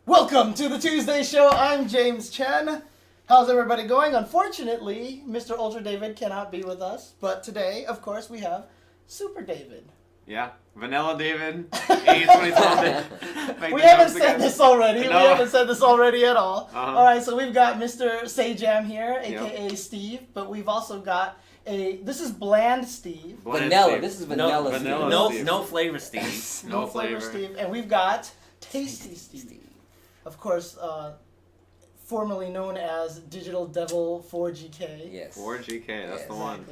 Welcome to the Tuesday Show. I'm James Chen. How's everybody going? Unfortunately, Mr. Ultra David cannot be with us, but today, of course, we have Super David. Yeah, Vanilla David. 2012. We haven't said this already. No. We haven't said this already at all. All right, so we've got Mr. Sajam here, aka Steve, but we've also got this is Bland Steve. Vanilla. This is Vanilla Steve. No flavor Steve. No flavor Steve. And we've got Tasty Steve. Of course, formerly known as Digital Devil 4GK. Yes. 4GK, that's the one.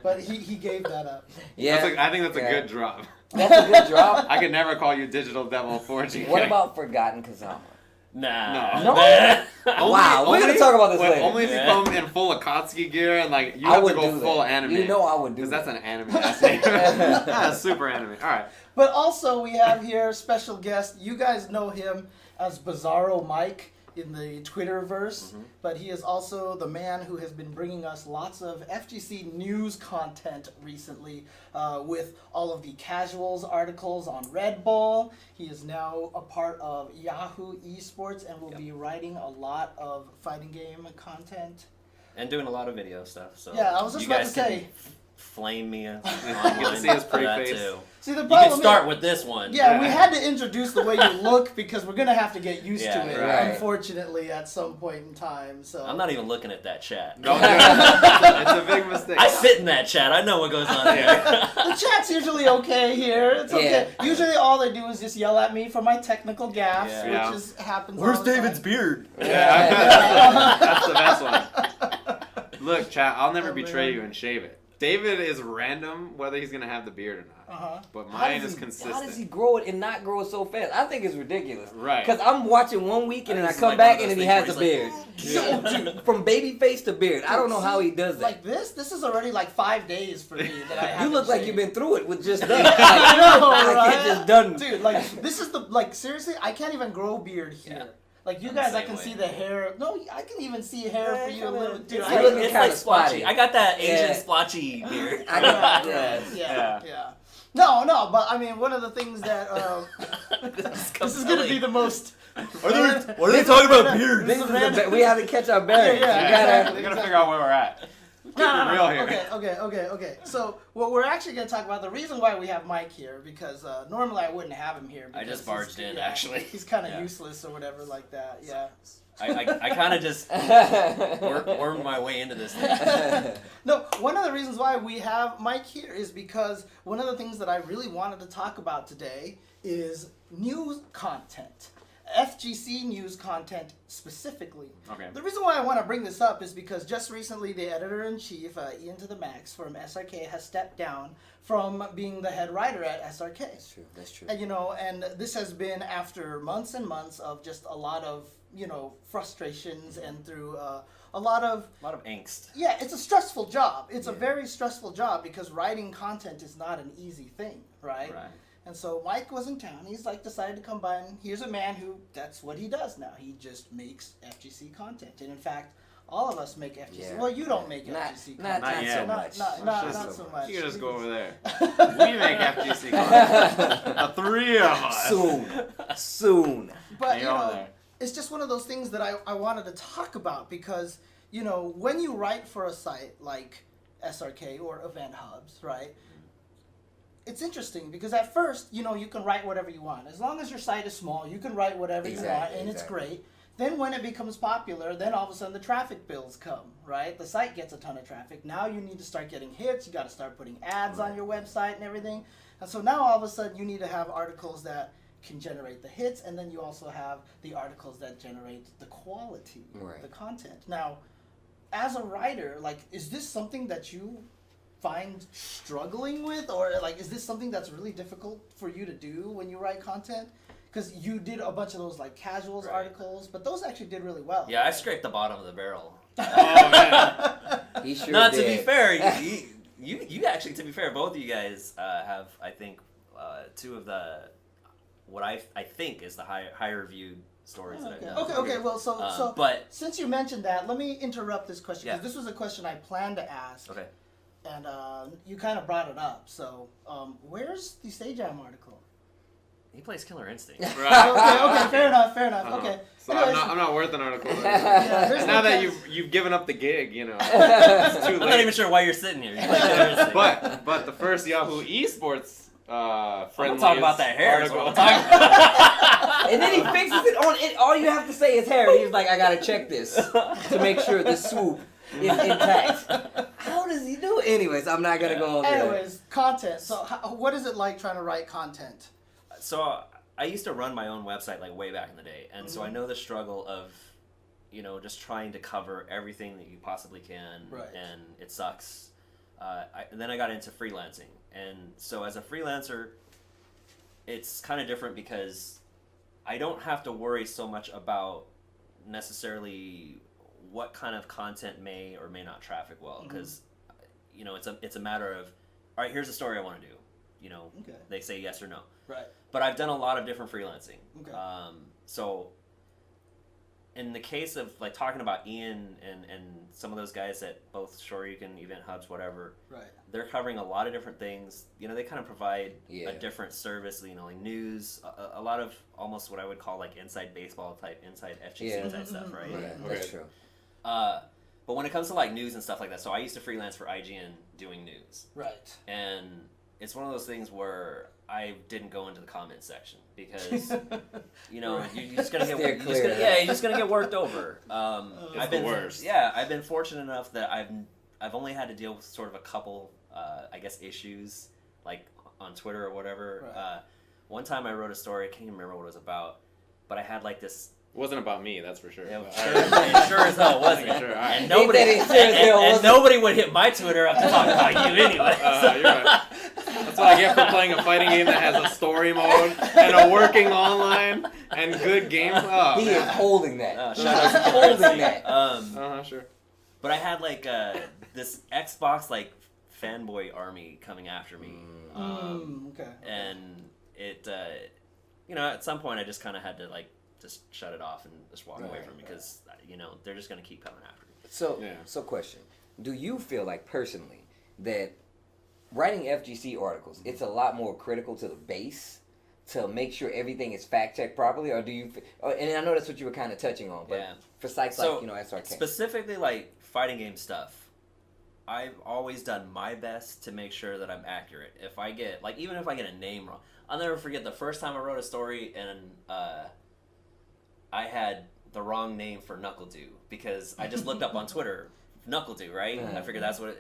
But he gave that up. Yeah. I think that's a good drop. That's a good drop? I could never call you Digital Devil 4GK. What about Forgotten Kazama? Nah. No? Wow, we're going to talk about this later. Only if you come in full Akatsuki gear and like you have to go full anime. You know I would do that. Because that's an anime essay. That's super anime. Alright. But also we have here special guest. You guys know him as Bizarro Mike in the Twitterverse, but he is also the man who has been bringing us lots of FGC news content recently with all of the casuals articles on Red Bull. He is now a part of Yahoo Esports and will be writing a lot of fighting game content. And doing a lot of video stuff. So yeah, I was just about to say. Flame me You get to see his pretty face. too. See, the you problem can start with this one. Yeah, we had to introduce the way you look because we're going to have to get used to it, right. unfortunately, at some point in time. So I'm not even looking at that chat. Don't do it. It's a big mistake. I sit in that chat. I know what goes on here. The chat's usually okay here. It's okay. Yeah. Usually all they do is just yell at me for my technical gaffes, which happens Where's all the David's time. beard? Yeah. That's the best one. Look, chat, I'll never betray you and shave it. David is random whether he's going to have the beard or not. But mine is consistent. How does he grow it and not grow it so fast? I think it's ridiculous. Right. Because I'm watching 1 week and then I come back and then he has a beard. Dude, from baby face to beard. I don't know how he does that. Like this is already like 5 days for me that I You look like you've been through it with just that. I know, right? I can't just done. Dude, like this is seriously, I can't even grow beard here. Yeah. Like you guys, I can see the hair. No, I can even see hair for you a little. Dude, it's like splotchy. I got that Asian splotchy beard. Yeah. No, but I mean, one of the things that this is going to be the most. What are they talking about beards? We have to catch our bearings. We gotta figure out where we're at. No. Okay. So, what we're actually going to talk about, the reason why we have Mike here, because normally I wouldn't have him here. I just barged in, actually. He's kind of useless or whatever like that, yeah. I kind of just wormed my way into this thing. No, one of the reasons why we have Mike here is because one of the things that I really wanted to talk about today is news content. FGC news content specifically. Okay. The reason why I want to bring this up is because just recently the editor-in-chief, Ian to the Max from SRK, has stepped down from being the head writer at SRK. That's true. And, and this has been after months and months of just a lot of, frustrations and through a lot of angst. Yeah, it's a stressful job. It's a very stressful job because writing content is not an easy thing, right? Right. And so Mike was in town. He's decided to come by, and here's a man who, that's what he does now. He just makes FGC content. And in fact, all of us make FGC. Yeah. Well, you don't make FGC content. Not so much. Not so much. You can just go over there. We make FGC content. The three of us. Soon. But, it's just one of those things that I wanted to talk about because, when you write for a site like SRK or Event Hubs, right? It's interesting because at first, you can write whatever you want. As long as your site is small, you can write whatever you want, and it's great. Then when it becomes popular, then all of a sudden the traffic bills come, right? The site gets a ton of traffic. Now you need to start getting hits. You got to start putting ads on your website and everything. And so now all of a sudden you need to have articles that can generate the hits, and then you also have the articles that generate the quality, the content. Now, as a writer, is this something that you find struggling with, or is this something that's really difficult for you to do when you write content? Because you did a bunch of those casuals articles, but those actually did really well. Yeah, I scraped the bottom of the barrel. Oh man, he sure Not did. To be fair, you actually, to be fair, both of you guys have, I think, two of the what I think is the higher viewed stories that I've done. Okay. Well, so but since you mentioned that, let me interrupt this question because this was a question I planned to ask. Okay. And you kind of brought it up. So, where's the Sajam article? He plays Killer Instinct. Right. Okay, fair enough. Okay. So Anyways. I'm not worth an article. There's Now no that cats. you've given up the gig, it's too late. I'm not even sure why you're sitting here. You play Killer Instinct. But the first Yahoo Esports friendly talk about that hair. article. And then he fixes it on it. All you have to say is hair. And he's like, I gotta check this to make sure the swoop is intact. How does he do it? Anyways, I'm not gonna go on there. Anyways, content. So, what is it like trying to write content? So I used to run my own website like way back in the day, and so I know the struggle of, just trying to cover everything that you possibly can, Right. and it sucks. And then I got into freelancing, and so as a freelancer, it's kind of different because I don't have to worry so much about necessarily what kind of content may or may not traffic well, because it's a matter of, all right, here's the story I want to do. Okay. They say yes or no. Right. But I've done a lot of different freelancing. Okay. So in the case of like talking about Ian and some of those guys at both Shoryuken, Event Hubs, whatever, Right. they're covering a lot of different things. They kind of provide Yeah. a different service, like news, a lot of almost what I would call like inside baseball type, inside FGC type stuff, right? Right, that's true. But when it comes to like news and stuff like that, so I used to freelance for IGN doing news. Right. And it's one of those things where I didn't go into the comments section because you're just gonna get Steer clear. you're just gonna get worked over. It's the worst. Yeah, I've been fortunate enough that I've only had to deal with sort of a couple I guess issues like on Twitter or whatever. Right. One time I wrote a story, I can't even remember what it was about, but I had like this. It wasn't about me, that's for sure. It sure as hell wasn't. Sure, And He nobody, said it sure as hell and wasn't. nobody would hit my Twitter up to talk about you anyway. You're right. That's what I get for playing a fighting game that has a story mode and a working online and good game. Oh, He is holding that. Shout out to Holding that. Sure. But I had like this Xbox like fanboy army coming after me, Okay. and it at some point I just kind of had to like just shut it off and just walk away from it because they're just gonna keep coming after me. So question: do you feel like personally that writing FGC articles, it's a lot more critical to the base to make sure everything is fact checked properly, or do you? And I know that's what you were kind of touching on, but for sites like SRK, specifically like fighting game stuff, I've always done my best to make sure that I'm accurate. If I get even if I get a name wrong, I'll never forget the first time I wrote a story and I had the wrong name for Knuckle Dew because I just looked up on Twitter Knuckle Dew, right? I figured that's what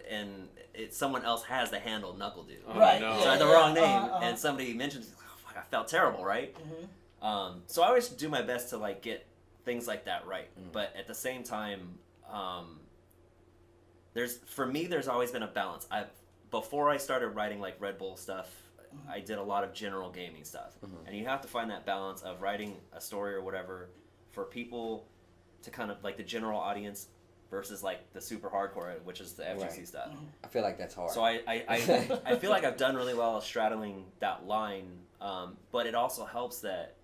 someone else has the handle Knuckle Dew. Right. No. So I had the wrong name, and somebody mentioned, I felt terrible, right? Mm-hmm. So I always do my best to like get things like that right, but at the same time, there's always been a balance. Before I started writing like Red Bull stuff, I did a lot of general gaming stuff, and you have to find that balance of writing a story or whatever for people to kind of like the general audience versus like the super hardcore, which is the FGC stuff. I feel like that's hard. So I feel like I've done really well straddling that line, but it also helps that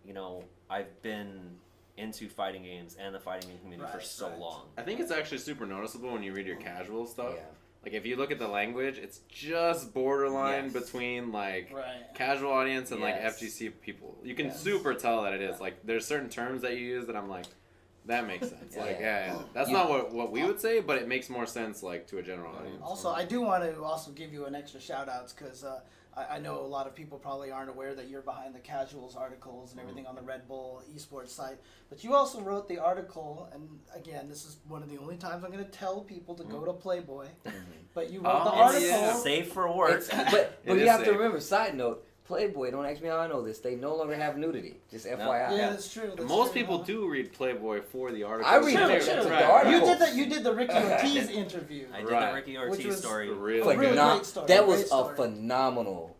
I've been into fighting games and the fighting game community for so long. I think it's actually super noticeable when you read your casual stuff. Yeah. Like if you look at the language, it's just borderline between like casual audience and like FGC people. You can super tell that it is. Like there's certain terms that you use that I'm like, that makes sense. That's not what we would say, but it makes more sense like to a general audience. Also, I do want to also give you an extra shout outs because I know a lot of people probably aren't aware that you're behind the casuals articles and everything on the Red Bull Esports site. But you also wrote the article, and again, this is one of the only times I'm going to tell people to go to Playboy. But you wrote the article. Safe for work. But you have to remember, side note, Playboy, don't ask me how I know this, they no longer have nudity. Just FYI. Yeah, that's true. Most people do read Playboy for the article. I read the article. You did the Ricky Ortiz interview. I did the Ricky Ortiz story. Really great story. That was a phenomenal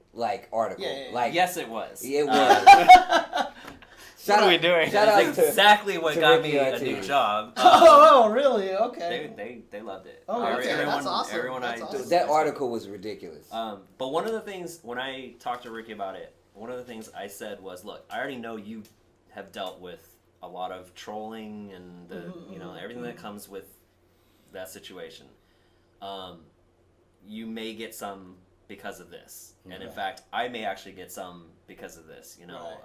article. Yeah. Yes, it was. It was. What are we doing? Shout out That's exactly what got me a Ricky new Ortiz. job. Oh, really? Okay. They loved it. Oh, okay. That's awesome. Everyone That's awesome. That article was ridiculous. But one of the things, when I talked to Ricky about it, one of the things I said was, look, I already know you have dealt with a lot of trolling and everything that comes with that situation. You may get some because of this. And in fact, I may actually get some because of this, you know.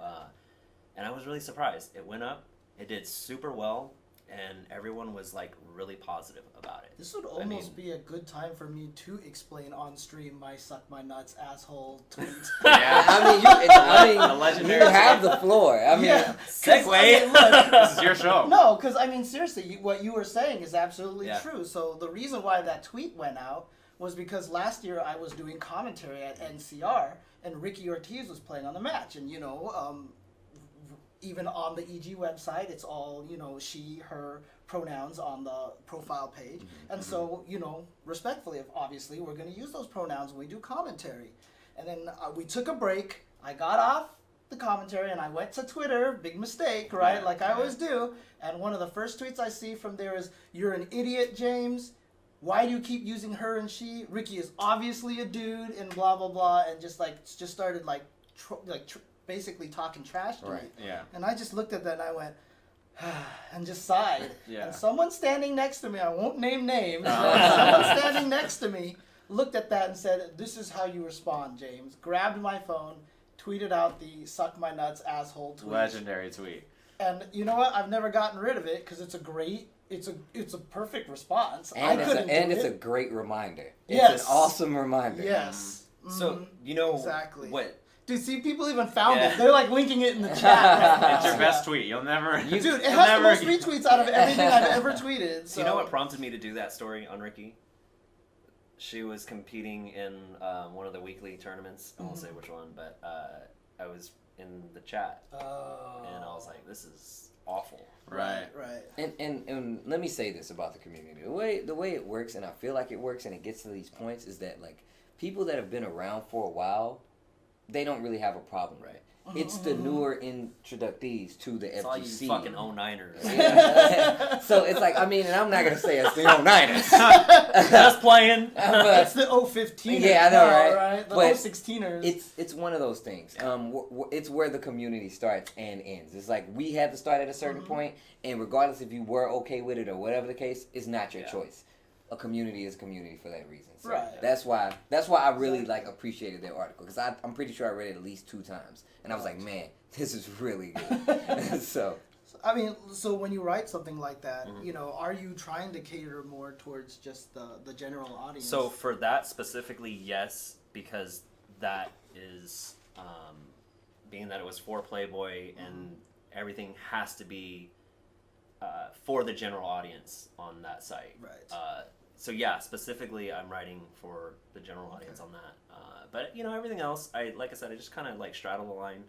And I was really surprised. It went up. It did super well. And everyone was like really positive about it. This would almost be a good time for me to explain on stream my suck my nuts asshole tweet. Yeah, you have the floor. I mean, segue. Look, this is your show. No, because I mean seriously, what you were saying is absolutely true. So the reason why that tweet went out was because last year I was doing commentary at NCR and Ricky Ortiz was playing on the match, and you know. Even on the EG website, it's all, you know, she, her pronouns on the profile page. And so, you know, respectfully, obviously, we're going to use those pronouns when we do commentary. And then we took a break. I got off the commentary and I went to Twitter. Big mistake, right? Like I always do. And one of the first tweets I see from there is, "You're an idiot, James. Why do you keep using her and she? Ricky is obviously a dude," and blah, blah, blah. And just started basically talking trash to me. Yeah. And I just looked at that and I went, and just sighed. Yeah. And someone standing next to me, I won't name names, someone standing next to me looked at that and said, "This is how you respond, James." Grabbed my phone, tweeted out the "suck my nuts asshole" tweet. Legendary tweet. And you know what? I've never gotten rid of it because it's a great, it's a perfect response. And it's a great reminder. It's an awesome reminder. Yes. So, you know exactly. what? Dude, see, people even found it. They're like linking it in the chat right now. It's your best tweet. You'll never... Dude, it has the most retweets out of everything I've ever tweeted. So. Do you know what prompted me to do that story on Ricky? She was competing in one of the weekly tournaments. I won't say which one, but I was in the chat. Oh. And I was like, this is awful. Right. And let me say this about the community. The way it works, and I feel like it works, and it gets to these points, is that like people that have been around for a while, they don't really have a problem, right? It's the newer introductees to the FGC. It's all you fucking 09ers. So it's like, I mean, and I'm not going to say it's the 09ers. Just playing. It's the 015ers. Yeah, I know, right? The but 016ers. It's one of those things. It's where the community starts and ends. It's like we had to start at a certain point, and regardless if you were okay with it or whatever the case, it's not your choice. A community is a community for that reason. So that's why I really like appreciated their article, because I'm pretty sure I read it at least 2 times, and I was like, man, this is really good. So I mean, so when you write something like that, you know, are you trying to cater more towards just the general audience? So for that specifically, yes, because that is being that it was for Playboy and everything has to be for the general audience on that site. Right. So yeah, specifically, I'm writing for the general audience on that. But you know, everything else, I just kind of like straddle the line.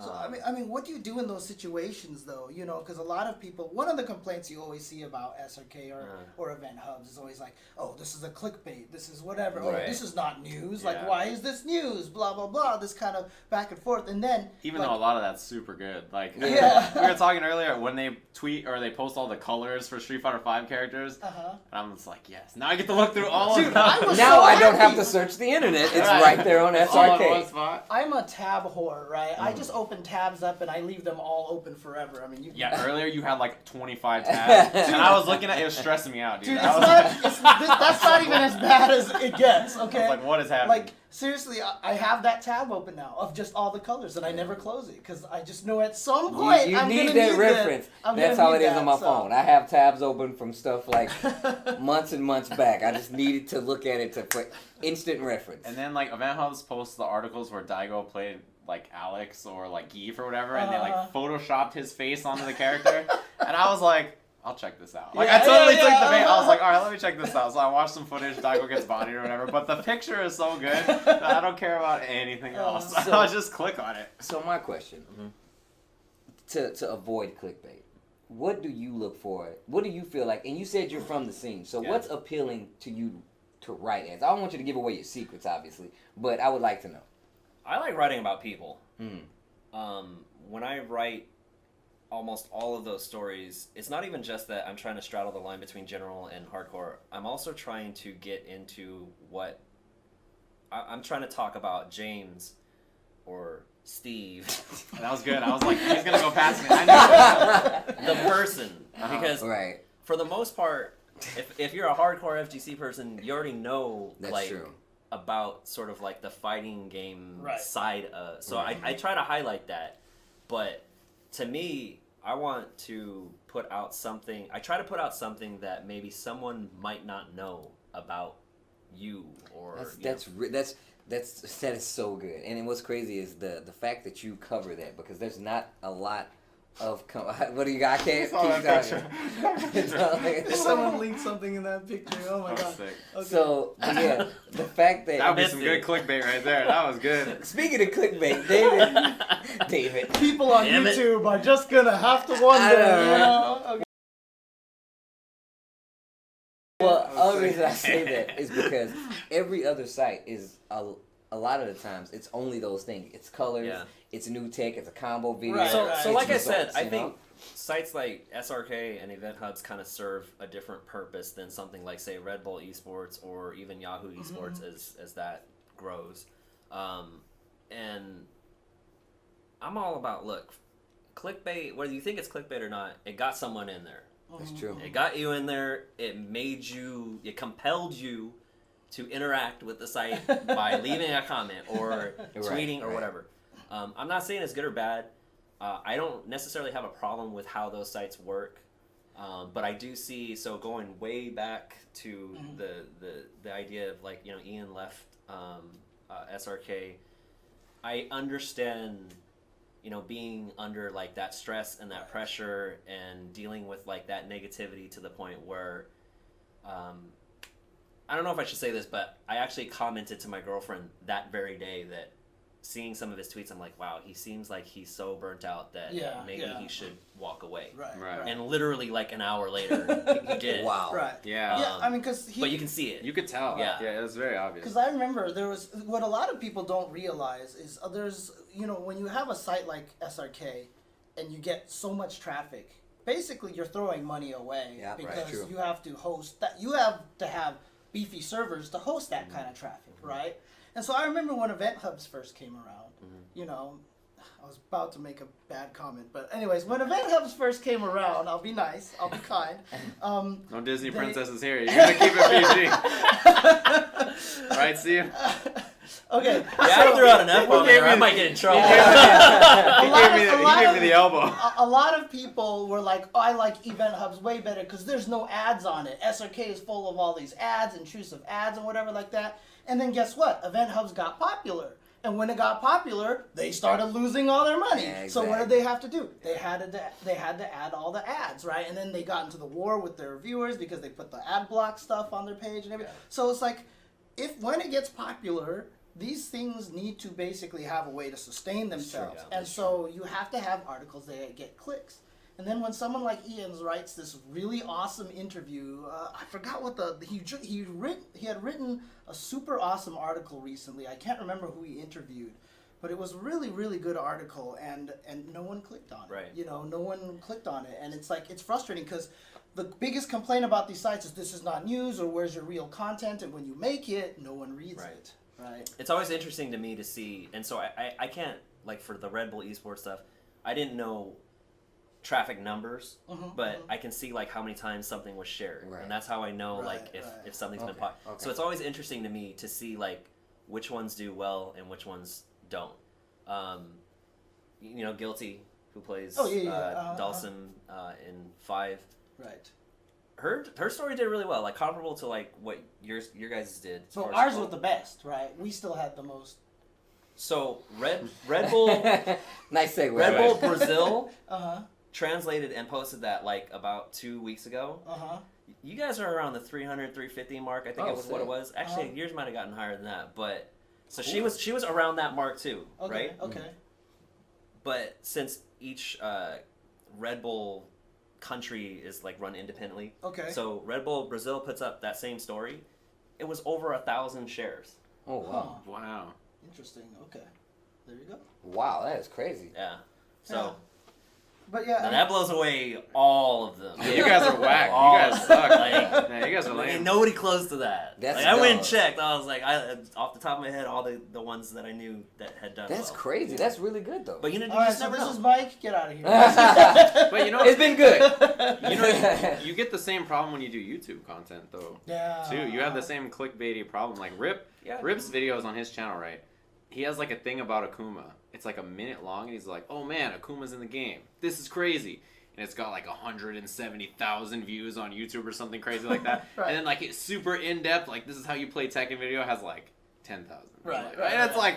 So I mean, what do you do in those situations, though? You know, because a lot of people, one of the complaints you always see about SRK or event hubs is always like, "Oh, this is a clickbait. This is whatever. Right. Oh, this is not news. Like, why is this news? Blah blah blah." This kind of back and forth, and then even though a lot of that's super good, like we Yeah. were talking earlier when they tweet or they post all the colors for Street Fighter V characters, and I'm just like, yes, now I get to look through all of them. Now I don't have to search the internet. It's right there on It's all in SRK. one spot. I'm a tab whore, right? I just open tabs up and I leave them all open forever. I mean, earlier you had like 25 tabs, and I was looking at it, was stressing me out, dude. Dude, that's not even as bad as it gets, okay? I was like, what is happening? Like, seriously, I have that tab open now of just all the colors, and I never close it because I just know at some point you I'm need gonna that need reference. That's how it is on my so. phone. I have tabs open from stuff like months and months back. I just needed to look at it for instant reference. And then like Event Hubs posts the articles where Daigo played like Alex or like Geef or whatever, and they like photoshopped his face onto the character, and I was like, I'll check this out. Like I totally took the bait. I was like, all right, let me check this out. So I watched some footage. Daigo gets bodied or whatever, but the picture is so good that I don't care about anything else. So, I'll just click on it. So my question, to avoid clickbait, what do you look for? What do you feel like? And you said you're from the scene, so what's appealing to you to write as? I don't want you to give away your secrets, obviously, but I would like to know. I like writing about people. When I write almost all of those stories, it's not even just that I'm trying to straddle the line between general and hardcore. I'm also trying to get into what I'm trying to talk about James or Steve. That was good. I was like, he's gonna go past me. I knew the person, because right. for the most part, if you're a hardcore FGC person, you already know That's like true. about sort of like the fighting game Right. side. So I try to highlight that, but to me, I want to put out something. I try to put out something that maybe someone might not know about you or that is so good. And then what's crazy is the fact that you cover that, because there's not a lot of what do you got? I can't keep talking. Someone linked something in that picture. Oh my god. Sick. Okay. So yeah, the fact that That would be some good clickbait right there. That was good. Speaking of clickbait, David, people on Damn it. YouTube are just gonna have to wonder. I know, You know? Okay. well, the only reason I say that is because every other site is a lot of the times it's only those things. It's colors, Yeah. it's new tech, it's a combo video. Right, So, right. so it's like I said, results, I you think know? sites like SRK and event hubs kind of serve a different purpose than something like, say, Red Bull Esports or even Yahoo Esports as that grows. And I'm all about, look, clickbait, whether you think it's clickbait or not, it got someone in there. That's true. It got you in there. It made you, it compelled you to interact with the site by leaving a comment or tweeting or whatever. I'm not saying it's good or bad. I don't necessarily have a problem with how those sites work, but I do see. So going way back to the idea of, like, Ian left SRK. I understand, being under like that stress and that pressure and dealing with like that negativity to the point where, I don't know if I should say this, but I actually commented to my girlfriend that very day that seeing some of his tweets, I'm like, wow, he seems like he's so burnt out that maybe he should walk away. Right. And literally like an hour later, he did. Wow. Right. Yeah. Yeah. I mean, because but you can see it. You could tell. Yeah. Yeah, it was very obvious. Because I remember there was what a lot of people don't realize is there's when you have a site like SRK and you get so much traffic, basically you're throwing money away because true. you have to host that. You have to have beefy servers to host that kind of traffic, right? And so I remember when event hubs first came around, I was about to make a bad comment, but anyways, when event hubs first came around, I'll be nice, I'll be kind. No Disney princesses here. You're gonna keep it PG, right, Steve? Okay. Yeah, I threw out an F-bomb there. I might get in trouble. He gave me the elbow. A lot of people were like, oh, I like event hubs way better because there's no ads on it. SRK is full of all these ads, intrusive ads and whatever like that. And then guess what? Event hubs got popular. And when it got popular, they started losing all their money. Yeah, exactly. So what did they have to do? They had to add all the ads, right? And then they got into the war with their viewers because they put the ad block stuff on their page and everything. Yeah. So it's like, when it gets popular, these things need to basically have a way to sustain themselves. And so you have to have articles that get clicks. And then when someone like Ian writes this really awesome interview, I forgot what he had written a super awesome article recently. I can't remember who he interviewed, but it was a really, really good article, and no one clicked on it. Right. No one clicked on it, and it's like, it's frustrating because the biggest complaint about these sites is this is not news, or where's your real content, and when you make it, no one reads it. Right. It's always interesting to me to see, and so I can't, like, for the Red Bull Esports stuff, I didn't know traffic numbers, but I can see like how many times something was shared, and that's how I know if something's been popular. So it's always interesting to me to see like which ones do well and which ones don't. Guilty, who plays Dawson in 5. Right. Her story did really well, like comparable to like what your guys did. So ours was the best, right? We still had the most. So Red Bull, nice segue. Red Bull Brazil translated and posted that like about 2 weeks ago. You guys are around the 300, 350 mark. I think it was what it was. Actually, yours might have gotten higher than that, but so she was around that mark too, right? Okay. But since each Red Bull country is like run independently, so Red Bull Brazil puts up that same story. It was over 1,000 shares. Oh wow! Wow. Interesting. Okay. There you go. Wow, that is crazy. Yeah. So. But yeah, that blows away all of them. Yeah, you guys are whack. You guys suck. Man, you guys are lame. Ain't nobody close to that. That's I went and checked. I was like, off the top of my head, all the ones that I knew that had done. That's well. That's really good though. But you all right, just so never this know. is Mike. Get out of here. But it's been good. you get the same problem when you do YouTube content though. Yeah. Too. You have the same clickbaity problem. Like Rip's videos on his channel, right? He has like a thing about Akuma. It's like a minute long, and he's like, "Oh man, Akuma's in the game. This is crazy." And it's got like 170,000 views on YouTube or something crazy like that. Right. And then like it's super in depth. Like this is how you play Tekken video has like 10,000. Right. And it's like.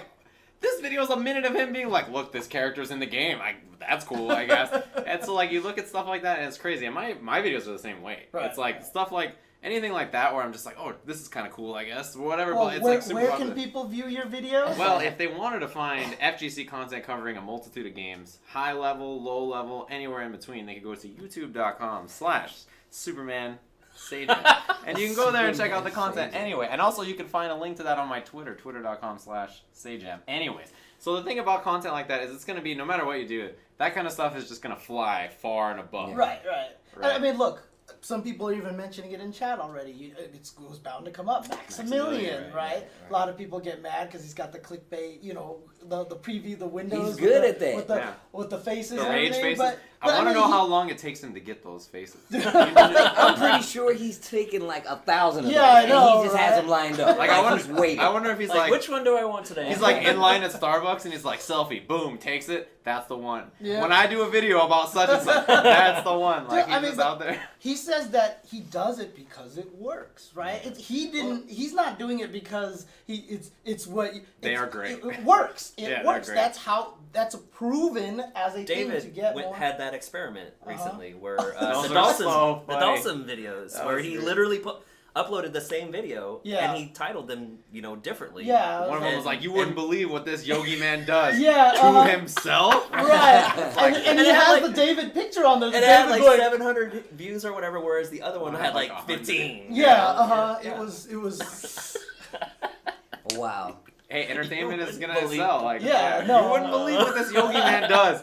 This video is a minute of him being like, look, this character's in the game. That's cool, I guess. And so, like, you look at stuff like that, and it's crazy. And my videos are the same way. Right. It's like stuff like anything like that where I'm just like, oh, this is kind of cool, I guess, or whatever. Well, but it's where, like super where popular. can people view your videos? Well, if they wanted to find FGC content covering a multitude of games, high level, low level, anywhere in between, they could go to youtube.com/Superman Sajam. And you can go there and check out the content anyway. And also you can find a link to that on my Twitter, twitter.com/Sajam. Anyways, so the thing about content like that is it's going to be, no matter what you do, that kind of stuff is just going to fly far and above. Right. I mean, look, some people are even mentioning it in chat already. It was bound to come up. Maximilian, right? A lot of people get mad because he's got the clickbait, the preview, the windows. He's good at that. With the faces The and rage everything. faces. But I want to know he, how long it takes him to get those faces. I'm pretty sure he's taken like 1,000 of those. I know, and he just has them lined up. Like, he's waiting. I wonder if he's like, which one do I want today? he's like in line at Starbucks and he's like, selfie, boom, takes it. That's the one. Yeah. When I do a video about such and such, that's the one. Like, Dude, he's just out there. He says that he does it because it works, right? He's not doing it because They are great. It works. It Yeah, works. they're great. that's proven as a thing to David get more. had that experiment recently where Those the are so the funny. Dawson videos That where was he great. literally uploaded the same video Yeah. and he titled them differently. Yeah. One of them was like, you wouldn't believe what this yogi man does Yeah, to himself. Right. Like- and he it had, has like- the David picture on there. And it had David like going, 700 views or whatever, whereas the other one One had had, like like, 100. 15. Yeah, Yeah. It was Wow. Hey, entertainment is gonna Believe- sell. Like, Yeah, no. you wouldn't believe what this yogi man does. ...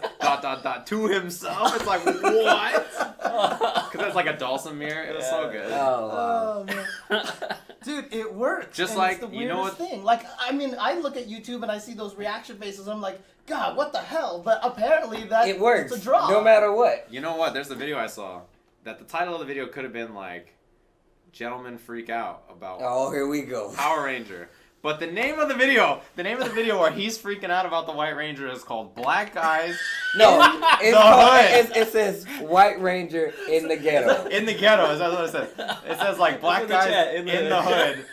to himself. It's like, what? Because it's like a dulcimer. It was so good. Oh, wow. Oh man. Dude, it works. Just and like, it's the you know weirdest what- thing. Like, I mean, I look at YouTube and I see those reaction faces. I'm like, God, what the hell? But apparently It works. It's a draw. No matter what. You know what? There's a video I saw that the title of the video could have been like, "Gentlemen Freak Out About Oh, here we go. Power Ranger." But the name of the video where he's freaking out about the White Ranger is called Black Guys No, The Hood. it says White Ranger in the ghetto. in the Ghetto. That's what it says. It says like Black in the Guys chat, in in the the- Hood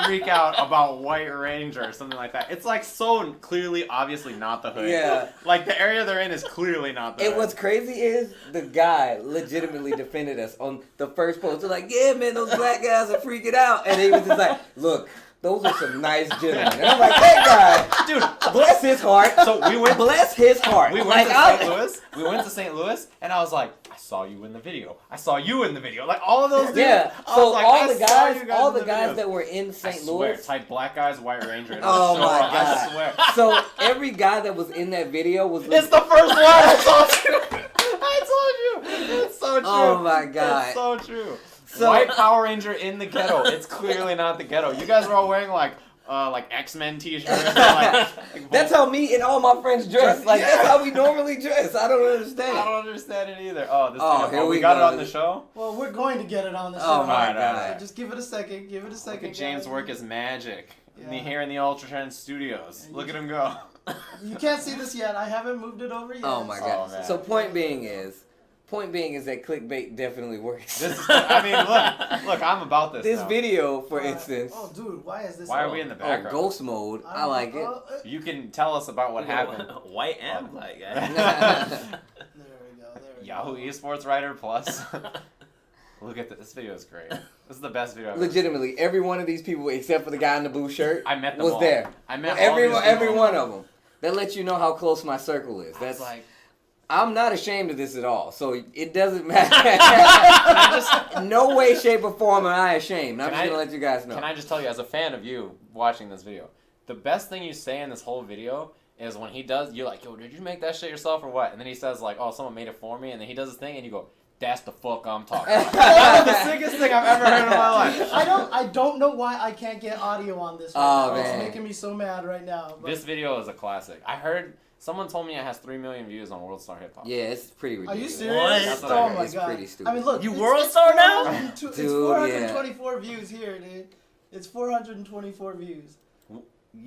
freak out about White Ranger or something like that. It's like so clearly, obviously not the hood. Yeah. Like the area they're in is clearly not the And hood. what's crazy is the guy legitimately defended us on the first post. They're like, yeah, man, those black guys are freaking out. And he was just like, look, those are some nice gentlemen. And I'm like, that guy, Dude, bless his heart. So we went. Bless his heart. We went Like, to St. Louis. We went to St. Louis, and I was like, I saw you in the video. I saw you in the video. Like all of those dudes. Yeah. I So was like, all I the saw you guys, guys all in the guys videos. that were in I St. swear, Louis. type Black Guys, White Ranger. And Oh it'll show my up. I God. swear. So every guy that was in that video was. It's the first one. I told you. I told you. It's so true. Oh my God. It's so true. So- White Power Ranger in the ghetto. It's clearly not the ghetto. You guys are all wearing like X-Men t-shirts. And, like, That's how me and all my friends dress. Like Yeah. that's how we normally dress. I don't understand. I don't understand it either. Oh, this Oh, thing, here we we got go. it on the show. Well, we're going to get it on the show. Oh my Alright, God. alright. Just give it a second. Give it a second. Look at James guys. work as magic. Yeah. Here in the UltraChen studios. Yeah, Look you- at him go. You can't see this yet. I haven't moved it over yet. Oh my God. Oh, man. So point being is that clickbait definitely works. This is, I mean, look, I'm about this. This now. video, for instance, Oh, dude, why is this? Why are we in the oh, background? ghost mode. I like it. You can tell us about what happened. White and black guy. There we go. There we Yahoo go. Esports Writer Plus. Look at this. This video is great. This is the best video I've ever seen. Legitimately, every one of these people, except for the guy in the blue shirt, I met them was all. there. I met Every all these every people. one of them. That lets you know how close my circle is. I was That's like, I'm not ashamed of this at all. So it doesn't matter. No way, shape, or form am I ashamed. I'm Can just I- gonna let you guys know. can I just tell you, as a fan of you watching this video, the best thing you say in this whole video is when he does, you're like, yo, did you make that shit yourself or what? And then he says like, oh, someone made it for me, and then he does his thing, and you go, that's the fuck I'm talking about. That was the sickest thing I've ever heard in my life. I don't know why I can't get audio on this right Oh, now. man. It's making me so mad right now. But This video is a classic. I heard Someone told me it has 3 million views on World Star Hip Hop. Yeah, it's pretty ridiculous. Are you serious? That's what I Oh heard. my It's god. pretty stupid. I mean, look. You it's- World it's Star now? 402 it's Dude, 424 views here, dude. It's 424 views. You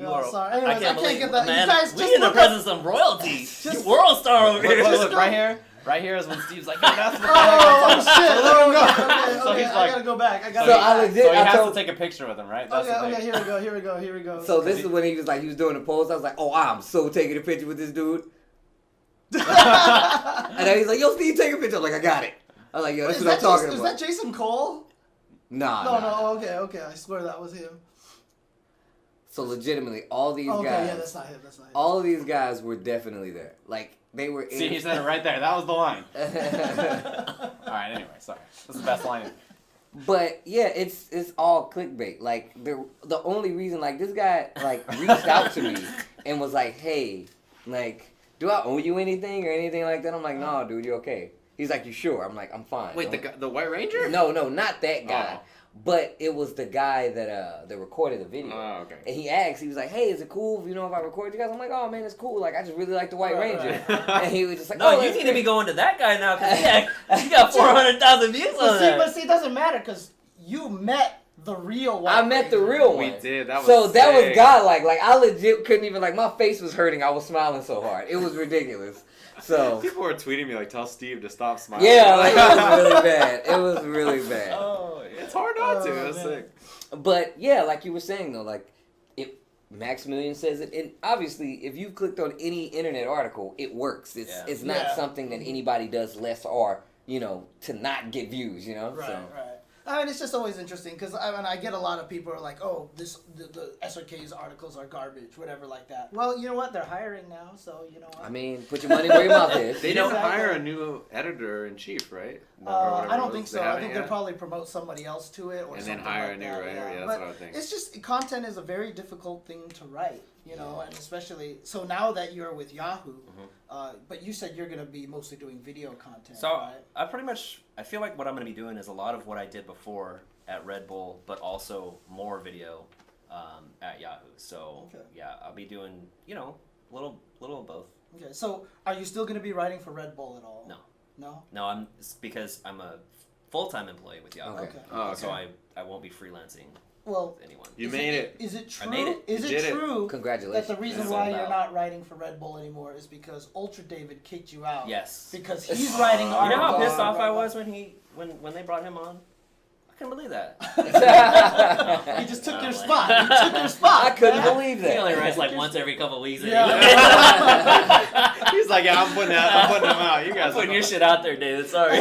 Oh, are. sorry. Anyways, I can't believe, get that. You Man, guys we just in the look presence of royalty. Just- World Star over Look, here. look, look, right here. Right here is when Steve's like, no, that's what the heck Oh I'm talking shit! about. Okay, So okay, he's I like- gotta go back. I gotta. So go I back. legit- So he I has told- to take a picture with him, right? That's Okay, the thing. okay, here we go, here we go, here we go. So this is when he was doing the pose. I was like, oh, I'm so taking a picture with this dude. And then he's like, yo, Steve, take a picture. I'm like, I got it. I was like, yo, that's Is what I'm that talking Jason, about. is that Jason Cole? Nah, No, nah. no, okay, okay. I swear that was him. So legitimately, all these Okay, guys, yeah, that's not him. That's not him. all of these guys were definitely there. Like they were. See, in... he said it right there. That was the line. All right, anyway, sorry. That's the best line. But yeah, it's all clickbait. Like the only reason, like this guy like reached out to me and was like, hey, like, do I owe you anything or anything like that? I'm like, no, dude, you okay? He's like, you sure? I'm like, I'm fine. Wait, the White Ranger? No, not that guy. Oh. But it was the guy that recorded the video. Oh, okay. And he asked, he was like, hey, is it cool if I record you guys? I'm like, oh man, it's cool. Like I just really like the White Ranger. right. And he was just like, No, oh, you that's need to great. be going to that guy now because he got 400,000 views on that. But see, it doesn't matter because you met the real one. I met the real one. We did. That was so that was sick. godlike. Like I legit couldn't even like my face was hurting. I was smiling so hard. It was ridiculous. So People were tweeting me like, "Tell Steve to stop smiling." yeah, like it was really bad. It was really bad. Oh, it's hard not to. Oh, That's man. sick. But yeah, like you were saying though, like if Maximilian says it, and obviously if you've clicked on any internet article, it works. It's not Yeah. something that anybody does less or to not get views. Right, So. right. I mean, it's just always interesting because I get a lot of people are like, oh, the SRK's articles are garbage, whatever like that. Well, you know what? They're hiring now, so you know what? I mean, put your money where your mouth is. They don't Exactly. hire a new editor in chief, right? Or whatever I it don't was. think so. They I haven't think yet? they'll probably promote somebody else to it or And then something hire like a new that, writer. Yeah, that's but what I think. it's just content is a very difficult thing to write, and especially so now that you're with Yahoo, but you said you're going to be mostly doing video content, So right? I feel like what I'm going to be doing is a lot of what I did before at Red Bull, but also more video at Yahoo. So Okay. yeah, I'll be doing little of both. Okay, so are you still going to be writing for Red Bull at all? No. No? No, it's because I'm a full-time employee with Yahoo. Okay. Oh, okay. So I won't be freelancing Well, with anyone. You is made it. Is it true? I made it. Is You it did it. true that Congratulations. the reason It's why sold you're out. not writing for Red Bull anymore is because Ultra David kicked you out? Yes. Because he's writing You articles. know how pissed on off Red I Bull. was when they brought him on? I couldn't believe that. He just took your spot. He took your spot. I couldn't man. believe He only that. writes like once every couple weeks. Yeah. He's like, yeah, I'm putting them out. You guys I'm putting are your shit out there, David. Sorry.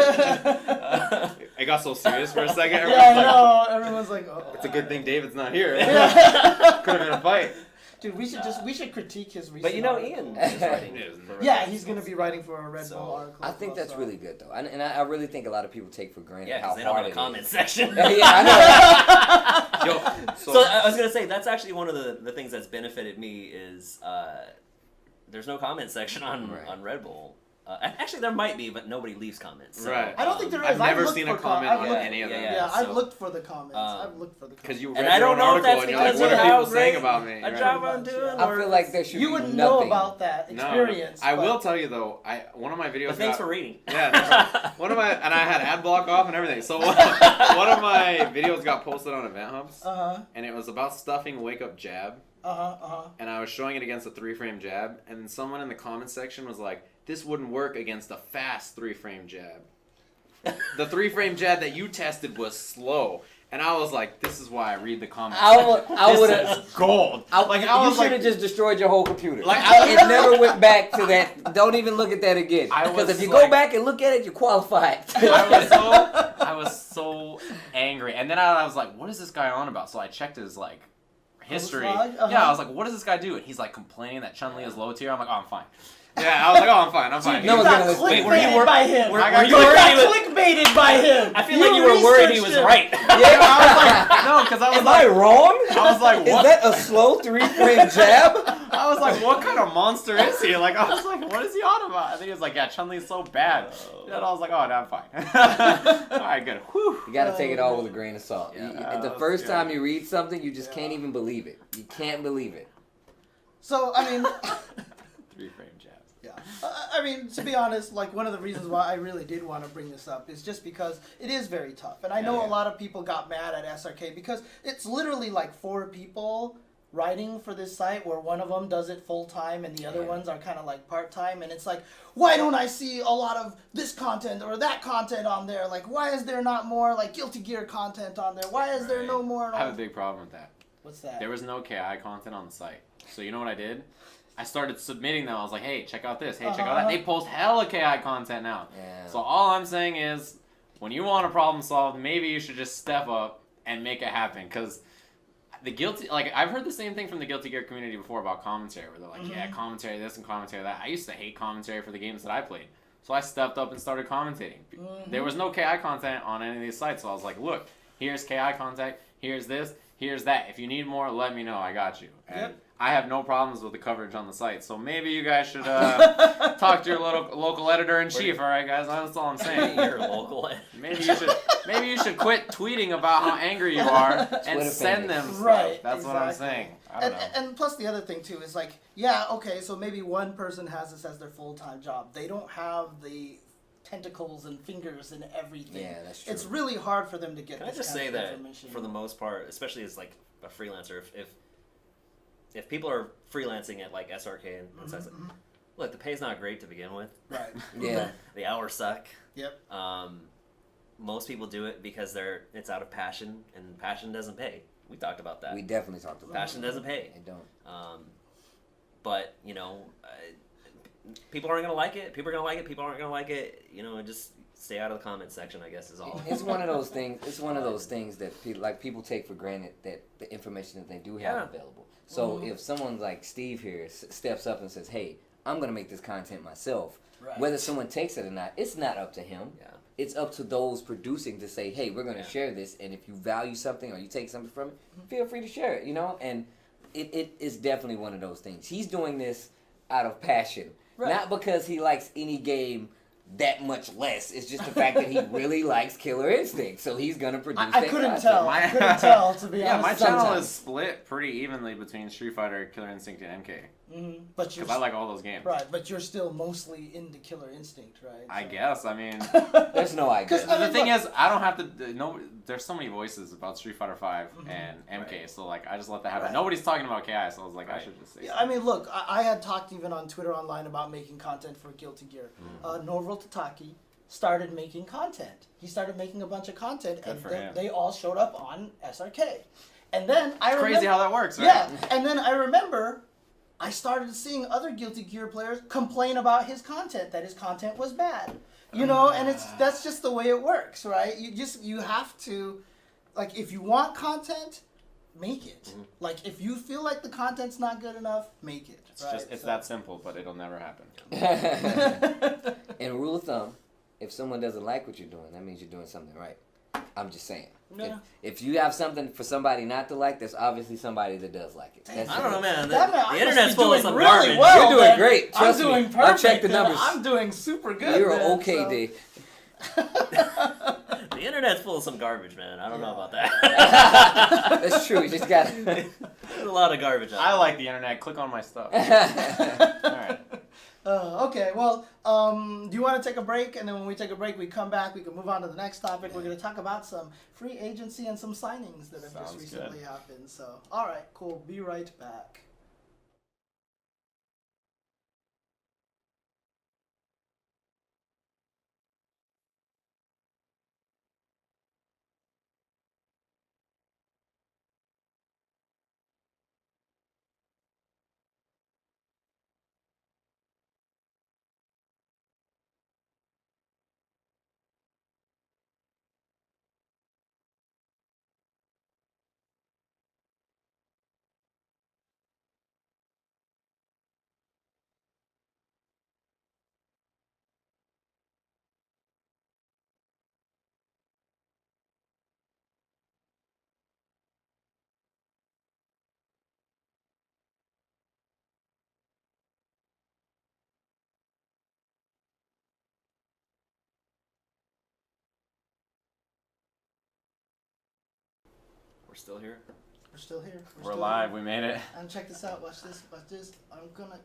It got so serious for a second. Yeah, Everyone's I like, know. Everyone's like, oh. it's a good thing David's not here. Yeah. Could have been a fight. Dude, we should critique his recent But you know, article. Ian is writing. for Red Yeah, Bull. he's gonna be writing for a Red So, Bull article. I think that's so. really good though, and I really think a lot of people take for granted Yeah, how because they don't hard have a it comment is. section. Yeah, I know. Yo, So I was gonna say that's actually one of the things that's benefited me is there's no comment section on Right. on Red Bull. Actually, there might be, but nobody leaves comments. So, Right. I don't think there is. I've never looked seen for a comment I've on looked- any of them. Yeah, I've so, looked for the comments. I've looked for the comments. Because you And read I your don't own know if article that's and you're like, because what of are how people saying great about me? a Right. job I'm doing. I feel like there should You be wouldn't nothing. know about that No, experience. I but- will tell you though. One of my videos. But thanks got- for reading. Yeah, no problem. One of my and I had ad block off and everything. So one of my videos got posted on Event Hubs, and it was about stuffing wake up jab. And I was showing it against a 3-frame jab, and then someone in the comment section was like, "This wouldn't work against a fast 3-frame jab. The 3-frame jab that you tested was slow." And I was like, "This is why I read the comments." I would This have. is gold. I Like, I you was should like- have just destroyed your whole computer. Like, I- it never went back to that. Don't even look at that again. I Because was if you like- go back and look at it, you're qualified. I was so angry, and then I was like, "What is this guy on about?" So I checked his like history. Log? Yeah, I was like, "What does this guy do?" And he's like complaining that Chun-Li is low tier. I'm like, "Oh, I'm fine." Yeah, I was like, "Oh, I'm fine. I'm fine." no You one's got gonna listen. Wait, were you clickbaited wor- by him. were- I got were you You worried got he was- clickbaited by him. I feel like you were worried he was researched him. right. Yeah, I was like, no, because I was Am I like, wrong? I was like, Is what? that a slow 3-frame jab? I was like, what kind of monster is he? Like, I was like, what is he on about? I think he was like, yeah, Chun-Li's so bad. And I was like, oh, no, I'm fine. All right, good. Whew. You gotta take it all with a grain of salt. Yeah. The first time you read something, you just can't even believe it. You can't believe it. So I mean, 3-frame jab. I mean, to be honest, like one of the reasons why I really did want to bring this up is just because it is very tough. And I know a lot of people got mad at SRK because it's literally like 4 people writing for this site where one of them does it full time and the other ones are kind of like part time, and it's like, why don't I see a lot of this content or that content on there? Like, why is there not more like Guilty Gear content on there? Why is there no more? I have a big problem with that. What's that? There was no KI content on the site. So you know what I did? I started submitting them. I was like, hey, check out this. Hey, check out that. They post hella KI content now. Yeah. So all I'm saying is, when you want a problem solved, maybe you should just step up and make it happen. Because the I've heard the same thing from the Guilty Gear community before about commentary, where they're like, yeah, commentary this and commentary that. I used to hate commentary for the games that I played. So I stepped up and started commentating. There was no KI content on any of these sites. So I was like, look, here's KI content. Here's this. Here's that. If you need more, let me know. I got you. And I have no problems with the coverage on the site. So maybe you guys should talk to your local editor-in-chief. All right, guys? That's all I'm saying. Your local Maybe you should quit tweeting about how angry you are and send them stuff. Right, That's what I'm saying. I don't know. And plus the other thing, too, is like, yeah, okay, so maybe one person has this as their full-time job. They don't have the tentacles and fingers and everything. Yeah, that's true. It's really hard for them to get Can this I just kind say of that, information. for the most part, especially as like a freelancer, if people are freelancing at like SRK and such, look, the pay's not great to begin with. Right. Yeah. The hours suck. Yep. Most people do it because it's out of passion, and passion doesn't pay. We talked about that. We definitely talked about passion doesn't pay. It don't. But you know, people aren't gonna like it. People are gonna like it. People aren't gonna like it. You know, just stay out of the comment section, I guess, is all. It's one of those things. It's one of those things that people take for granted, that the information that they do have available. So if someone like Steve here steps up and says, "Hey, I'm gonna make this content myself," whether someone takes it or not, it's not up to him. Yeah. It's up to those producing to say, "Hey, we're gonna share this, and if you value something or you take something from it, feel free to share it." You know, and it is definitely one of those things. He's doing this out of passion, not because he likes any game that much less. It's just the fact that he really likes Killer Instinct, so he's gonna produce. I couldn't tell. I couldn't tell, to be honest. Yeah, my channel is split pretty evenly between Street Fighter, Killer Instinct, and MK. But because I like all those games. Right, but you're still mostly into Killer Instinct, right? I guess. I mean, there's no idea. The thing is, I don't have to. No, there's so many voices about Street Fighter 5 and MK, so like I just let that happen. Nobody's talking about KI, so I was like, I should just say. Yeah, I mean, look, I had talked even on Twitter online about making content for Guilty Gear. Norval Tataki started making content. He started making a bunch of content, and they all showed up on SRK. And then I remember, crazy how that works, right? Yeah, and then I remember I started seeing other Guilty Gear players complain about his content, that his content was bad. You know, and that's just the way it works, right? You have to, like, if you want content, make it. Like, if you feel like the content's not good enough, make it. It's that simple, but it'll never happen. And rule of thumb, if someone doesn't like what you're doing, that means you're doing something right. I'm just saying. Yeah. If you have something for somebody not to like, there's obviously somebody that does like it. I don't know, man. The internet's full of some really garbage. Well, you're doing great. Trust I'm doing me. perfect. I'll check the numbers. I'm doing super good. You're okay, D. The internet's full of some garbage, man. I don't know about that. That's true. You just got. There's a lot of garbage out there. I like the internet. Click on my stuff. All right. Okay, well, do you want to take a break? And then when we take a break, we come back. We can move on to the next topic. We're going to talk about some free agency and some signings that have just recently happened. So, all right, cool. Be right back. We're still here. We're still here. We're live. We made it. And check this out. Watch this. Watch this. I'm gonna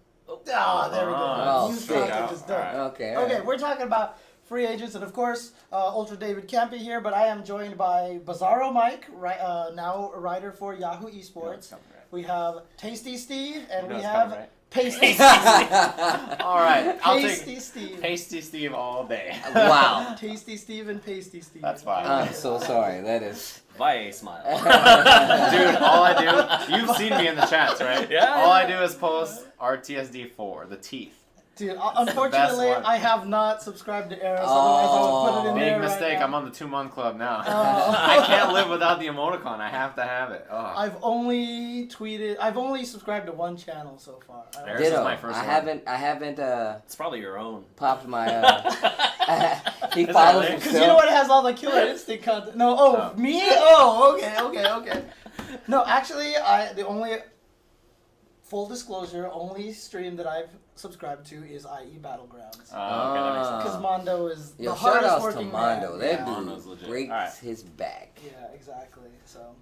Ah, there we go. Oh, News sick. content is done. Alright. Okay. Okay, we're talking about free agents, and of course, Ultra David can't be here, but I am joined by Bizarro Mike, now a writer for Yahoo Esports. We have Tasty Steve, and we have Pasty Steve. All right, I'll Pasty take Steve. Pasty Steve all day. Wow. Tasty Steve and Pasty Steve. That's fine. I'm so sorry. That is. Via smile. Dude, all I do, you've seen me in the chats, right? Yeah. All I do is post RTSD4, the teeth. Dude, unfortunately, one. I have not subscribed to Eros, otherwise I would put it in Big there mistake. right now. I'm on the 2-month club now. Oh. I can't live without the emoticon. I have to have it. Oh. I've only subscribed to one channel so far. I don't- This is Ditto. my first I one. haven't It's probably your own. popped my. He Is that follows really? himself. Because you know what has all the Killer Instinct content? No, Oh. me? Oh, okay. No, actually, the only, full disclosure, only stream that I've subscribed to is IE Battlegrounds. Oh, okay, that makes sense. Because Mondo is the Yo, shout hardest outs to working Mondo. man. That Yeah. Mondo's dude legit. breaks Alright. his back. Yeah, exactly. So,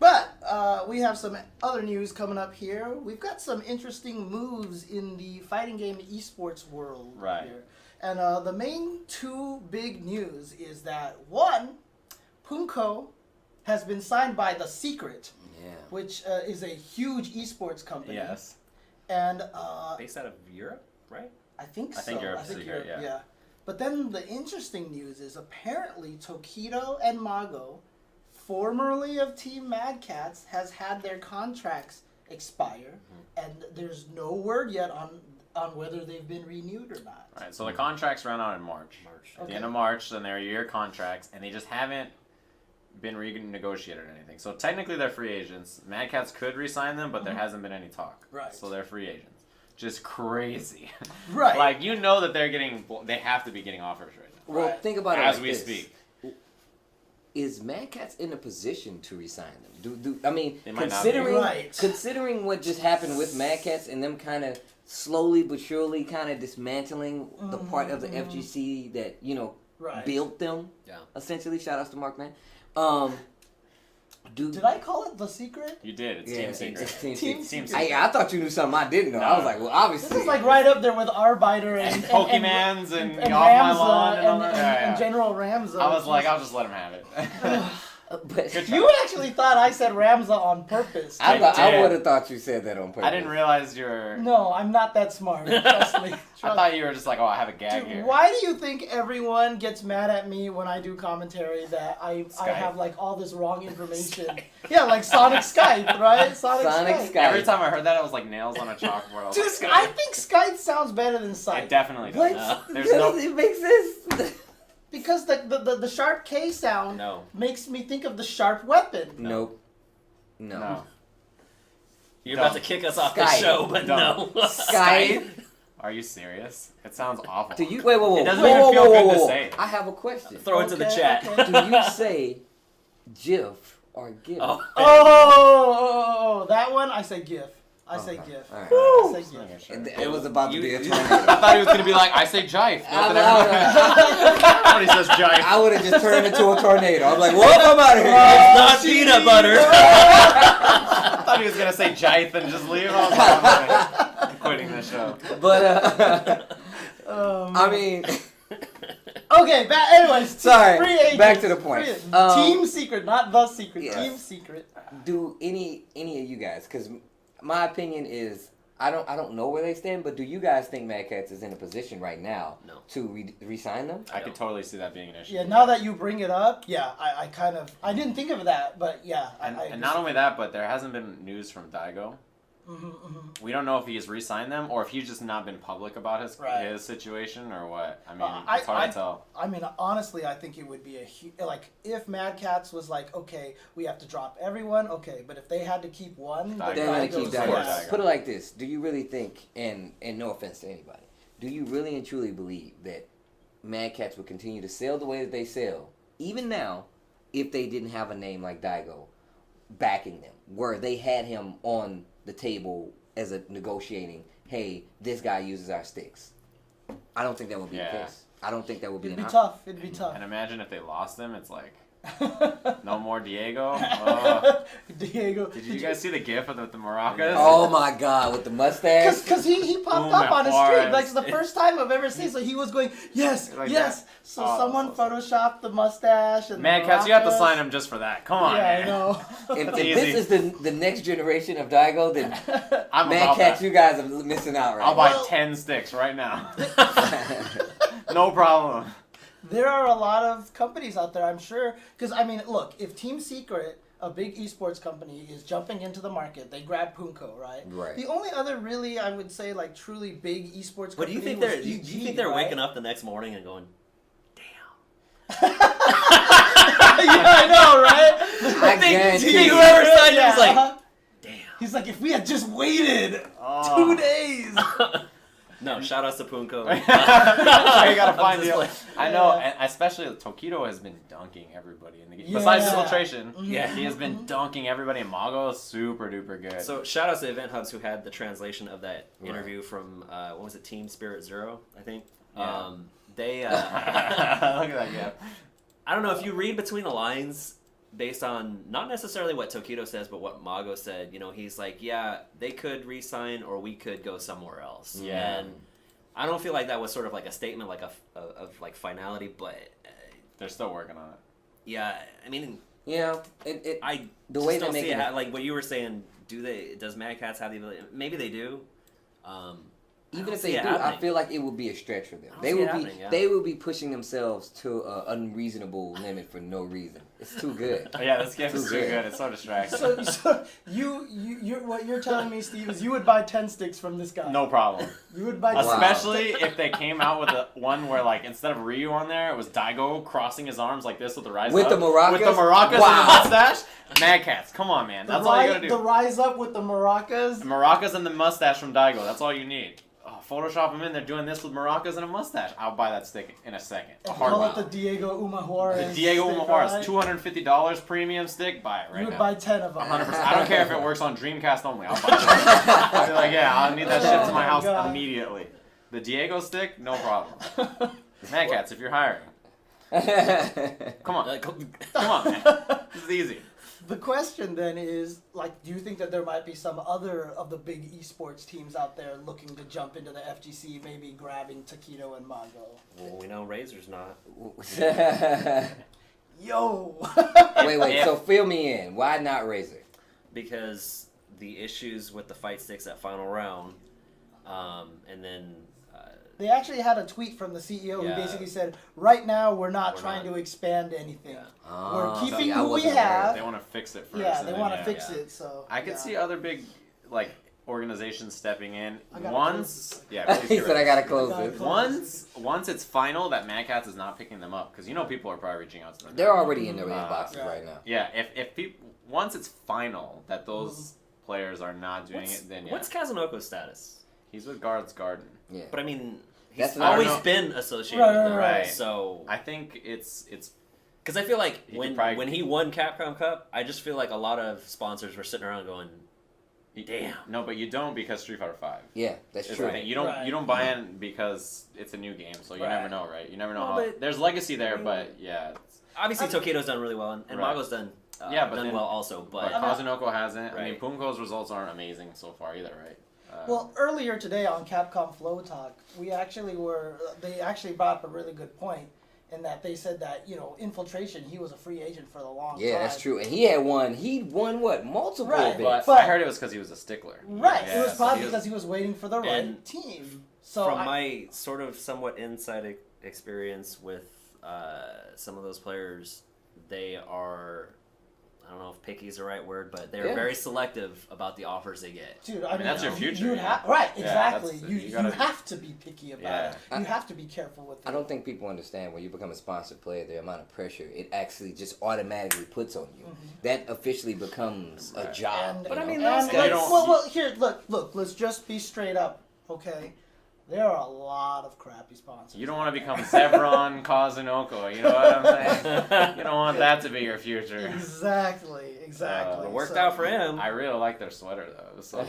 but we have some other news coming up here. We've got some interesting moves in the fighting game esports world Right. here. And the main two big news is that one, Punko has been signed by The Secret, Yeah. which is a huge esports company. Yes. And Based out of Europe, right? I think so. I think Europe's Secret, Europe, yeah. But then the interesting news is apparently Tokido and Mago, formerly of Team Mad Cats, has had their contracts expire, and there's no word yet on whether they've been renewed or not. Right, so the contracts run out in March. At the Okay. end of March, then they're year contracts, and they just haven't been renegotiated or anything. So technically they're free agents. Mad Cats could re-sign them, but there hasn't been any talk. Right. So they're free agents. Just crazy. Right. Like, you know that they have to be getting offers right now. Well, Right. think about it As like we this. speak. Is Mad Cats in a position to resign them? Do I mean, They might not be. considering Right. considering what just happened with Mad Cats and them kind of slowly but surely kind of dismantling the part of the FGC that Right. built them. Yeah. Essentially, shout outs to Mark, man. Did I call it The Secret? You did. It's Yeah, Team it's Secret. Team Team Secret. Secret. I thought you knew something I didn't know. I was like, well, obviously. This is like right up there with Arbiter and Pokemans and and Off My Ramza Lawn and all that. and Yeah. General Ramza. I was like, I'll just let him have it. But Good You actually thought I said Ramza on purpose. I did. would have thought you said that on purpose. I didn't realize you were... No, I'm not that smart. Trust me. I thought you were just like, oh, I have a gag Dude, here. why do you think everyone gets mad at me when I do commentary that I Skype. have like all this wrong information? Yeah, like Sonic Skype, right? Sonic Skype. Every time I heard that, it was like nails on a chalkboard. I was Dude, like, I think Skype sounds better than Sight. it definitely does. What? There's no... It makes sense. Because the sharp K sound No. makes me think of the sharp weapon. Nope. No. No. You're Dumb. about to kick us off the Skype. show, but Dumb. no. Skype. Are you serious? It sounds awful. Do you wait? Whoa! It doesn't whoa, even whoa, feel whoa, good whoa, to whoa. say. I have a question. Throw it to the Okay, chat. okay. Do you say GIF or GIF? Oh. Oh, that one I say GIF. I say Okay. GIF. All right. I say Okay, GIF. sure. It was about to be a I tornado. thought he was going to be like, I say jive. When he says jive. I would have just turned into a tornado. I'm like, whoa, I'm out of here. It's not peanut butter. I thought he was going to say jive and just leave. I was like, I'm quitting this show. But I mean, Okay, anyways. Sorry, Free agents. back to the point. Free agents. Team Secret, not The Secret. Yes. Team Secret. do any of you guys? Because my opinion is I don't know where they stand, but do you guys think Mad Cats is in a position right now No. to re-sign them? I could totally see that being an issue. Yeah, now that you bring it up, yeah, I didn't think of that, but yeah. And not only that, but there hasn't been news from Daigo. We don't know if he's re-signed them or if he's just not been public about his Right. his situation or what. I mean, I- it's hard to tell. I mean, honestly, I think it would be like if Mad Cats was like, okay, we have to drop everyone, okay, but if they had to keep one, Daigo. They're gonna keep Daigo's Daigo. first. Put it like this: do you really think, and no offense to anybody, do you really and truly believe that Mad Cats would continue to sell the way that they sell, even now, if they didn't have a name like Daigo backing them, where they had him on the table as a negotiating, hey, this guy uses our sticks? I don't think that would be the Yeah. case. I don't think that would be it'd an be option. tough. It'd be tough. And imagine if they lost them, it's like No more Diego. Diego. Did you guys see the gif of the maracas? Oh my God, with the mustache. Because he popped up on his stream. Like, it's the first time I've ever seen. So he was going, yes, like yes. That. So someone photoshopped the mustache and Mad Cats, you have to sign him just for that. Come on, man. I know. If this is the next generation of Daigo, then I'm Mad Cats, you guys are missing out right I'll buy 10 sticks right now. No problem. There are a lot of companies out there, I'm sure. Because, I mean, look, if Team Secret, a big esports company, is jumping into the market, they grab Punko, right? Right. The only other really, I would say, like, truly big esports company But do you think they're waking up the next morning and going, damn? Yeah, I know, right? I guarantee whoever signed him was like, damn. He's like, if we had just waited 2 days. No, shout outs to Punko. You gotta find the. I know, Yeah. and especially Tokido has been dunking everybody in the game. Yeah. Besides Infiltration, Yeah. he has been dunking everybody. And Mago is super duper good. So shout outs to Event Hubs who had the translation of that interview from what was it, Team Spirit Zero, I think. Yeah. They look at that, yeah. I don't know if you read between the lines based on not necessarily what Tokido says, but what Mago said. You know, he's like, yeah, they could re-sign or we could go somewhere else. Yeah. And I don't feel like that was sort of like a statement like of like finality, but They're still working on it. yeah, I mean, Yeah, I the just way don't they're see making it. Like what you were saying, does Mad Cats have the ability? Maybe they do. even if they do, I feel like it would be a stretch for them. They will be pushing themselves to an unreasonable limit for no reason. It's too good. Oh, yeah, this game is too good. It's so distracting. So what you're telling me, Steve, is you would buy 10 sticks from this guy. No problem. You would buy. Especially if they came out with a one where, like, instead of Ryu on there, it was Daigo crossing his arms like this with the rise With up. the maracas? With the maracas Wow. and the mustache. Mad Cats, come on, man. That's all you gotta do. The rise up with the maracas. The maracas and the mustache from Daigo. That's all you need. Oh, Photoshop them in. They're doing this with maracas and a mustache. I'll buy that stick in a second. A hard Call it one. the Diego Umajuarez. The Diego stick, Umajuarez, right? $250 premium stick. Buy it right You would now. buy 10 of them. 100%. I don't care if it works on Dreamcast only. I'll buy it. I'll be like, yeah, I'll need that shit to my house God. immediately. The Diego stick, no problem. Mad Cats, if you're hiring, come on, come on, man. This is easy. The question then is, like, do you think that there might be some other of the big esports teams out there looking to jump into the FGC, maybe grabbing Taquito and Mago? Well, we know Razor's not. Yo! Wait, so fill me in. Why not Razor? Because the issues with the fight sticks at final round, and then They actually had a tweet from the CEO who Yeah. basically said, right now we're not We're trying not. to expand anything. Yeah. We're keeping see, I who we wasn't aware of have. They want to fix it first. Yeah, and they then, want to yeah. fix Yeah. it, so. I could yeah. see other big, like, organizations stepping in. I gotta Once, yeah, please He get said rid I of gotta it. close this. Once it's final that Mad Cats is not picking them up, because you know people are probably reaching out to them. They're already in their inboxes right. right now. Yeah, if people once it's final that those players are not doing it, then yeah. What's Kazunoko's status? He's with Guards Garden. Yeah. But I mean, That's he's not- always I don't know. been associated with them, Right. So I think it's because I feel like He could probably- when he won Capcom Cup, I just feel like a lot of sponsors were sitting around going, "Damn." no, but you don't because Street Fighter V. Yeah, that's Is true. the thing. You don't buy in because it's a new game, so you never know, right? You never know Well, how. but- There's legacy there, but yeah. Obviously, Tokido's done really well, and Right. Mago's done Yeah, but done then- well also. But But Kazunoko hasn't. I mean, Right. Punko's results aren't amazing so far either, right? Well, earlier today on Capcom Flow Talk, they actually brought up a really good point in that they said that, Infiltration, he was a free agent for a long time. Yeah, that's true. And he won what? Multiple Right, events. but I heard it was because he was a stickler. Right, Yeah, it was so probably he because he was waiting for the right And team. So from my sort of somewhat inside experience with some of those players, they are, I don't know if picky is the right word, but they're Yeah. very selective about the offers they get. Dude, I mean, mean, that's your future, You'd yeah. right, Yeah, exactly. that's- you you gotta- have to be picky about it. Yeah. You have to be careful with it. I don't think people understand when you become a sponsored player, the amount of pressure it actually just automatically puts on you. That officially becomes a job. And, But I you know? mean, and those guys- well, here, look. Let's just be straight up, okay? There are a lot of crappy sponsors. You don't want to become Zevron Kazunoko. You know what I'm saying? You don't want that to be your future. Exactly. It worked out for him. I really like their sweater though. It was so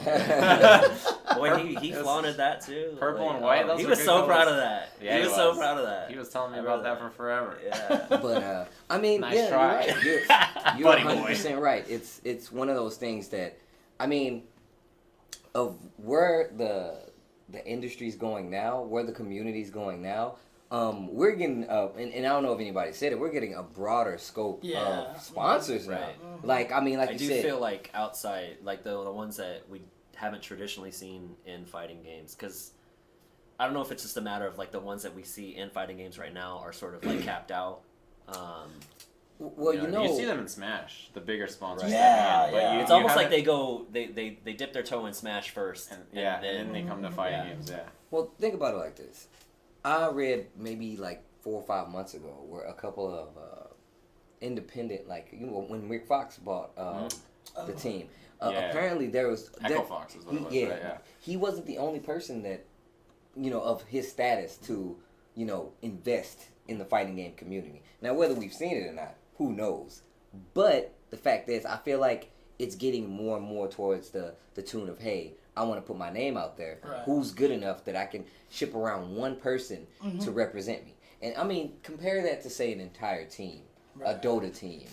Boy, he flaunted that too. Purple and white. Those he were was good so colors. proud of that. Yeah, he was so proud of that. He was telling me about that for forever. Yeah. But I mean, Nice yeah, try. you're right. You're Buddy 100% right. It's one of those things that, I mean, of where the industry's going now, where the community's going now. We're getting and I don't know if anybody said it. We're getting a broader scope of sponsors now. Right. Like I mean, like I you do said, feel like outside, like the ones that we haven't traditionally seen in fighting games, because I don't know if it's just a matter of like the ones that we see in fighting games right now are sort of like capped out. well, you know, you see them in Smash, the bigger sponsors. Yeah, but yeah. It's almost like they dip their toe in Smash first, and then they come to fighting games. Yeah. Well, think about it like this. I read maybe like 4 or 5 months ago where a couple of independent, like when Rick Fox bought the team. Apparently there was Echo Fox is what it was, right? Yeah. He wasn't the only person that of his status to invest in the fighting game community. Now whether we've seen it or not, who knows? But the fact is, I feel like it's getting more and more towards the tune of, hey, I want to put my name out there. Right. Who's good enough that I can ship around one person to represent me? And I mean, compare that to say an entire team, a Dota team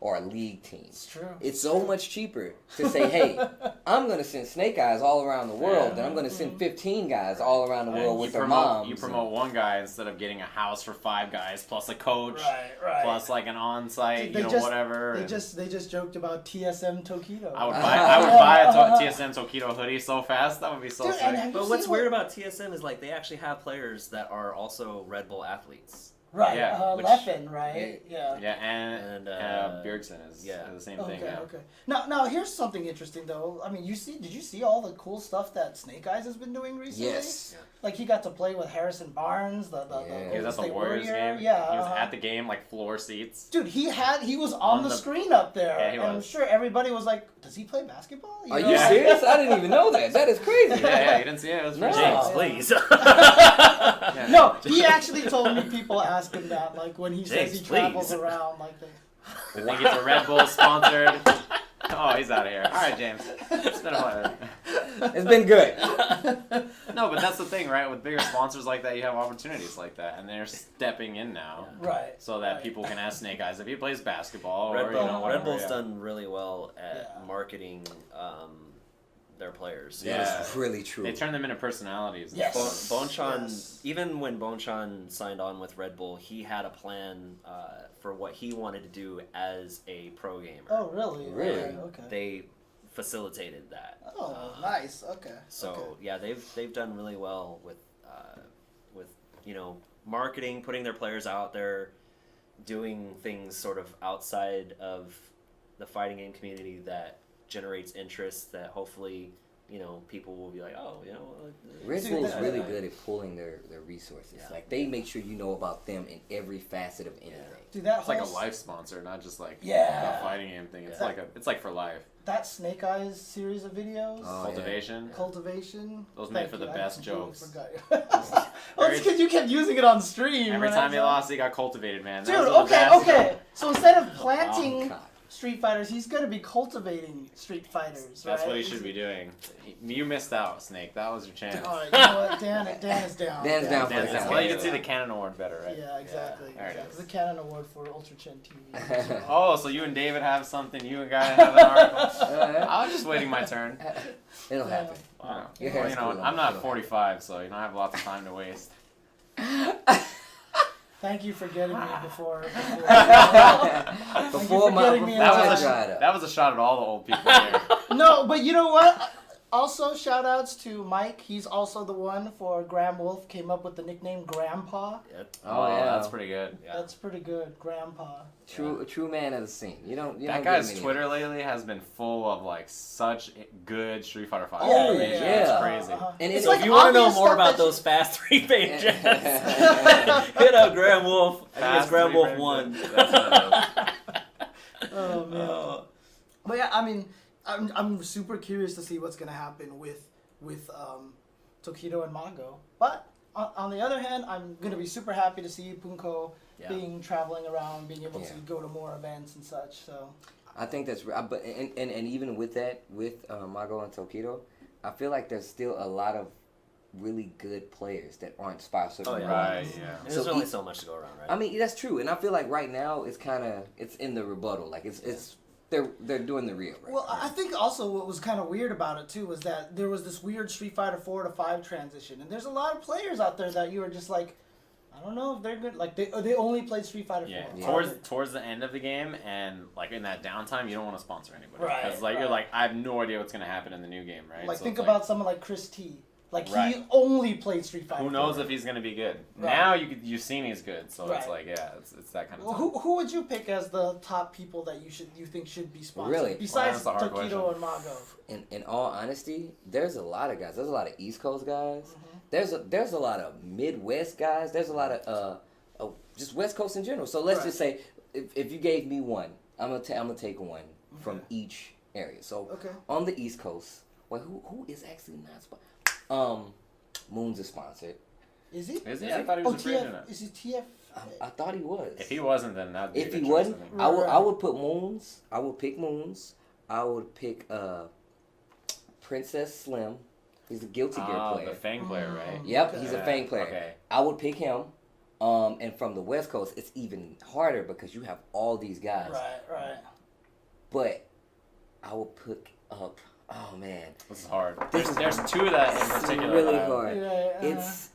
or a league team. It's true. It's so much cheaper to say, hey, I'm going to send Snake Eyes all around the world, and I'm going to send 15 guys all around the world with their moms. You promote one guy instead of getting a house for 5 guys plus a coach, right. plus like an on-site, whatever. They just joked about TSM Tokido. I would buy a TSM Tokido hoodie so fast. That would be so sick. But what's weird about TSM is like they actually have players that are also Red Bull athletes. Right, Yeah. Leffen, right? Yeah. Yeah, and Bjergsen is the same thing. Yeah. Okay. Now here's something interesting though. I mean, did you see all the cool stuff that Snake Eyes has been doing recently? Yes. Yeah. Like he got to play with Harrison Barnes, the He was at the Warriors game. Yeah. He was at the game, like floor seats. Dude, he was on the screen up there. Yeah, he was. And I'm sure everybody was like, does he play basketball? Are you serious? I didn't even know that. That is crazy. Yeah, you didn't see it. It was pretty James, sick. please. Yeah. No, he actually told me people ask him that, like when he says he James, travels please. around, like I think it's a Red Bull sponsored. Oh, he's out of here. All right, James. It's been a while. It's been good. No, but that's the thing, right? With bigger sponsors like that, you have opportunities like that, and they're stepping in now, right, so that people can ask Snake Eyes if he plays basketball Red or Bull, Red Bull's yeah. done really well at marketing their players. That is really true. They turn them into personalities. Yes. Bonchan, even when Bonchan signed on with Red Bull, he had a plan for what he wanted to do as a pro gamer. Oh, really? Really? Okay. They facilitated that. Oh, nice. Okay. So yeah, they've done really well with marketing, putting their players out there, doing things sort of outside of the fighting game community that generates interest that hopefully people will be like, oh, Red Bull's really good at pulling their resources. Yeah. Like they make sure you know about them in every facet of anything. Dude, It's like a life sponsor, not just like a fighting game thing. It's it's like for life. That Snake Eyes series of videos. Cultivation. Cultivation. Those made for the best jokes. Well, it's because you kept using it on stream. Every right? time he lost, he got cultivated, man. Dude, Those are the best. okay. So instead of planting God. Street Fighters, he's gonna be cultivating Street Fighters. That's right? what he should be doing. You missed out, Snake. That was your chance. All right, you know what? Dan is down. Dan's down for Dan's this. down. Well, you can see the Cannon Award better, right? Yeah, exactly. There it Exactly. is. The Cannon Award for UltraChenTV. Oh, so you and David have something. You and Guy have an article. I was just waiting my turn. It'll happen. Wow. Your Well, hair's cool, I'm not it'll 45, so I have lots of time to waste. Thank you for getting me before Before my getting me in before I touch. dried up. That was a shot at all the old people here. No, but you know what? Also, shout outs to Mike. He's also the one for Graham Wolf came up with the nickname Grandpa. Oh yeah, that's pretty good. Yeah. That's pretty good, Grandpa. a true man of the scene. You don't. That guy's Twitter lately has been full of like such good Street Fighter 5 Oh, information. yeah. It's crazy. And It's So like if you want to know obvious more stuff about that those fast 3 pages, hit up Graham Wolf. I think it's Graham Wolf 1. That's what it is. Oh man. But yeah, I mean, I'm super curious to see what's gonna happen with Tokido and Mago. But on the other hand, I'm gonna be super happy to see Punko being traveling around, being able to go to more events and such. So I think that's but and even with that, with Mago and Tokido, I feel like there's still a lot of really good players that aren't sponsored. Oh, yeah. Right, yeah. There's only so much to go around, right? I mean, that's true, and I feel like right now it's in the rebuttal. Like it's they're doing the real. Right? Well, I think also what was kind of weird about it too was that there was this weird Street Fighter 4 to 5 transition, and there's a lot of players out there that you were just like, I don't know if they're good. Like they only played Street Fighter 4. Yeah. Towards the end of the game and like in that downtime, you don't want to sponsor anybody, right? Because like you're like, I have no idea what's gonna happen in the new game, right? Like so think about someone like Chris T. Like he only played Street Fighter. Who knows 4. if he's gonna be good? Right. Now you've seen he's good, so it's like it's that kind of. Well, who would you pick as the top people that you think should be sponsored? Really? Besides Well, that's a hard Tokido and Mago. In all honesty, there's a lot of guys. There's a lot of East Coast guys. There's a lot of Midwest guys. There's a lot of just West Coast in general. So let's just say if you gave me one, I'm gonna take one from each area. So on the East Coast, well, who is actually not sponsored? Moon's is sponsored. Is he? Is he? I thought he was a free agent. Is he TF? I thought he was. If he wasn't, then that'd be if a good he choice, wasn't, I think. I would put Moons. I would pick Moons. I would pick Princess Slim. He's a Guilty Gear player. The Fang player, right? Yep, he's a Fang player. Okay. I would pick him. And from the West Coast, it's even harder because you have all these guys. Right. But I will pick up. Oh man, this is hard. There's two that in particular. It's really hard. It's.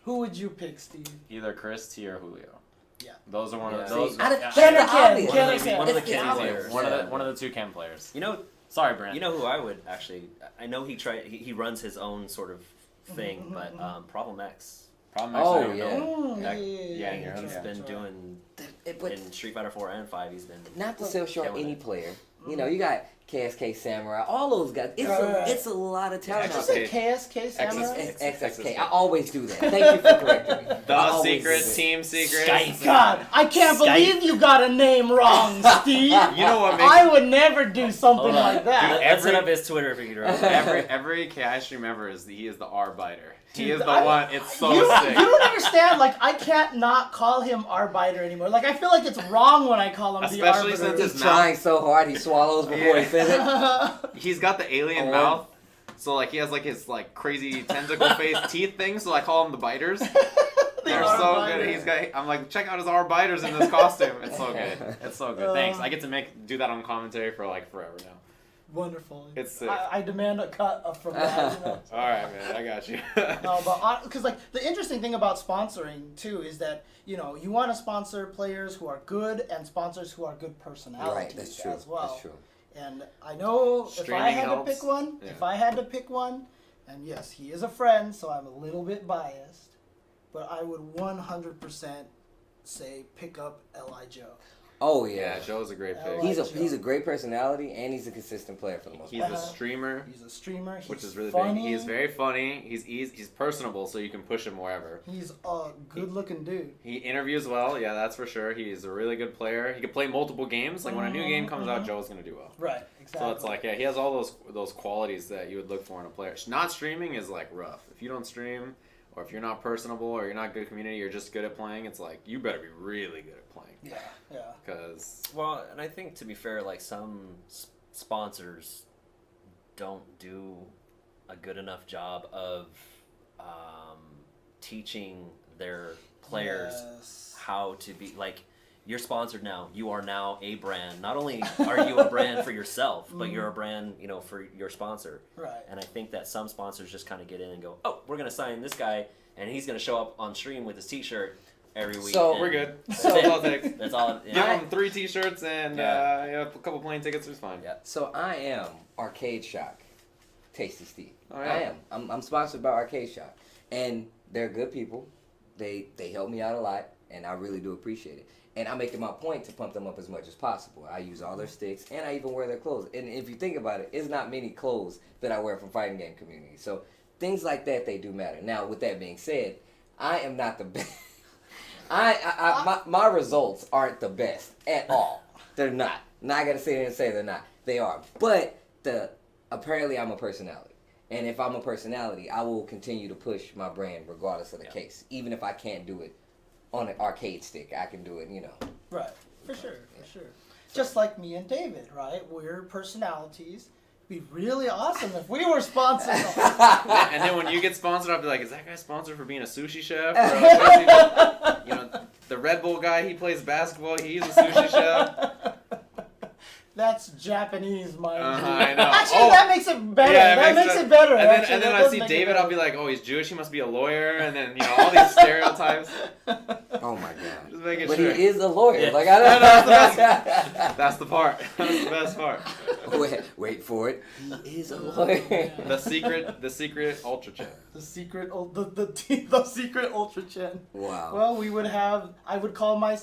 Who would you pick, Steve? Either Chris T or Julio. Yeah. Those are one of See, those. Ken One of the Ken players. One of the two Ken players. You know. Sorry, Brent. You know who I would actually? I know he runs his own sort of thing, but Problem X. Oh yeah. He's been doing in Street Fighter 4 and 5. He's been not to sell short any player. You know, you got KSK Samurai, all those guys. It's a lot of talent. Did you say KSK Samurai? XSK. I always do that. Thank you for correcting me. The secret, team secret. God, I can't believe you got a name wrong, Steve. You know what makes I would never do something like that. Dude, Let's set up his Twitter if you can remember. every KI stream ever he is the R biter. He is the one. It's so sick. You don't understand. Like I can't not call him Arbiter anymore. Like I feel like it's wrong when I call him the Arbiter. Especially since He's trying so hard, he swallows before he says it. He's got the alien mouth, so like he has like his like crazy tentacle face teeth thing. So I call him the biters. They're so good. I'm like, check out his R biters in this costume. It's so good. It's so good. Thanks. I get to do that on commentary for like forever now. Wonderful. It's sick. I demand a cut from that. You know? All right, man. I got you. No, but because like the interesting thing about sponsoring too is that you want to sponsor players who are good and sponsors who are good personalities. Right, that's true. As well. That's true. And I know if I had to pick one, and yes, he is a friend, so I'm a little bit biased, but I would 100% say pick up L.I. Joe. Oh yeah, Joe's a great pick. He's a great personality and he's a consistent player for the most part. He's a streamer. Which is really funny. big. He's very funny. He's personable, so you can push him wherever. He's a good-looking dude. He interviews well. Yeah, that's for sure. He's a really good player. He can play multiple games. Like when a new game comes out, Joe's gonna do well. Right. Exactly. So it's like he has all those qualities that you would look for in a player. Not streaming is like rough. If you don't stream, or if you're not personable, or you're not good community, you're just good at playing. It's like you better be really good at playing. Yeah. Because and I think to be fair, like some sponsors don't do a good enough job of teaching their players how to be like. You're sponsored now. You are now a brand. Not only are you a brand for yourself, but you're a brand, for your sponsor. Right. And I think that some sponsors just kind of get in and go, "Oh, we're gonna sign this guy, and he's gonna show up on stream with his T-shirt every week." So we're good. That's all it. I'll take. That's all. Give him 3 T-shirts and a couple plane tickets. It's fine. Yeah. So I am Arcade Shock, Tasty Steve. Oh, yeah. I am. I'm sponsored by Arcade Shock, and they're good people. They help me out a lot, and I really do appreciate it. And I make it my point to pump them up as much as possible. I use all their sticks, and I even wear their clothes. And if you think about it, it's not many clothes that I wear from fighting game community. So things like that, they do matter. Now, with that being said, I am not the best. My results aren't the best at all. They're not. Now I got to sit here and say they're not. They are. But apparently I'm a personality. And if I'm a personality, I will continue to push my brand regardless of the case. Even if I can't do it on an arcade stick, I can do it, Right. For sure. Just like me and David, right? We're personalities. It'd be really awesome if we were sponsored. And then when you get sponsored, I'll be like, is that guy sponsored for being a sushi chef? Or like, what is he, the Red Bull guy, he plays basketball, he's a sushi chef. That's Japanese, mind you. I know. Actually, that makes it better. Yeah, that makes it better. And then I see David, I'll be like, oh, he's Jewish, he must be a lawyer, and then all these stereotype. Oh my god! Just making but sure. he is a lawyer. Yeah. Like I don't. That's the part. That's the best part. Wait for it. He is a lawyer. The secret UltraChen. The secret UltraChen. Wow. Well,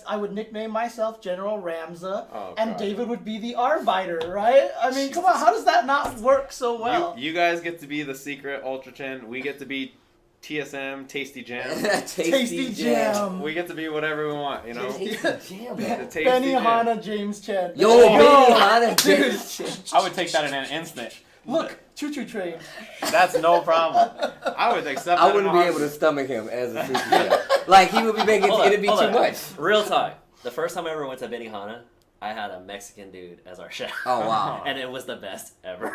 I would nickname myself General Ramza, and God. David would be the Arbiter, right? I mean, come on, how does that not work so well? You guys get to be the secret UltraChen. We get to be TSM, Tasty Jam. Tasty Jam. We get to be whatever we want, Tasty Jam. The Tasty Benny Jam. Hanna, James Chen. Yo, Benny Hanna, James Chen. I would take that in an instant. Look, choo-choo train. That's no problem. I would accept that. I wouldn't be able to stomach him as a sushi chef. Like he would be making it'd be too much. Real talk. The first time I ever went to Benny Hanna, I had a Mexican dude as our chef. Oh wow! And it was the best ever.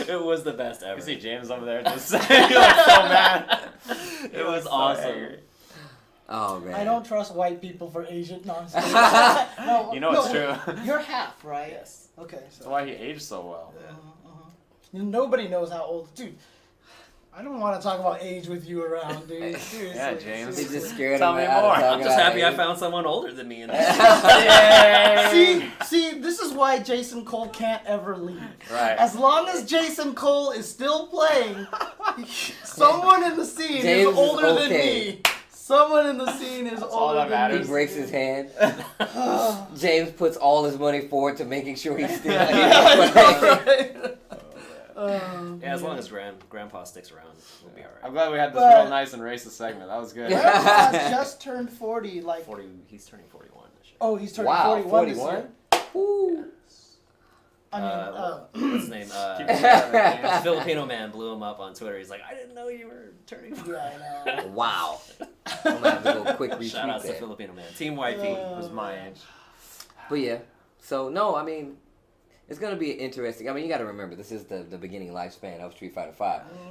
It was the best ever. You see James over there just you're like so mad. It was awesome. Oh man! I don't trust white people for Asian nonsense. You know it's true. You're half, right? Yes. Okay. That's So. why he aged so well. Nobody knows how old, dude. I don't want to talk about age with you around, dude. Seriously. Yeah, James. He's just scared Tell of me out more. of I'm just happy I age. found someone older than me in this. See, this is why Jason Cole can't ever leave. Right. As long as Jason Cole is still playing, someone in the scene James is is older than okay. me. Someone in the scene is all older that than me. He matters. breaks his hand. James puts all his money forward to making sure he's still. Yeah, as long as Grandpa sticks around, we'll be alright. I'm glad we had this But- real nice and racist segment. That was good. Grandpa just turned 40. Like, 40. He's turning 41 this year. oh, he's turning Wow, 41 this year. 41? I mean, What's his name? Keep it together, Filipino man blew him up on Twitter. He's like, I didn't know you were turning 40. yeah, I know. Wow. I'm gonna have to go quick retweet Shout out to that. Filipino man. Team YP. It was my age. But yeah, so no, I mean, it's gonna be interesting. I mean, you got to remember this is the beginning lifespan of Street Fighter V,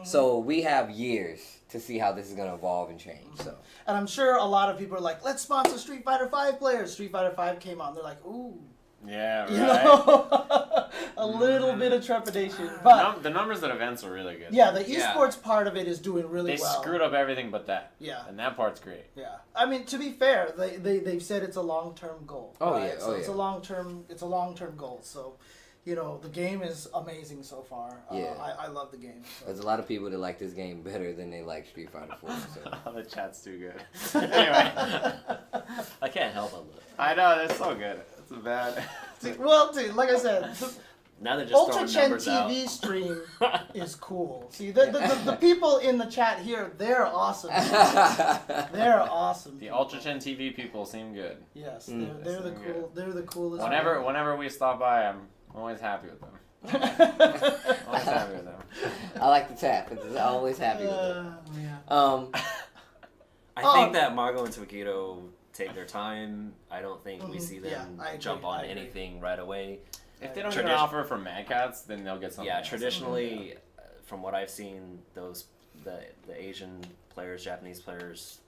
so we have years to see how this is gonna evolve and change. So And I'm sure a lot of people are like, let's sponsor Street Fighter V players. Street Fighter V came out, and they're like, ooh. Yeah, right. You know? A little bit of trepidation. But, The numbers at events were really good. yeah, the Yeah. esports part of it is doing really They well. screwed up everything but that. Yeah. And that part's great. Yeah, I mean, to be fair, they've said it's a long-term goal. Oh, right? yeah, So oh, it's yeah. a long-term goal. So, the game is amazing so far. Yeah. I love the game. So. there's a lot of people that like this game better than they like Street Fighter 4. So. The chat's too good. Anyway. I can't help but look. I know, they're so good. It's a bad. Well, dude, like I said, the Now they're just throwing UltraChen numbers out. TV stream is cool. See, the people in the chat here, they're awesome. They're awesome. The people. UltraChen TV people seem good. Yes, Mm. they're the That's cool. good. They're the coolest. Whenever we stop by, I'm always happy with them. Always happy with them. I like the tap. It's always happy with it. Yeah. I think that Margo and Takedo take their time. I don't think we Mhm. see them Yeah, I agree, jump I on agree. anything right away. If they don't get an Tradi- offer from Mad Cats, then they'll get something. Yeah, else. traditionally, from what I've seen, the Asian players, Japanese players,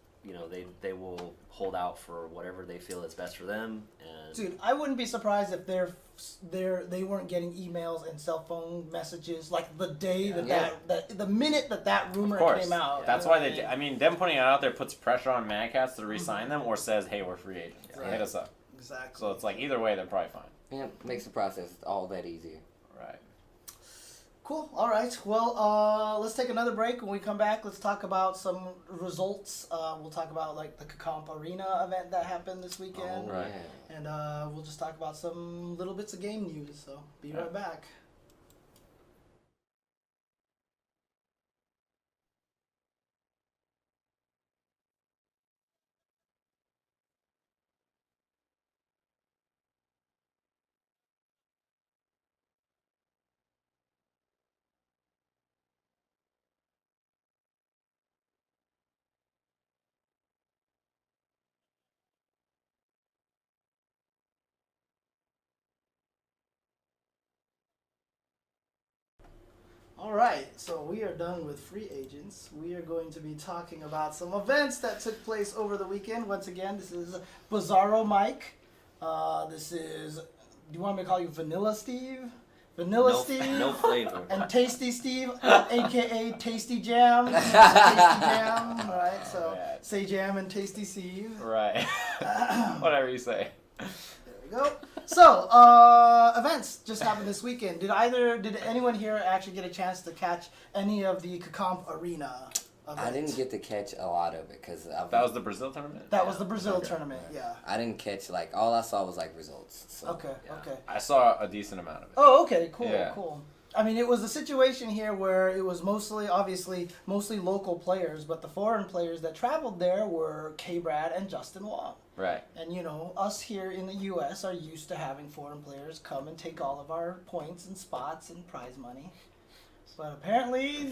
they will hold out for whatever they feel is best for them. And Dude, I wouldn't be surprised if they weren't getting emails and cell phone messages like the day the minute that rumor Of course. came out. That's you know why what they. I I mean, them putting it out there puts pressure on Mad Cats to re-sign them, or says, "Hey, we're free agents. Right. Hit us up." mean? Exactly. So it's like either way, they're probably fine. Yeah, makes the process all that easier. Right. Cool. All right. Well, let's take another break. When we come back, let's talk about some results. We'll talk about like the Cacomp Arena event that happened this weekend, Oh, Right. yeah. and we'll just talk about some little bits of game news. So be right back. All right, so we are done with free agents. We are going to be talking about some events that took place over the weekend. Once again, this is Bizarro Mike. This is, do you want me to call you Vanilla Steve? Steve. No flavor. And Tasty Steve, a.k.a. Tasty Jam. Tasty Jam, all right? So, Sajam and Tasty Steve. Right. Whatever you say. There we go. So, events just happened this weekend. Did anyone here actually get a chance to catch any of the Cacomp Arena events? I didn't get to catch a lot of it because that was the Brazil tournament. That was the Brazil tournament. Yeah. I didn't catch all I saw was results. So. Okay. I saw a decent amount of it. Oh, okay, cool, Yeah. cool. I mean, it was a situation here where it was mostly local players, but the foreign players that traveled there were K-Brad and Justin Wong. Right. And, us here in the U.S. are used to having foreign players come and take all of our points and spots and prize money. But apparently,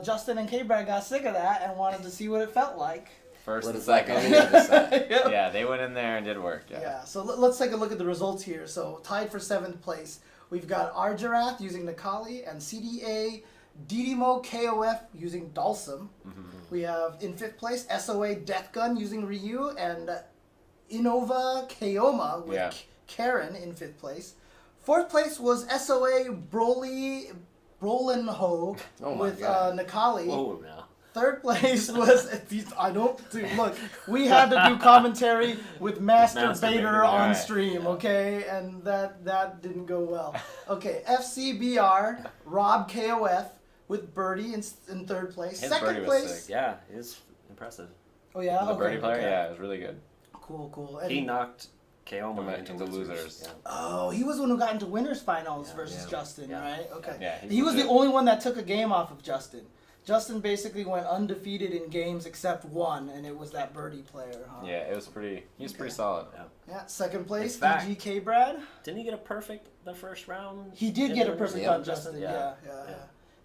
Justin and K-Brad got sick of that and wanted to see what it felt like. First and it's like second. on the other side. Yeah, they went in there and did work. Yeah, so let's take a look at the results here. So, tied for 7th place, we've got Arjarath using Nakali and CDA Didimo KOF using Dalsum. Mm-hmm. We have in 5th place SOA Death Gun using Ryu and Innova Keoma with Karen in 5th place. 4th place was SOA Brolinho with Nakali. Whoa, now. 3rd place was look. We had to do commentary with Master Bader on stream, okay, and that didn't go well. Okay, FCBR Rob KOF with Birdie in 3rd place. His 2nd birdie was place. sick. Yeah, it's impressive. Oh yeah, The okay, birdie player, okay. yeah, it was really good. Cool. He knocked Keoma into losers. Yeah. Oh, he was the one who got into winners finals versus yeah. Justin, Yeah. right? Okay. Yeah, he was the legit. only one that took a game off of Justin. Justin basically went undefeated in games except one, and it was that birdie player. Huh? Yeah, it was pretty. He was pretty solid. Yeah. 2nd place, In fact- EGK Brad. Didn't he get a perfect the first round? He did get a perfect Yeah. on Justin. Yeah. Yeah.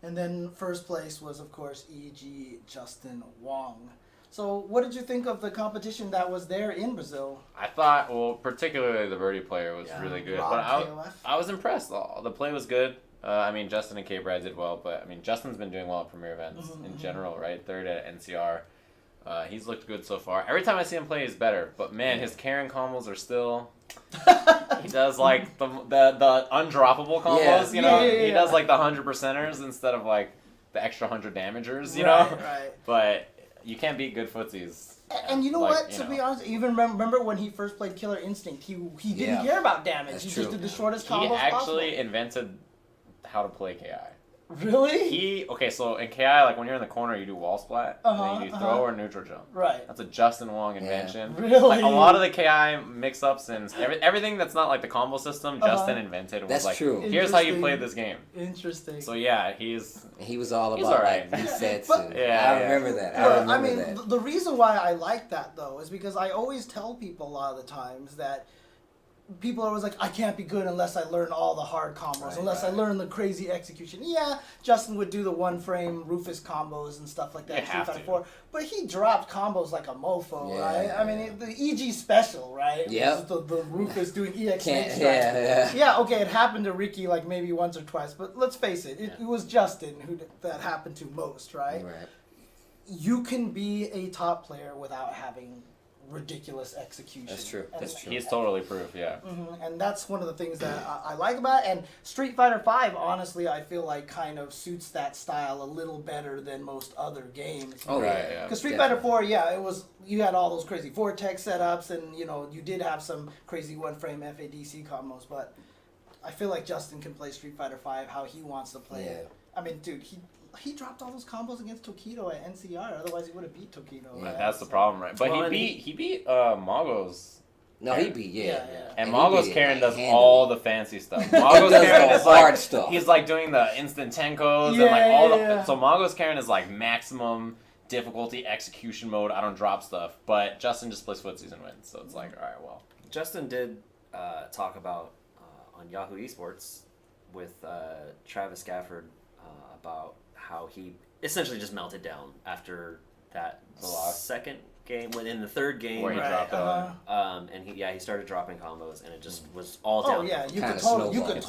And then 1st place was of course EG Justin Wong. So, what did you think of the competition that was there in Brazil? I thought, particularly the birdie player was Yeah. really good. Rob But KOF. I was impressed. The play was good. Justin and K-Brad did well, but Justin's been doing well at premier events in general, right? 3rd at NCR. He's looked good so far. Every time I see him play, he's better. But man, his Karen combos are still. He does like the undroppable combos, He does like the 100%ers instead of like the extra 100 damagers, you know. Right. But you can't beat good footsies. And you know Like, what? you To know. be honest, even remember when he first played Killer Instinct, he didn't Yeah. care about damage. That's He true. just did the shortest He combos actually invented how to play KI. possible. Really? So in KI, like when you're in the corner, you do wall splat, and then you do throw or neutral jump. Right. That's a Justin Wong invention. Really? Like a lot of the KI mix-ups and everything that's not like the combo system, Justin invented. Was That's like, true. Here's how you Interesting. play this game. Interesting. So yeah, he's He was all He's about alright. resets. But- and Yeah, I remember that. I Well, remember mean, that. the reason why I like that though is because I always tell people a lot of the times that people are always like, I can't be good unless I learn all the hard combos, unless I learn the crazy execution. Yeah, Justin would do the one frame Rufus combos and stuff like that. You have Street Fighter to. 4, but he dropped combos like a mofo, Yeah, right? I mean, the EG special, right? Yep. The Rufus doing EX Can't, strikes. yeah. Yeah, okay, it happened to Ricky like maybe once or twice, but let's face it, it was Justin that happened to most, right? Right. You can be a top player without having ridiculous execution. That's true. And- That's true. he's totally proof. Yeah. And that's one of the things that I like about it. And Street Fighter V, honestly, I feel like kind of suits that style a little better than most other games. Oh, Right, yeah. yeah. Because Street Definitely. Fighter 4, yeah, it was, you had all those crazy vortex setups, and you did have some crazy one frame FADC combos, but I feel like Justin can play Street Fighter 5 how he wants to play it. I mean, dude, he dropped all those combos against Tokido at NCR. Otherwise, he would have beat Tokido. Yeah, right? That's the problem, right? But Well, he beat Mogos. No, he beat, Yeah. And he Mogos beat it, Karen like, does handily. all the fancy stuff. He Mogos does Karen the is hard like stuff. he's like doing the instant tenkos and Yeah, like all yeah. the. So Mogos Karen is like maximum difficulty execution mode. I don't drop stuff, but Justin just plays footsies and wins. So it's like, all right, well. Justin did talk about on Yahoo Esports with Travis Gafford about how he essentially just melted down after that The loss. second game, within the third game, Where he dropped and he started dropping combos, and it just was all Oh down. yeah, you Kinda could snowballed. totally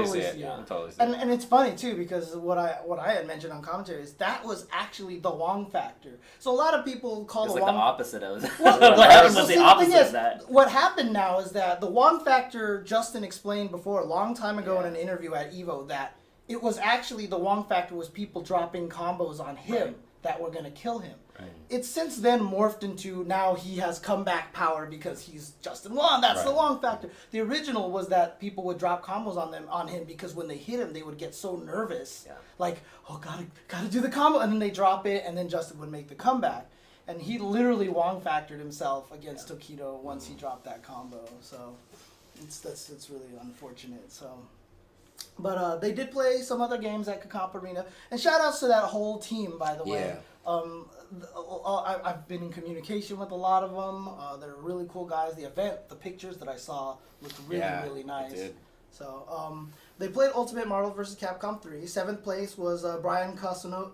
see it. see You it. can totally see And it's funny too because what I had mentioned on commentary is that was actually the Wong factor. So a lot of people call It's the like Wong the opposite of Well, what happened was see, the thing opposite is, of that. What happened now is that the Wong factor, Justin explained before a long time ago in an interview at Evo that it was actually the Wong factor was people dropping combos on him that were going to kill him. Right. It's since then morphed into now he has comeback power because he's Justin Wong. That's the Wong factor. The original was that people would drop combos on him because when they hit him, they would get so nervous, like, oh, gotta do the combo, and then they drop it, and then Justin would make the comeback. And he literally Wong factored himself against Tokido once he dropped that combo. So it's really unfortunate. So. But they did play some other games at Cacomp Arena, and shout outs to that whole team, by the way. I've been in communication with a lot of them. They're really cool guys. The event, the pictures that I saw looked really nice. It did. So they played Ultimate Marvel vs. Capcom 3. 7th place was Brian Kasugano,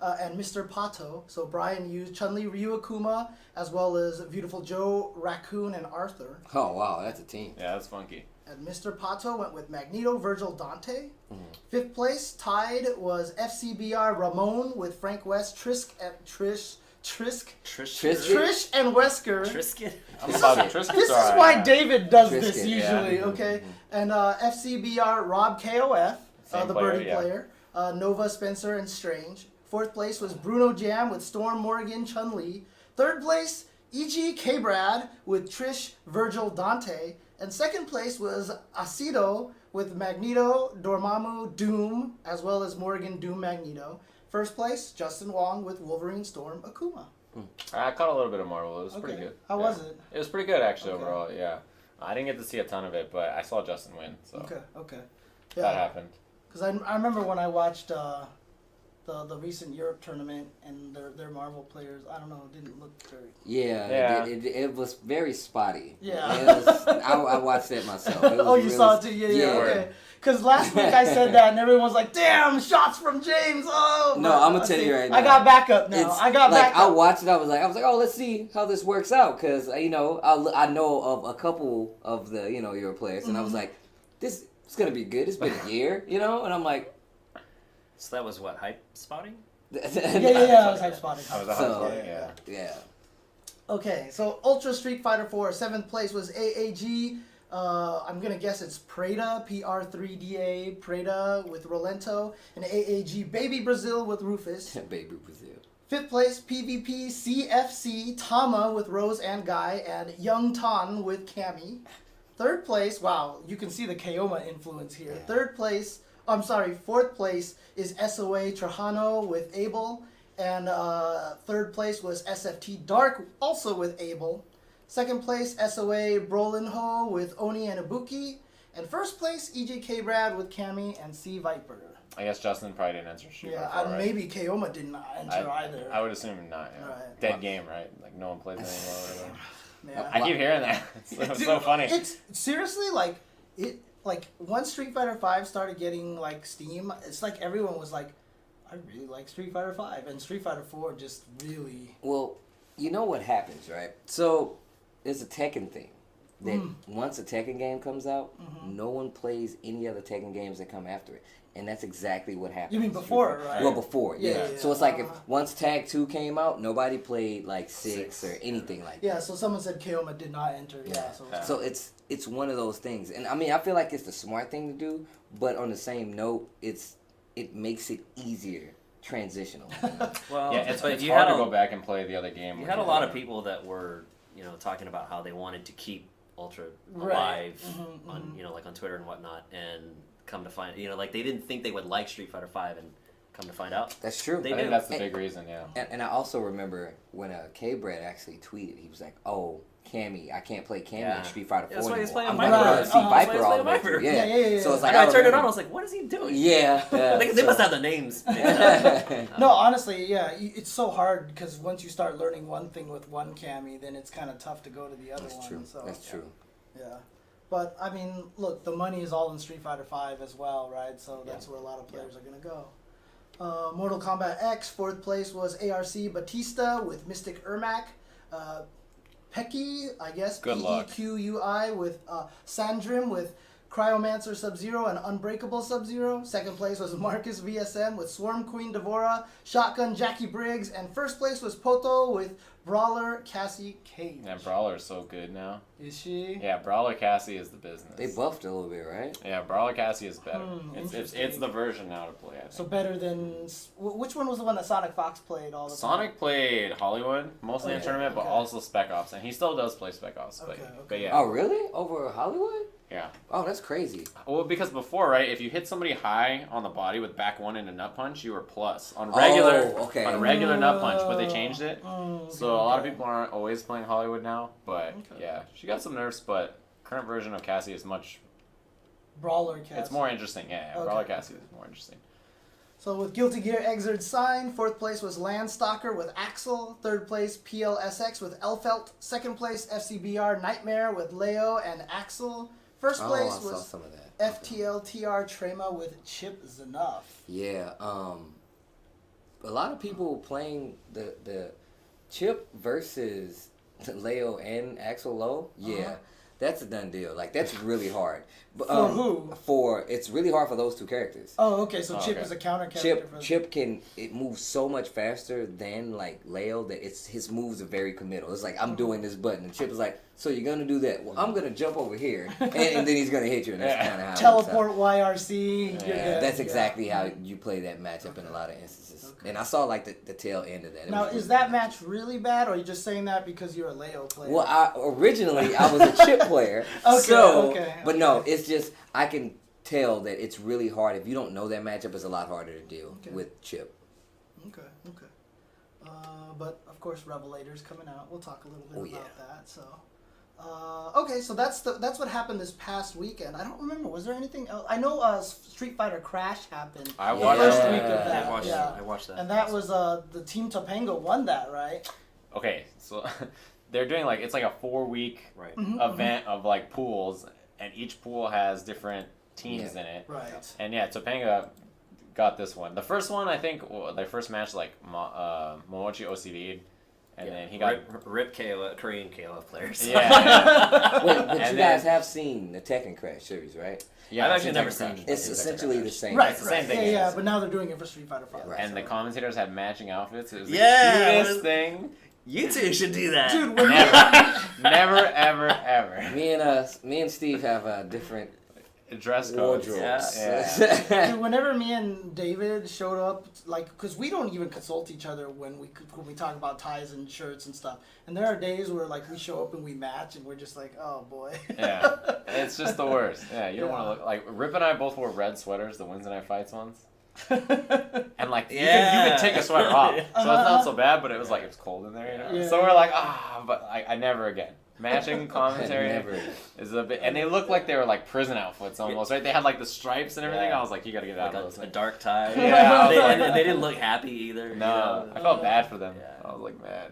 and Mr. Pato. So Brian used Chun-Li, Ryu Akuma, as well as Beautiful Joe, Raccoon, and Arthur. Oh wow, that's a team. Yeah, that's funky. And Mr. Pato went with Magneto, Virgil, Dante. 5th place tied was FCBR Ramon with Frank West, Trish and Wesker. Trisket. I'm about to This is why David does this Trisket, usually, okay? And FCBR Rob KOF, the player, birdie player. Nova, Spencer, and Strange. 4th place was Bruno Jam with Storm, Morgan, Chun-Li. 3rd place, E.G. K-Brad with Trish, Virgil, Dante. And 2nd place was Asido with Magneto, Dormammu, Doom, as well as Morgan, Doom, Magneto. 1st place, Justin Wong with Wolverine, Storm, Akuma. I caught a little bit of Marvel. It was pretty good. How was it? It was pretty good, actually, overall, yeah. I didn't get to see a ton of it, but I saw Justin win, so Okay. that happened. Because I remember when I watched the recent Europe tournament and their Marvel players, I don't know, it didn't look very... Yeah. It was very spotty. Yeah. It was, I watched it myself. It was Oh, you really, saw it too? Yeah, okay. Because last week I said that and everyone was like, damn, shots from James, oh! No, I'm going to tell you right now. I got backup now. I watched it, I was like, oh, let's see how this works out. Because, I know of a couple of the, your players. And I was like, this is going to be good. It's been a year, And I'm like... So that was what, hype spotting? Yeah, I was hype spotting. I was a hype spotting, yeah. Okay, so Ultra Street Fighter 4, 7th place was AAG. I'm going to guess it's Prada, PR3DA, Prada with Rolento, and AAG Baby Brazil with Rufus. Baby Brazil. 5th place, PvP CFC, Tama with Rose and Guy, and Young Tan with Cammy. 3rd place, wow, you can see the Keoma influence here. 4th place is SOA Trajano with Abel. And 3rd place was SFT Dark, also with Abel. 2nd place, SOA Brolinho with Oni and Ibuki. And 1st place, EJK Brad with Cammy and C Viper. I guess Justin probably didn't enter Street Fighter 4, right? Maybe Keoma didn't enter either. I would assume not, yeah. Right. Dead game, right? Like, no one plays it anymore or whatever. Yeah. I keep hearing that. It's so funny. It's seriously like once Street Fighter 5 started getting like steam, it's like everyone was like, I really like Street Fighter 5, and Street Fighter 4 just really... Well, you know what happens, right? So, there's a Tekken thing. That once a Tekken game comes out, no one plays any other Tekken games that come after it. And that's exactly what happened. You mean before, right? Well, before, yeah. Yeah. So it's like if once Tag 2 came out, nobody played like 6 or anything like that. Yeah, so someone said Keoma did not enter. Yeah. So it's one of those things. And I mean, I feel like it's the smart thing to do, but on the same note, it makes it easier transitional. Well, yeah, it's hard to go back and play the other game. You had a lot of people that were, talking about how they wanted to keep Ultra alive on, like on Twitter and whatnot, and come to find, like they didn't think they would like Street Fighter 5, and come to find out that's true. I think that's the big reason, yeah. And I also remember when K-Brad actually tweeted, he was like, "Oh, Cammy, I can't play Cammy in Street Fighter 4 that's why he's anymore. playing I'm Viper. going to see Viper all the way through." Yeah. So it's like I turned it on. I was like, "What is he doing?" Yeah. They must have the names. No, honestly, yeah, it's so hard because once you start learning one thing with one Cammy, then it's kind of tough to go to the other one. True. So, That's true. Yeah. But, I mean, look, the money is all in Street Fighter 5 as well, right? So that's where a lot of players are going to go. Mortal Kombat X, 4th place was ARC Batista with Mystic Ermac. Pecky, I guess, P-E-Q-U-I with Sandrim with Cryomancer Sub-Zero and Unbreakable Sub-Zero. 2nd place was Marcus VSM with Swarm Queen Devora, Shotgun Jackie Briggs, and 1st place was Poto with Brawler Cassie Cage. Yeah, Brawler's so good now. Is she? Yeah, Brawler Cassie is the business. They buffed a little bit, right? Yeah, Brawler Cassie is better. Interesting. It's the version now to play, I think. So better than... Which one was the one that Sonic Fox played all the time? Sonic played Hollywood, mostly in tournament, but also Spec Ops, and he still does play Spec Ops. But yeah. Oh, really? Over Hollywood? Yeah. Oh, that's crazy. Well, because before, right, if you hit somebody high on the body with back one and a nut punch, you were plus on regular on regular nut punch, but they changed it. So a lot of people aren't always playing Hollywood now, but yeah, she got some nerfs, but current version of Cassie is much Brawler Cassie. It's more interesting. Yeah, Brawler Cassie is more interesting. So with Guilty Gear Exert Sign, 4th place was Landstalker with Axel, 3rd place PLSX with Elfelt, 2nd place FCBR Nightmare with Leo and Axel. 1st place was some of that. FTLTR Trema with Chip Zanuff. Yeah, a lot of people playing the Chip versus Leo and Axel Low. Yeah, that's a done deal. Like, that's really hard. But, for who? It's really hard for those two characters. Oh, okay. So Chip is a counter character. Chip it moves so much faster than like Leo that his moves are very committal. It's like, I'm doing this button, and Chip is like, so you're gonna do that? Well, I'm gonna jump over here, and then he's gonna hit you. And that's kind of how teleport YRC. Yeah, that's exactly how you play that matchup in a lot of instances. Okay. And I saw like the tail end of that. Now, is that match really bad, or are you just saying that because you're a Leo player? Well, originally I was a Chip player. But no, it's just I can tell that it's really hard. If you don't know that matchup, it's a lot harder to deal with Chip. Okay. But of course, Revelator's coming out. We'll talk a little bit about that. So. Okay, so that's what happened this past weekend. I don't remember. Was there anything else? I know Street Fighter Crash happened. I watched the first week of that. I watched that. And that was the Team Topanga won that, right? Okay, so they're doing it's like a 4-week event of like pools, and each pool has different teams in it. Right. And yeah, Topanga got this one. The first one, I think, their first match Momochi OCD'd. And then he got Rip Kayla, Korean Kayla players. Yeah. But you guys have seen the Tekken Crash series, right? Yeah, I've actually never seen it. It's essentially the same. Right, it's the same thing. Yeah, but now they're doing it for Street Fighter 5. Right. And the commentators had matching outfits. It was the cutest thing. You two should do that. Dude, never, ever. Me and Steve have a different dress codes. Yeah. Dude, whenever me and David showed up, because we don't even consult each other when we talk about ties and shirts and stuff. And there are days where we show up and we match and we're just like, oh boy. Yeah, it's just the worst. Yeah, you don't want to look like Rip and I both wore red sweaters, the Wednesday Night Fights ones. And you can take a sweater off, so it's not so bad. But it was it's cold in there, you know. Yeah. So we're like, but I never again. Matching commentary is a bit, and they look like they were prison outfits almost, right? They had the stripes and everything. I was like, you gotta get out of those. A dark tie. Yeah, and they didn't look happy either. No, I felt bad for them. Yeah. I was like, man,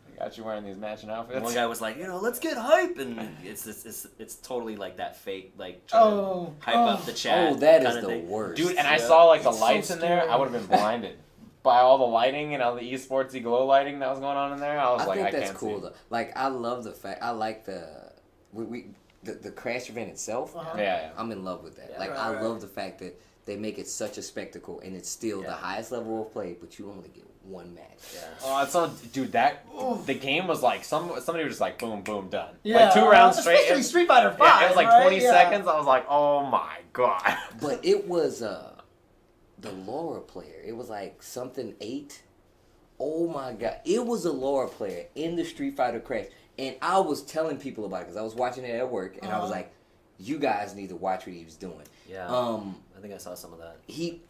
I got you wearing these matching outfits. One guy was like, let's get hype, and it's totally that fake hype up the chat. Oh, that is the worst, dude. And I saw the lights in there. I would have been blinded by all the lighting and all the esportsy glow lighting that was going on in there. I think that's can't cool see. Though. I love the fact. I like the Crash event itself. Yeah. I'm in love with that. Yeah, I love the fact that they make it such a spectacle, and it's still the highest level of play, but you only get one match. Yeah. Oh, it's so, dude. The game was somebody was just boom, boom, done. Yeah. 2 rounds straight. Especially Street Fighter 5. Yeah, it was 20 seconds. I was like, oh my god. But it was the Laura player. It was something 8. Oh my god. It was a Laura player in the Street Fighter Crash. And I was telling people about it because I was watching it at work. And I was like, you guys need to watch what he was doing. Yeah. I think I saw some of that. He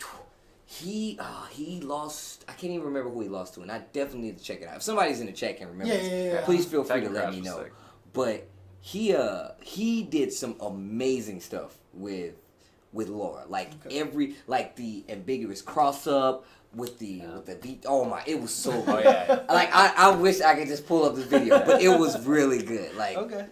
lost. I can't even remember who he lost to. And I definitely need to check it out. If somebody's in the chat can remember this, please feel free to let me know. But he did some amazing stuff with Laura. The ambiguous cross up with the beat. Oh my, it was so good. I wish I could just pull up this video, but it was really good. Okay.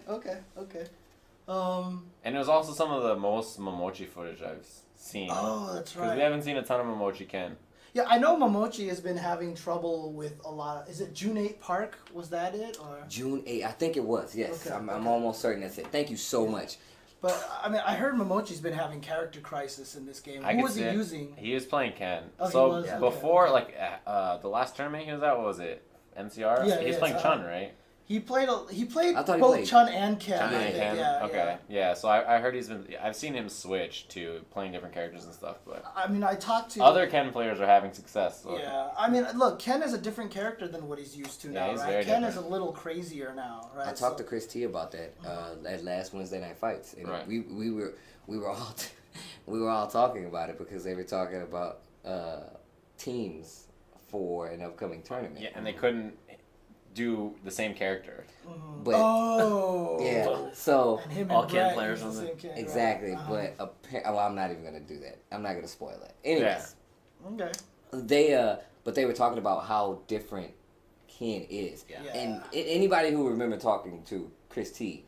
And it was also some of the most Momochi footage I've seen. Oh, that's right. Because we haven't seen a ton of Momochi Ken. Yeah, I know Momochi has been having trouble with a lot of... Is it June 8 Park? Was that it? Or June 8, I think it was, yes. Okay, I'm almost certain that's it. Thank you so much. But, I mean, I heard Momochi's been having character crisis in this game. I Who could was he see it. using? He was playing Ken. Oh, so he was? Okay, before, okay. the last tournament he was at, what was it? MCR? Yeah, He was yeah, playing it's, Chun, right? He played I thought he both played Chun and Ken. Chun I and think. Ken? Yeah, Okay. Yeah, so I heard I've seen him switch to playing different characters and stuff, but I mean, I talked to... other Ken players are having success. So. Yeah, I mean, look, Ken is a different character than what he's used to Yeah, now, he's right? very Ken different. is a little crazier now, right? I talked to Chris T about that at last Wednesday Night Fights, and Right. we were all we were all talking about it because they were talking about teams for an upcoming tournament. Yeah, and they couldn't do the same character. But yeah, so And him All and Ken Brett players use the on same Ken, right? exactly. But well, I'm not even gonna do that. I'm not gonna spoil that. Anyways, Okay. but they were talking about how different Ken is. Yeah. And anybody who remember talking to Chris T,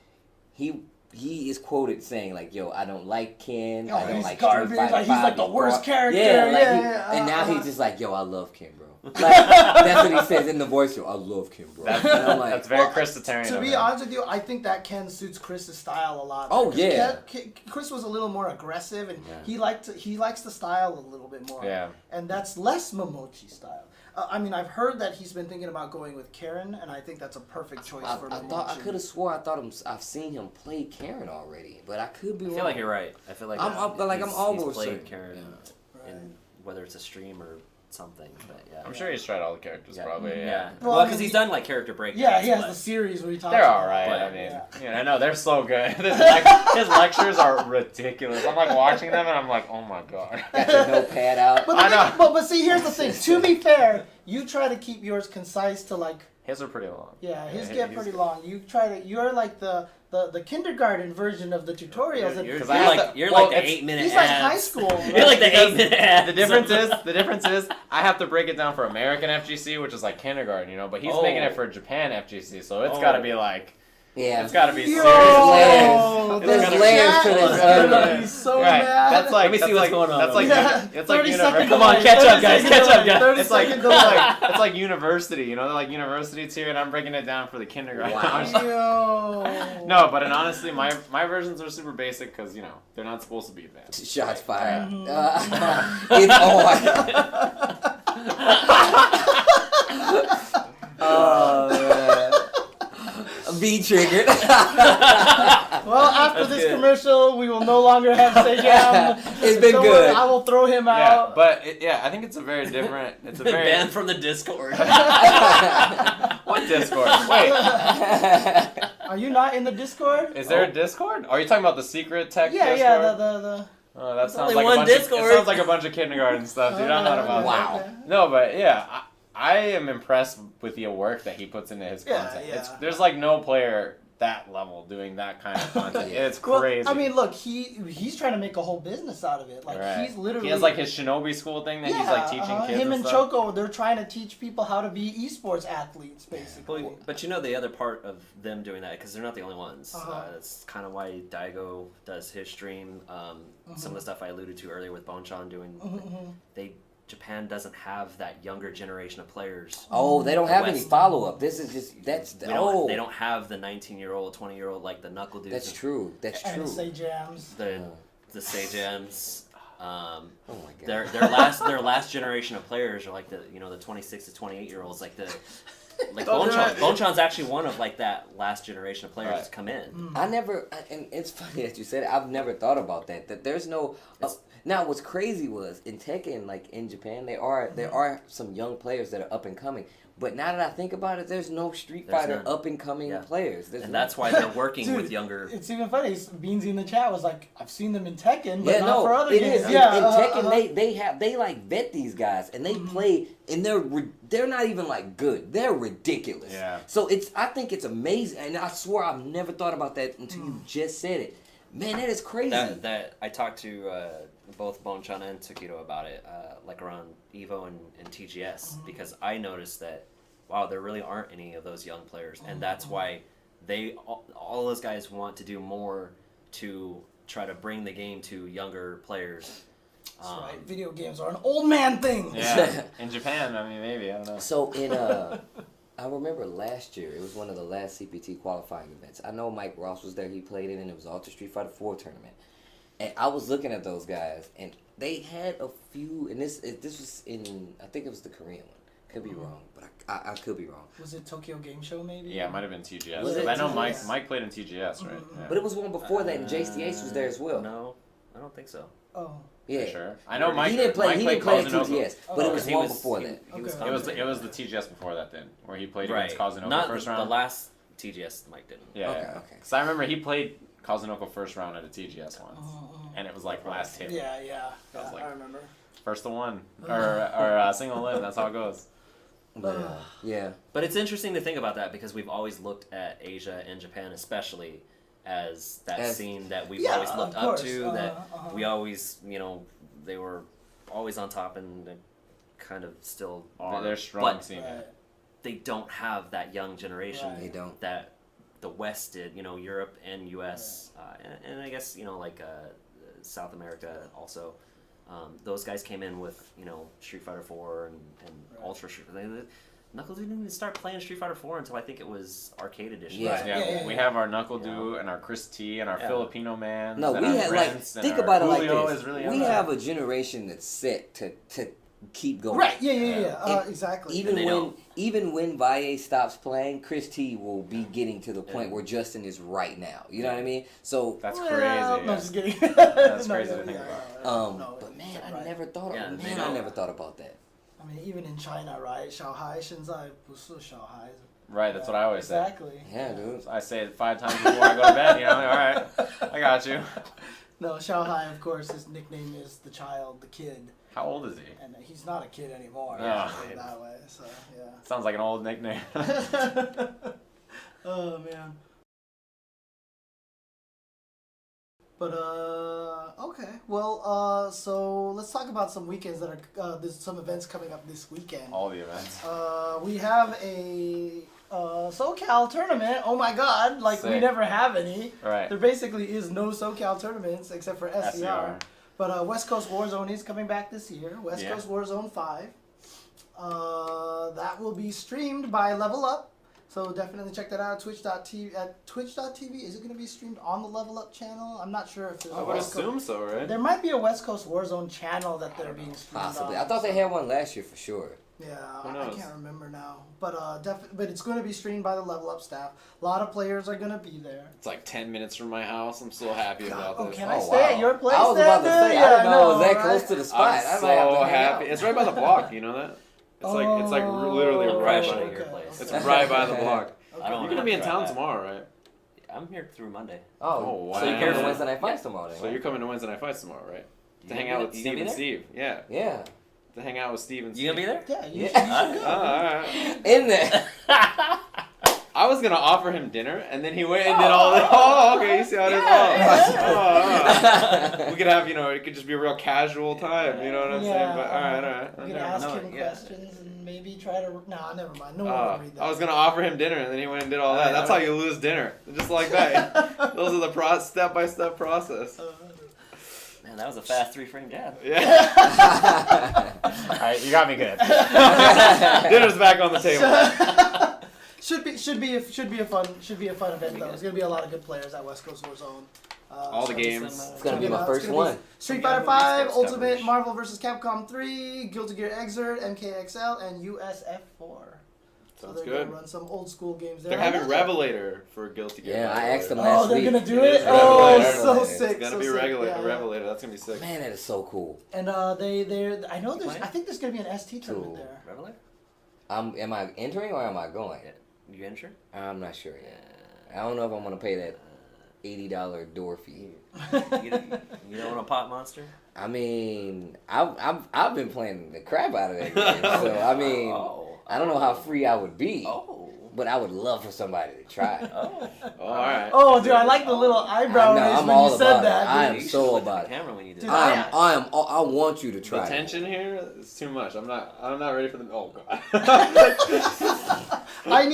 he is quoted saying like, "Yo, I don't like Ken. I don't he's like garbage. Street Fighter Like, he's like 5, the worst character. Yeah, like Yeah, and now he's just like, "Yo, I love Ken, bro." Like, that's what he says in the voice. Yo, I love Ken, bro. That's, And I'm like, that's very Chris-tarian. To of be him. honest with you, I think that Ken suits Chris's style a lot. Oh, 'Cause yeah. Chris was a little more aggressive, and Yeah. he likes the style a little bit more. Yeah. And that's less Momochi style. I mean, I've heard that he's been thinking about going with Karen, and I think that's a perfect choice for Momochi. I could have swore I've seen him play Karen already, but I could be I wrong. feel like you're right. I feel like I'm he's almost played certain. Karen Right. in whether it's a stream or something. But yeah, I'm sure he's tried all the characters, yeah. probably. Yeah. Yeah. Well, Well, because he's done like character breakdowns. Yeah, he has but- the series where he talks. They're about all right. it. I mean, Yeah. I know they're so good. His lectures are ridiculous. I'm like watching them and I'm like, oh my god. Got your notepad out. But, I the know. thing, but see, here's the thing. To be fair, you try to keep yours concise to like. His are pretty long. Yeah, his Yeah, get he's- pretty long. You try to. You're like the kindergarten version of the tutorials. You're, Because you're I have like to- you're well, like the it's- 8-minute he's like ads. high school. You're like the Because 8-minute ads. The difference is I have to break it down for American FGC, which is like kindergarten, you know, but he's Oh. making it for Japan FGC, so it's Oh. got to be like, Yeah. it's got to be Yo, serious. There's It's gonna layers chat to this is gonna onion. be so Right. mad. That's like Let me see that's what's like, going on That's like Yeah. it's like 30 second univer- Come on, delay, catch up, 30 guys, second catch up, delay, guys. 30 It's like second delay. it's like university, you know, they're like university tier, and I'm breaking it down for the kindergarten. Wow. Yo. No, but honestly, my versions are super basic because you know they're not supposed to be advanced. Shots fired. Mm-hmm. It's on. Oh man. Be triggered. Well, after That's this good. commercial, we will no longer have Sajam. It's been Don't good. worry, I will throw him Yeah, out. but I think it's a very different. It's a very Banned from the Discord. what Discord? Wait, Are you not in the Discord? is there a Discord? Are you talking about the secret tech Yeah, Discord? yeah, the Oh, that sounds only like one a bunch Discord. Of, it sounds like a bunch of kindergarten stuff, dude. I'm not about Wow. that. No, but yeah, I am impressed with the work that he puts into his Yeah, content. yeah. There's like no player that level doing that kind of content. It's Well, crazy. I mean, look, he's trying to make a whole business out of it. Like Right. he's literally he has like his Shinobi school thing that he's like teaching kids. Him and stuff. Choco, they're trying to teach people how to be esports athletes, basically. But you know the other part of them doing that, because they're not the only ones. Uh-huh. That's kind of why Daigo does his stream. Some of the stuff I alluded to earlier with Bonchan doing. Japan doesn't have that younger generation of players. Oh, they don't have any West. follow up. This is just They don't, oh. they don't have the 19-year-old, 20-year-old like the Knuckle dudes. That's true. That's And true. Sajams. The Sajams. Oh my god. Their last generation of players are like the 26 to 28-year-olds like Don't do it. Bonchan's actually one of like that last generation of players that's come in. I never, and it's funny that you said it. I've never thought about that. That there's no. Now, what's crazy was in Tekken, like in Japan, there are some young players that are up and coming. But now that I think about it, there's no Street There's Fighter none. up and coming players. There's And none. that's why they're working Dude, with younger. It's even funny. Beansy in the chat was like, "I've seen them in Tekken, but Yeah, not no, for other it games." is. Yeah, in Tekken, they like vet these guys and they Mm-hmm. play, and they're not even like good. They're ridiculous. Yeah. So I think it's amazing, and I swear I've never thought about that until you just said it. Man, that is crazy. That I talked to both Bonchan and Tsukito about it, like around Evo and TGS, because I noticed that wow, there really aren't any of those young players, and that's why all those guys want to do more to try to bring the game to younger players. That's right. Video games are an old man thing. Yeah. In Japan, I mean, maybe, I don't know. So I remember last year, it was one of the last CPT qualifying events. I know Mike Ross was there, he played it, and it was Ultra Street Fighter 4 tournament. And I was looking at those guys, and they had a few, and this was in, I think it was the Korean one. Could be wrong, but I could be wrong. Was it Tokyo Game Show maybe? Yeah, it might have been TGS. Was it I know TGS? Mike played in TGS, right? Yeah. But it was one before that, and JC Ace was there as well. No, I don't think so. Oh. Yeah. For sure. I know Mike. He didn't play. Mike He played didn't play at Kazunoko. TGS, but it was He one before that. He was Okay. It was the TGS before that then, where he played right. against Kazunoko Not first the round. last TGS Mike didn't. Yeah. Okay, Yeah. okay. Because I remember he played Kazunoko first round at a TGS once, and it was like last hit. Yeah. I was like- I remember. First to one or single limb. That's how it goes. But yeah. But it's interesting to think about that because we've always looked at Asia and Japan especially as that scene that we've always looked of up course. to, that we always, they were always on top and they kind of still are. They're strong But scene. Right. they don't have that young generation Right. They don't. that the West did, Europe and US, and I guess, South America also. Those guys came in with, Street Fighter 4 and Ultra Street. Knuckles didn't even start playing Street Fighter 4 until I think it was Arcade Edition. Yeah. Yeah, we have our Knuckle Do and our Chris T and our Filipino man. No, and we our had Prince and think our about it like Julio this. is really We young. have a generation that's set to keep going. Right. Yeah. Exactly. Even when Valle stops playing, Chris T will be getting to the point where Justin is right now. You know what I mean? So That's Well, crazy. No, yeah. just kidding. That's crazy to think about. No, but man, right. I never thought Yeah, of they I don't. never thought about that. I mean, even in China, right? Shanghai, Shenzai, 不是小孩子. Right, that's what I always say. Exactly. Yeah, dude. I say it 5 times before I go to bed. All right, I got you. No, Shanghai, of course, his nickname is the child, the kid, How old is he? and he's not a kid anymore. Yeah. Put it that way. So Sounds like an old nickname. yeah. Oh man. But okay. Well, so let's talk about some weekends that are. There's some events coming up this weekend. All the events. We have a SoCal tournament. Oh my God! Like we Sick. never have any. Right. There basically is no SoCal tournaments except for SCR. SCR. But West Coast Warzone is coming back this year. West Yeah. Coast Warzone 5. That will be streamed by Level Up. So definitely check that out. Twitch.tv. Is it going to be streamed on the Level Up channel? I'm not sure if there's I a would West Coast. assume so, right? There might be a West Coast Warzone channel that they're being streamed Possibly. on. I thought they had one last year for sure. Yeah, Who I knows? can't remember now. But but it's going to be streamed by the Level Up staff. A lot of players are going to be there. It's like 10 minutes from my house. I'm so happy about this. Can I stay at your place? I was about to then, say, dude? I didn't know it was Yeah, that close to the spot. I'm I might so have to hang happy. out. It's right by the block. You know that? It's like literally Oh, right crashing by. at your place. It's right by the block. I don't You're wanna gonna be in try town that. tomorrow, right? I'm here through Monday. Oh, wow. So you're coming to Wednesday Night Fights tomorrow then, So right? you're coming to Wednesday Night Fights tomorrow, right? You To gonna hang be out there? with You Steve gonna and be Steve. Yeah. Yeah. To hang out with Steve and Steve. You gonna be there? Yeah, you Yeah. should. Oh, all right. In there. I was gonna offer him dinner, and then he went and did all this. Oh, okay, you see how it is? Oh. We could have, it could just be a real casual time, you know what I'm saying? But all right. We could ask him questions and maybe try to. No, never mind. No one will read that. I was gonna offer him dinner, and then he went and did all that. That's how you lose dinner, just like that. Those are the step-by-step process. Man, that was a fast 3-frame jab. Yeah. All right, you got me good. Dinner's back on the table. Should be a fun event though. There's gonna be a lot of good players at West Coast Warzone. All the games. It's gonna be my first one. Street We got Fighter a 5, Esports Ultimate, coverage. Marvel vs. Capcom 3, Guilty Gear Xrd, MKXL, and USF4. So Sounds they're good. gonna run some old school games there. They're having Revelator for Guilty Gear. Yeah, I asked them Oh, last they're week. gonna do It it? is Oh, Revelator. so It's sick. It's gonna so be sick. Yeah. Revelator. That's gonna be sick. Man, that is so cool. And I know playing? I think there's gonna be an ST tournament Cool. there. Revelator? Am I entering or am I going? You insured? I'm not sure yet. I don't know if I'm gonna pay that $80 door fee. You don't want a pot monster? I mean, I've been playing the crap out of that game, so I mean, I don't know how free I would be, Oh. but I would love for somebody to try. Oh. Oh, all right. Oh, dude, I like the little eyebrow raise when you said that. I Dude. am so about it. Camera when you do Dude, that. I want you to try. The tension here is too much. I'm not ready for the. Oh god. I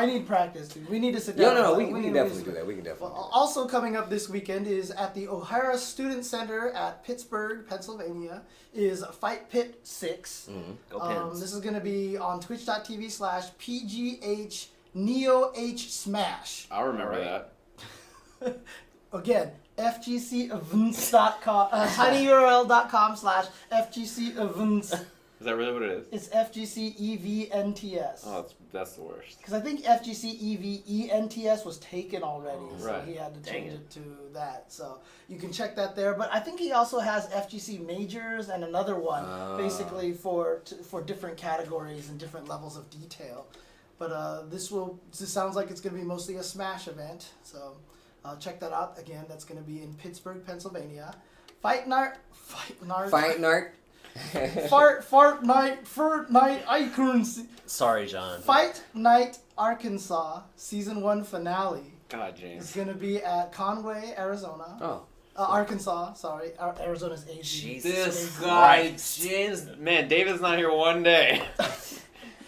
need practice, dude. We need to sit down. No, we can definitely do that. We can definitely. Well, do that. also coming up this weekend is at the O'Hara Student Center at Pittsburgh, Pennsylvania, is Fight Pit 6. Go Pins. This is going to be on twitch.tv/PGH NeoH Smash. I'll remember that. Again, FGCevents.com, tinyurl.com/FGCevents. Is that really what it is? It's FGCEVNTS. Oh, that's the worst. Because I think FGCEVENTS was taken already, so right. he had to Dang change it. it to that. So you can check that there. But I think he also has FGC Majors and another one, basically for different categories and different levels of detail. But this sounds like it's going to be mostly a Smash event. So check that out. Again, that's going to be in Pittsburgh, Pennsylvania. Fight Night. Fart night, icons. Sorry, John. Fight Night Arkansas Season 1 finale. God, It's James. going to be at Conway, Arizona. Oh. Arkansas, sorry. Arizona's AZ. Jesus This AZ. guy, James. Man, David's not here one day.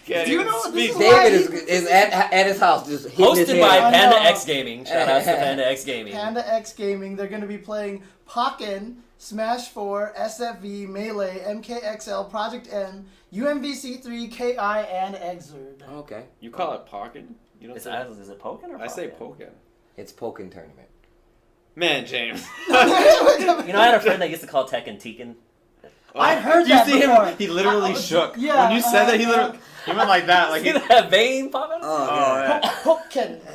Can't Do you even know speak. this is David is at his house just hitting his Hosted by head. Panda I know. X Gaming. Shout out to Panda X Gaming. Panda X Gaming. They're going to be playing Pokken, Smash 4, SFV, Melee, MKXL, Project M, UMVC3, KI, and Exerd. Okay. You call it Pokken? You don't Is say. it Pokken or I say Pokken? Pokken. It's Pokken tournament. Man, James. You know, I had a friend that used to call Tekken Tekken. I heard you that see before. him? He literally shook. Yeah, When you said that, he went like that. Like See he, that vein popping? Oh, oh, yeah. yeah.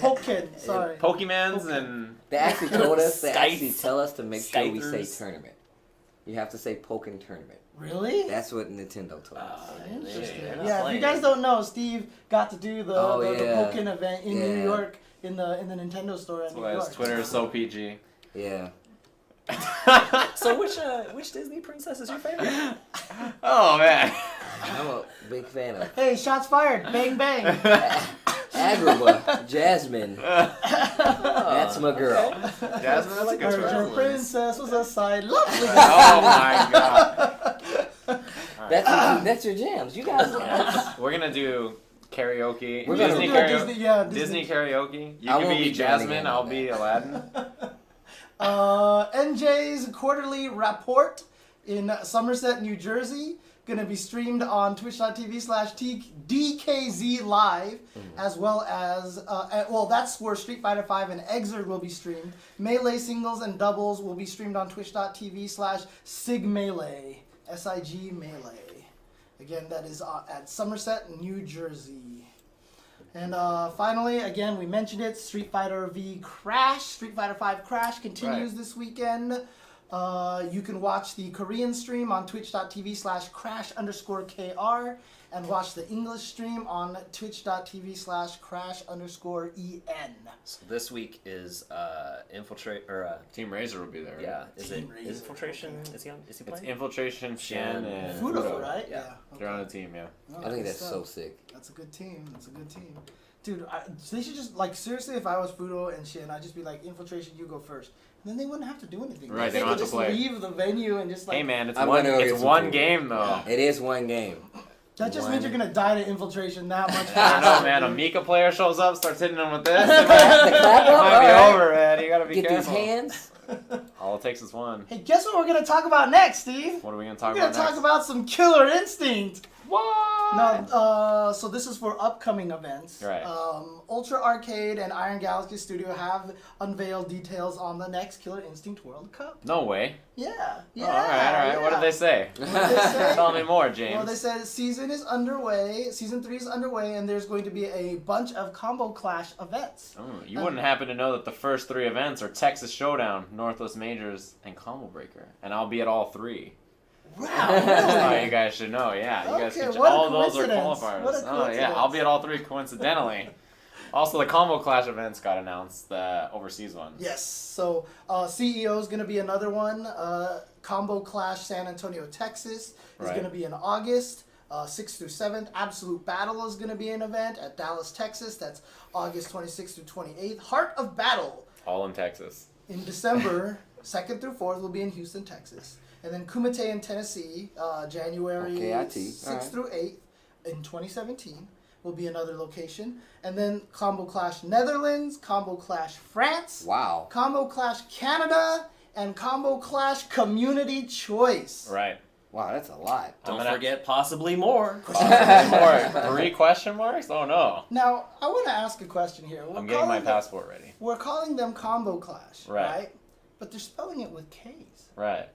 Pokken, sorry. Pokemans and They actually told us. They Skites. actually tell us to make sure we say Skiters. tournament. You have to say Pokken tournament. Really? That's what Nintendo told us. Interesting. they're not Yeah, if playing. you guys don't know, Steve got to do the yeah. Pokken event in New York in the Nintendo store at New York. Twitter is so PG. Yeah. So which Disney princess is your favorite? Oh man. I'm a big fan of Hey, shots fired! Bang bang! Agrabah, Jasmine. That's my girl. Jasmine, that's a good Heard your choice. princess was a side lovely. Oh my god. That's your jams. You guys. We're gonna do karaoke. We're gonna Disney do karaoke. Disney. Disney karaoke. You I can won't be be joining Jasmine. in I'll on be that. Aladdin. NJ's quarterly report in Somerset, New Jersey. Going to be streamed on twitch.tv/DKZ Live, as well as, that's where Street Fighter 5 and Exerd will be streamed. Melee singles and doubles will be streamed on twitch.tv/SigMelee, SIG Melee. Again, that is at Somerset, New Jersey. And finally, again, we mentioned it, Street Fighter V Crash, Street Fighter 5 Crash continues this weekend. You can watch the Korean stream on twitch.tv/crash_KR and watch the English stream on twitch.tv/crash_EN. So this week is Infiltrate Team Razor will be there. Right? yeah, is Team it Razor. Infiltration? Is he It's playing? Infiltration, Shen, and Fudo, right? Yeah. They're on the team, yeah. Oh, I think good that's stuff. so sick. That's a good team. That's a good team. Dude, they should just, like, seriously, if I was Fudo and Shin, I'd just be like, Infiltration, you go first. And then they wouldn't have to do anything. Right, they could don't have to just play. leave the venue and just, like... Hey man, it's I'm one. gonna go get It's some one food. game though. It is one game. That just means you're going to die to Infiltration that much I faster. know, man. A Mika player shows up, starts hitting him with this. It The might, clap up, might be alright. over, man. You gotta be Get careful. these hands. All it takes is one. Hey, guess what we're going to talk about next, Steve? What are we gonna talk We're about going to talk next? about some Killer Instinct. What? No, so this is for upcoming events. Right. Ultra Arcade and Iron Galaxy Studio have unveiled details on the next Killer Instinct World Cup. No way. Yeah. Yeah. Oh, all right. What did they say? What did they say? Tell me more, James. Well, they said season is underway. Season 3 is underway, and there's going to be a bunch of Combo Clash events. Oh, you wouldn't happen to know that the first 3 events are Texas Showdown, Northwest Majors, and Combo Breaker, and I'll be at all 3. Wow. That's how Really? you guys should know. Yeah, you guys Okay, can. what a All those are coincidence. qualifiers. What a Oh yeah, coincidence. I'll be at all 3 coincidentally. Also, the Combo Clash events got announced, the overseas ones. Yes. So CEO is going to be another one. Combo Clash San Antonio, Texas is Right. going to be in August. 6th through 7th. Absolute Battle is going to be an event at Dallas, Texas. That's August 26th through 28th. Heart of Battle. All in Texas. In December, 2nd through 4th will be in Houston, Texas. And then Kumite in Tennessee, January 6th through 8th in 2017 will be another location. And then Combo Clash Netherlands, Combo Clash France, Wow. Combo Clash Canada, and Combo Clash Community Choice. Right. Wow, that's a lot. Don't forget possibly more. More. 3 question marks? Oh no. Now, I want to ask a question here. I'm getting my passport ready. We're calling them Combo Clash, Right. right? But they're spelling it with K's. Right.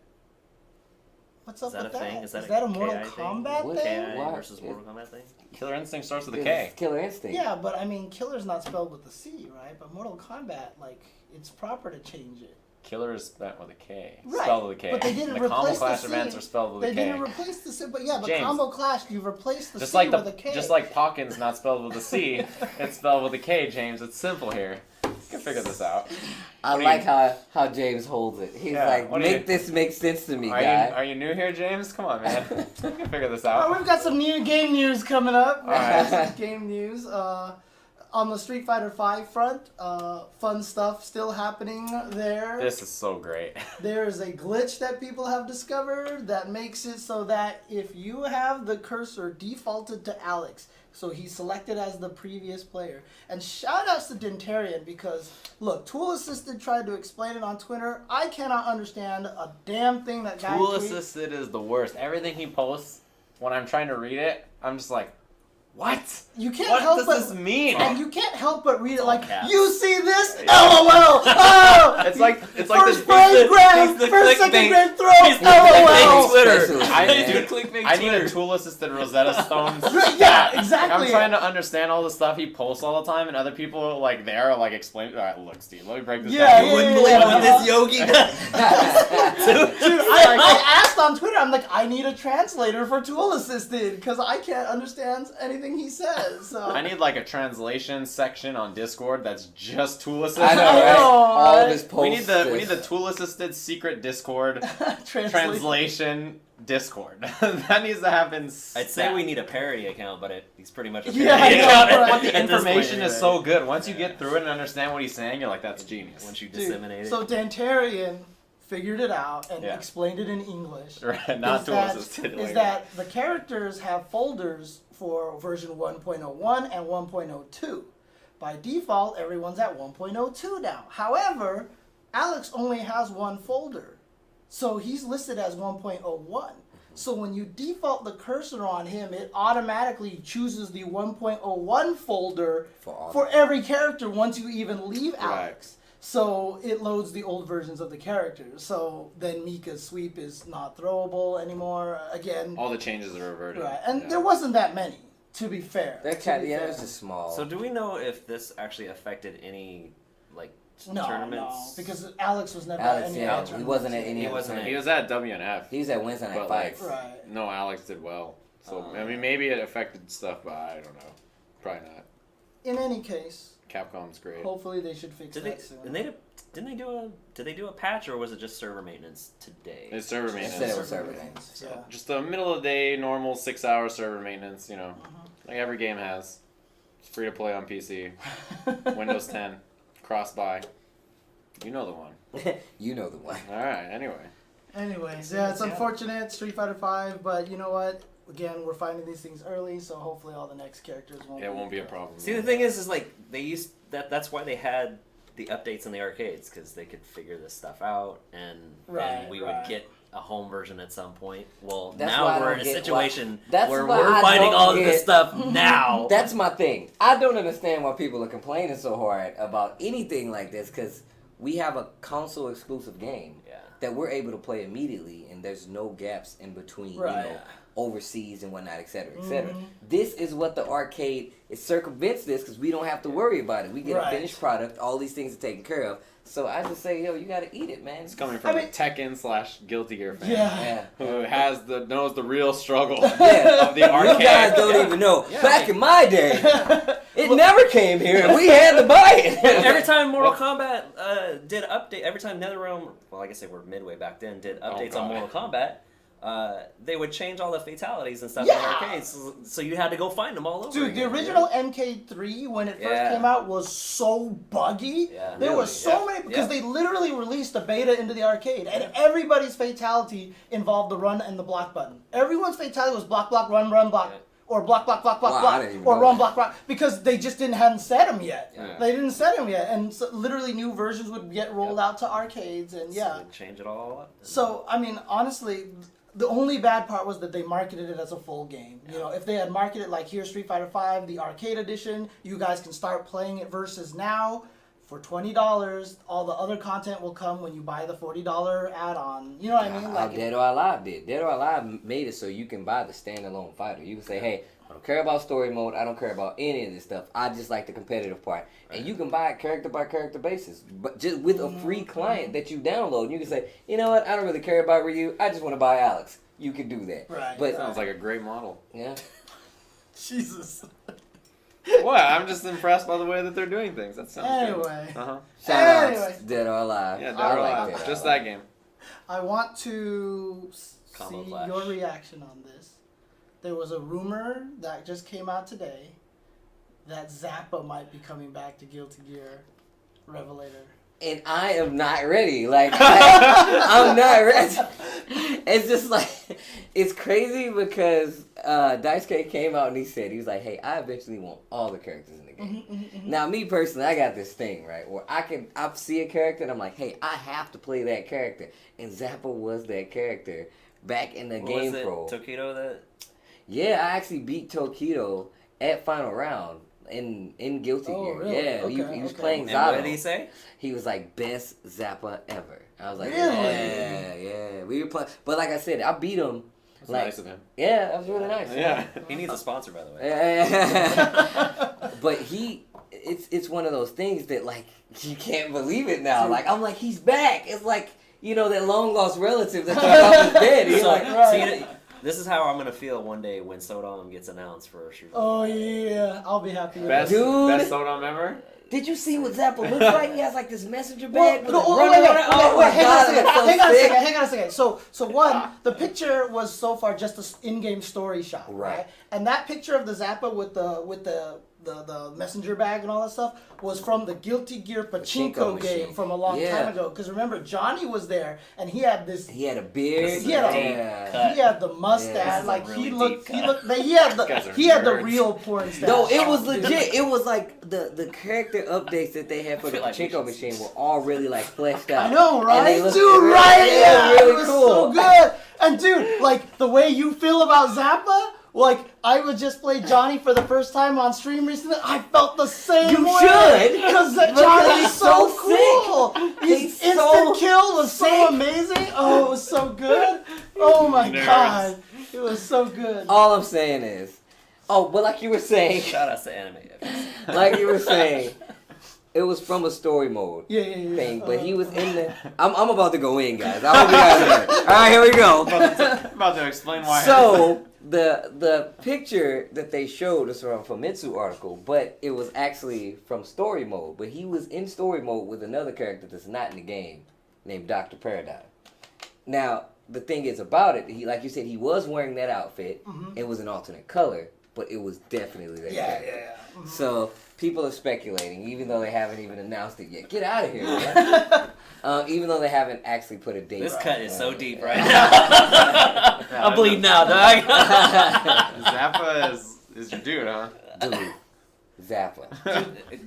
What's up Is that with a thing? that? Is that that a a Mortal KI thing? Kombat What? thing? KI What? versus Mortal Kombat thing? Killer Instinct starts with a It's K. Killer Instinct. Yeah, but I mean, killer's not spelled with a C, right? But Mortal Kombat, like, it's proper to change it. Killer is spelled with a K. Right. Spelled with a K. But they didn't the Combo replace the Clash C. events are spelled with They a K. didn't replace the C, but yeah, but James. Combo Clash, you've replaced the Just C like with a K. just like Pawkins not spelled with a C, it's spelled with a K, James. It's simple here. You can figure this out. I What do like you- how James holds it. He's Yeah, like, what do you- make this make sense to me, Are guy. you new here, James? Come on, man. You can figure this Oh, out. we've got some new game news coming up. Alright. Some game news. On the Street Fighter V front, fun stuff still happening there. This is so great. There is a glitch that people have discovered that makes it so that if you have the cursor defaulted to Alex, so he's selected as the previous player. And shout outs to Dentarian because, look, Tool Assisted tried to explain it on Twitter. I cannot understand a damn thing that guy Tool tweets. Assisted is the worst. Everything he posts, when I'm trying to read it, I'm just like, what? You can't What help does but this mean? and you can't help but read it all like, caps. you see this? Yeah. LOL! Oh! It's like First the grade grab, he's the first second clickbait- grade throw, he's the clickbait LOL! Twitter. Specialist, I man. need, clickbait I need a Twitter. tool assisted Rosetta Stone. Yeah, exactly. I'm trying to understand all the stuff he posts all the time, and other people like there like explain. All right, look, Steve, let me break this Yeah, down. You wouldn't believe what this yogi does. Dude, I asked on Twitter, I'm like, I need a translator for Tool Assisted because I can't understand anything he says. So I need like a translation section on Discord that's just tool assisted. I know, I right? know, All right? this posts. We need the tool assisted secret Discord translation Discord. That needs to happen. I'd say we need a parody account, but he's pretty much a Yeah, parody I know, account. right. But the at this point, information is anyway. so good. Once you get through it and understand what he's saying, you're like, that's genius. Once you Dude, disseminate it. so Dantarian figured it out and Yeah. explained it in English. Right, not is tool that, assisted. is that the characters have folders for version 1.01 and 1.02. By default, everyone's at 1.02 now. However, Alex only has one folder. So he's listed as 1.01. So when you default the cursor on him, it automatically chooses the 1.01 folder for every character once you even leave Alex. So it loads the old versions of the characters. So then Mika's sweep is not throwable anymore. Again, all the changes are reverted. right. And Yeah. there wasn't that many, to be fair. That to kind be yeah, fair. that's just small. So do we know if this actually affected any like No, tournaments? because Alex was never Alex, at any yeah, of the he wasn't at tournaments. any He of wasn't the He was at WNF. He was at Wednesday Night But, like, Fights. Right. No, Alex did well. So I mean, maybe it affected stuff, but I don't know. Probably not. In any case, Capcom's great. hopefully they should fix Did that they? soon. And did they do a patch or was it just server maintenance today? It's server They said maintenance. it was server maintenance. Yeah. Just a middle of the day, normal 6-hour server maintenance. You know, Uh-huh. like every game has. It's free to play on PC. Windows 10, cross buy. You know the one. You know the one. All right. Anyway. Anyways, yeah, it's unfortunate, Street Fighter V, but you know what? Again, we're finding these things early, so hopefully all the next characters won't. It won't be a problem. See, the thing is like they used that's why they had the updates in the arcades because they could figure this stuff out, and Right, then we right. would get a home version at some point. Well, That's why now I we're don't in a get situation that's where why we're I finding don't all of this get- stuff now. That's my thing. I don't understand why people are complaining so hard about anything like this because we have a console exclusive game Yeah. that we're able to play immediately, and there's no gaps in between, Right. you know, overseas and whatnot, etc., etc. Mhm. This is what the arcade it circumvents this because we don't have to worry about it. We get a Right. finished product. All these things are taken care of. So I just say, yo, you gotta eat it, man. It's coming from I mean- a Tekken/Guilty Gear fan. Yeah. Yeah. knows the real struggle Yeah. of the arcade. You guys don't Yeah. even know. Yeah. Back in my day, it never came here, and we had to buy it. Every time Mortal Kombat did update, every time NetherRealm, well, I guess they were midway back then, did updates on God. Mortal Kombat, they would change all the fatalities and stuff Yeah. in the arcades, so you had to go find them all over. Dude, again, the original MK3 when it first came out was so buggy. Yeah. There were so many because they literally released a beta into the arcade, and everybody's fatality involved the run and the block button. Everyone's fatality was block, block, run, run, block. Or block, block, block, block, block, or run, block, block, because they just hadn't set them yet. Yeah. They didn't set them yet, and so literally new versions would get rolled out to arcades, and So change it all up. So I mean, honestly, the only bad part was that they marketed it as a full game. You know, if they had marketed like here's Street Fighter V, the arcade edition, you guys can start playing it versus now. For $20, all the other content will come when you buy the $40 add-on. You know what I mean? Like Dead or Alive did. Dead or Alive made it so you can buy the standalone fighter. You can say, hey, I don't care about story mode. I don't care about any of this stuff. I just like the competitive part. And you can buy it character by character basis. But just with a free client that you download. And you can say, you know what? I don't really care about Ryu. I just want to buy Alex. You can do that. Right. But Sounds like a great model. yeah. Jesus. What? I'm just impressed by the way that they're doing things. That sounds Anyway. good. Uh-huh. Shout out Anyway. Dead or Alive. Yeah, I Dead or like Alive. Dead or Just Alive. that game. I want to Combo see Flash. your reaction on this. There was a rumor that just came out today that Zappa might be coming back to Guilty Gear Revelator. And I am not ready. Like, I'm not ready. It's just like, it's crazy because Daisuke came out and he was like, hey, I eventually want all the characters in the game. Now, me personally, I got this thing, right, where I see a character and I'm like, hey, I have to play that character. And Zappa was that character back in the Game Pro. Was it Tokido that? Yeah, I actually beat Tokido at Final Round. In Guilty Gear. Really? Yeah, Okay, he was okay. playing And Zato. what did he say? He was like, best Zappa ever. I was like, Really? yeah. We were playing, but like I said, I beat him. That's Like, nice of him. yeah, that was really nice. Yeah. He needs a sponsor, by the way. But it's one of those things that like you can't believe it now. Like I'm like, he's back. It's like, you know, that long lost relative that you thought was dead. He's So, like, see, this is how I'm gonna feel one day when Sodom gets announced for Street Fighter. Oh yeah, I'll be happy with Best, that. Dude. best Sodom ever? did you see what Zappa looks like? He has like this messenger bag. with a wait, runner wait, on it. Oh my hang God, on a it looks so second. sick. Hang on a second. So one, the picture was so far just an in-game story shot, right? And that picture of the Zappa with the messenger bag and all that stuff was from the Guilty Gear Pachinko game machine. from a long Yeah. time ago. Because remember, Johnny was there and he had this. He had a beard. He had a- yeah. He had the mustache, Yeah. like This is a he really looked. deep He cut. looked. He had Guys are the nerds. real porn stash. No, it was legit. It was like the character updates that they had for I the feel like we Pachinko should machine were all really like fleshed out. I know, And right? they looked Dude, really- right? Yeah, really it was cool. so good. And dude, like the way you feel about Zappa, like I would just play Johnny for the first time on stream recently. I felt the same You way. should. Because Because Johnny's he's so so cool. His He's instant so kill was so sick. amazing. Oh, it was so good. Oh my Nerds. god. It was so good. All I'm saying is, but like you were saying, Shout out to anime. like you were saying, it was from a story mode Yeah. thing, but he was in the. I'm about to go in, guys. I hope you guys are ready. All right, here we go. About to explain why. So the picture that they showed was from a Famitsu article, but it was actually from story mode. But he was in story mode with another character that's not in the game, named Dr. Paradigm. Now the thing is about it, he, like you said, he was wearing that outfit. It was an alternate color, but it was definitely that character. So people are speculating, even though they haven't even announced it yet. Get out of here, man. Even though they haven't actually put a date. This on cut it. is so deep right now. I'm bleeding now, dog. Zappa is your dude, huh? Dude, Zappa.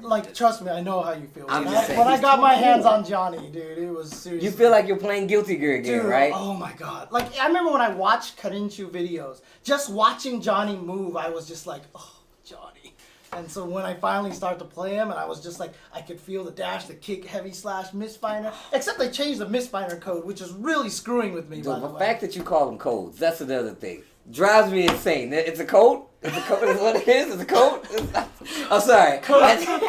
Like, trust me, I know how you feel. I'm When just I- saying, when I he's got too my hands cool. on Johnny, dude, it was seriously. You feel like you're playing Guilty Gear again, Dude, right? oh my god. Like, I remember when I watched Karinchu videos, just watching Johnny move, I was just like, oh, Johnny. And so when I finally started to play him, and I was just like, I could feel the dash, the kick, heavy slash, misfinder. Except they changed the misfinder code, which is really screwing with me, by Dude, the the way. fact that you call them codes, that's another thing. Drives me insane. It's a code? It's a code is what it is? It's a code? I'm sorry.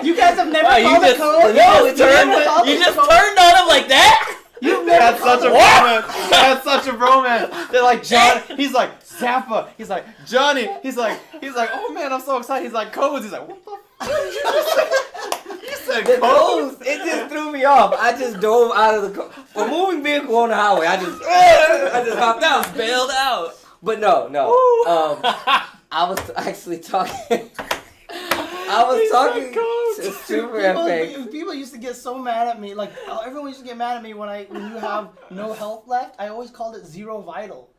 You guys have never you called just- a code? No, it's You just turned on him like that? You've never That's such a bromance. That's such a bromance. They're like John. He's like Zappa. He's like Johnny. He's like oh man, I'm so excited. He's like codes. He's like what the fuck did you just say? You said The codes. codes, it just threw me off. I just dove out of the code. a moving vehicle on the highway. I just hopped out, Bailed out. But no. I was actually talking. I was talking to Super FX. People used to get so mad at me. Like everyone used to get mad at me when you have no health left. I always called it zero vital.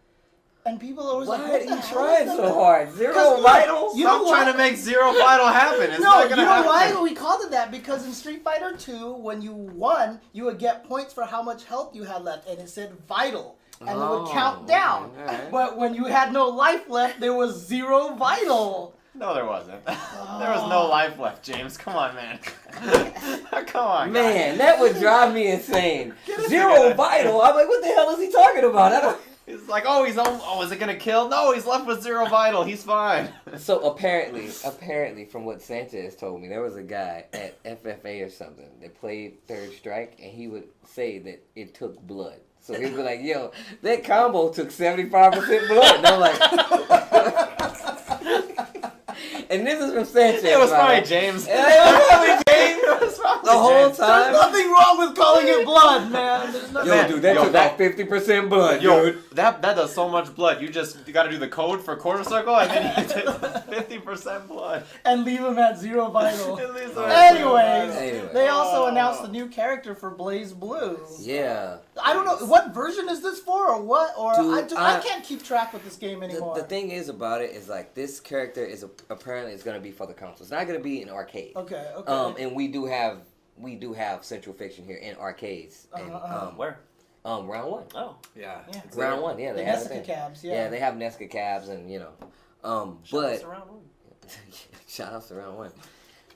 And people are always like, "Why are you trying so hard? Zero vital? Stop trying to make zero vital happen. It's no, not gonna you know happen. why we called it that? Because in Street Fighter 2, when you won, you would get points for how much health you had left, and it said vital, and it would count down. Right. But when you had no life left, there was zero vital. No, there wasn't. There was no life left, James. Come on, man. Come on, Man, that would drive me insane. Zero vital. I'm like, what the hell is he talking about? He's like, is it gonna kill? No, he's left with zero vital. He's fine. So apparently, from what Sanchez told me, there was a guy at FFA or something that played Third Strike, and he would say that it took blood. So he'd be like, yo, that combo took 75% blood. And I'm like... And this is from Sanchez. It was probably James. It was probably James. The whole time. There's nothing wrong with calling it blood, man. Yo, dude, that took like 50% blood, dude. That does so much blood. You got to do the code for quarter circle, and then you take 50% blood. And leave him at zero vital. Anyways, they also announced the new character for Blaze Blue. Yeah. I don't know, what version is this for, or what? Or Dude, I can't keep track with this game anymore. The thing is about it is like this character is apparently it's going to be for the console. It's not going to be in arcade. Okay. And we do have Central Fiction here in arcades. And, Where? Round 1. Oh. Yeah. Round 1, yeah. They have Nesca it. cabs, Yeah, they have Nesca cabs and, you know. But Round 1. shout out to Round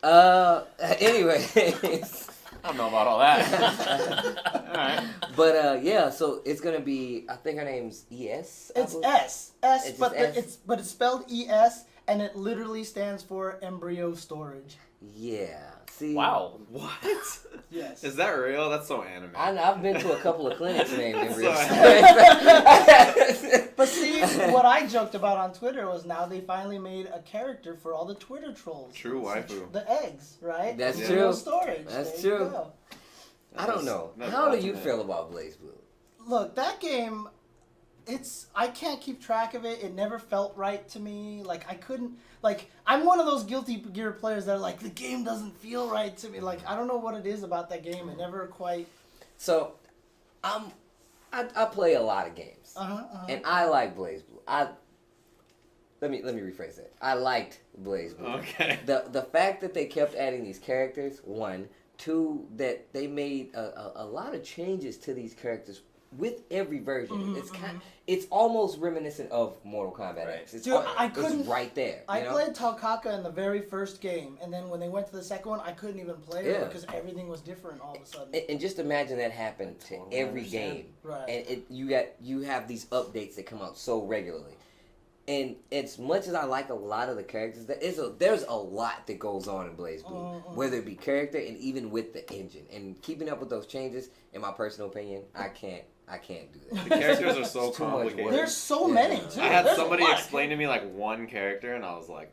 1. Anyways. I don't know about all that. Alright. But yeah, so it's gonna be. I think her name's ES. It's S. It's But S? it's spelled ES, and it literally stands for embryo storage. Yeah. See. Wow. What? Yes. Is that real? That's so anime. I've been to a couple of clinics named embryo. But see, what I joked about on Twitter was now they finally made a character for all the Twitter trolls. True waifu. The eggs, right? That's Embryo true. Storage. That's There you true. go. I don't know. That's How do you ultimate. feel about Blaze Blue? Look, that game, I can't keep track of it. It never felt right to me. Like, I couldn't, like, I'm one of those Guilty Gear players that are like, the game doesn't feel right to me. Like, I don't know what it is about that game. It never quite. So, I play a lot of games, and I like Blaze Blue. Let me rephrase that. I liked Blaze Blue. Okay. The fact that they kept adding these characters, 1, 2, that they made a lot of changes to these characters with every version. It's almost reminiscent of Mortal Kombat X. It's, Dude, I couldn't. it's right there. I you know? played Talkaka in the very first game, and then when they went to the second one, I couldn't even play it Yeah. because everything was different all of a sudden. And just imagine that happened to totally every understand. game. Right. And you have these updates that come out so regularly. And as much as I like a lot of the characters, there's a lot that goes on in Blaze Blue, whether it be character and even with the engine. And keeping up with those changes, in my personal opinion, I can't do that. The characters are so It's too much complicated. work. There's so many, too. I had There's somebody a lot. explain to me like one character, and I was like,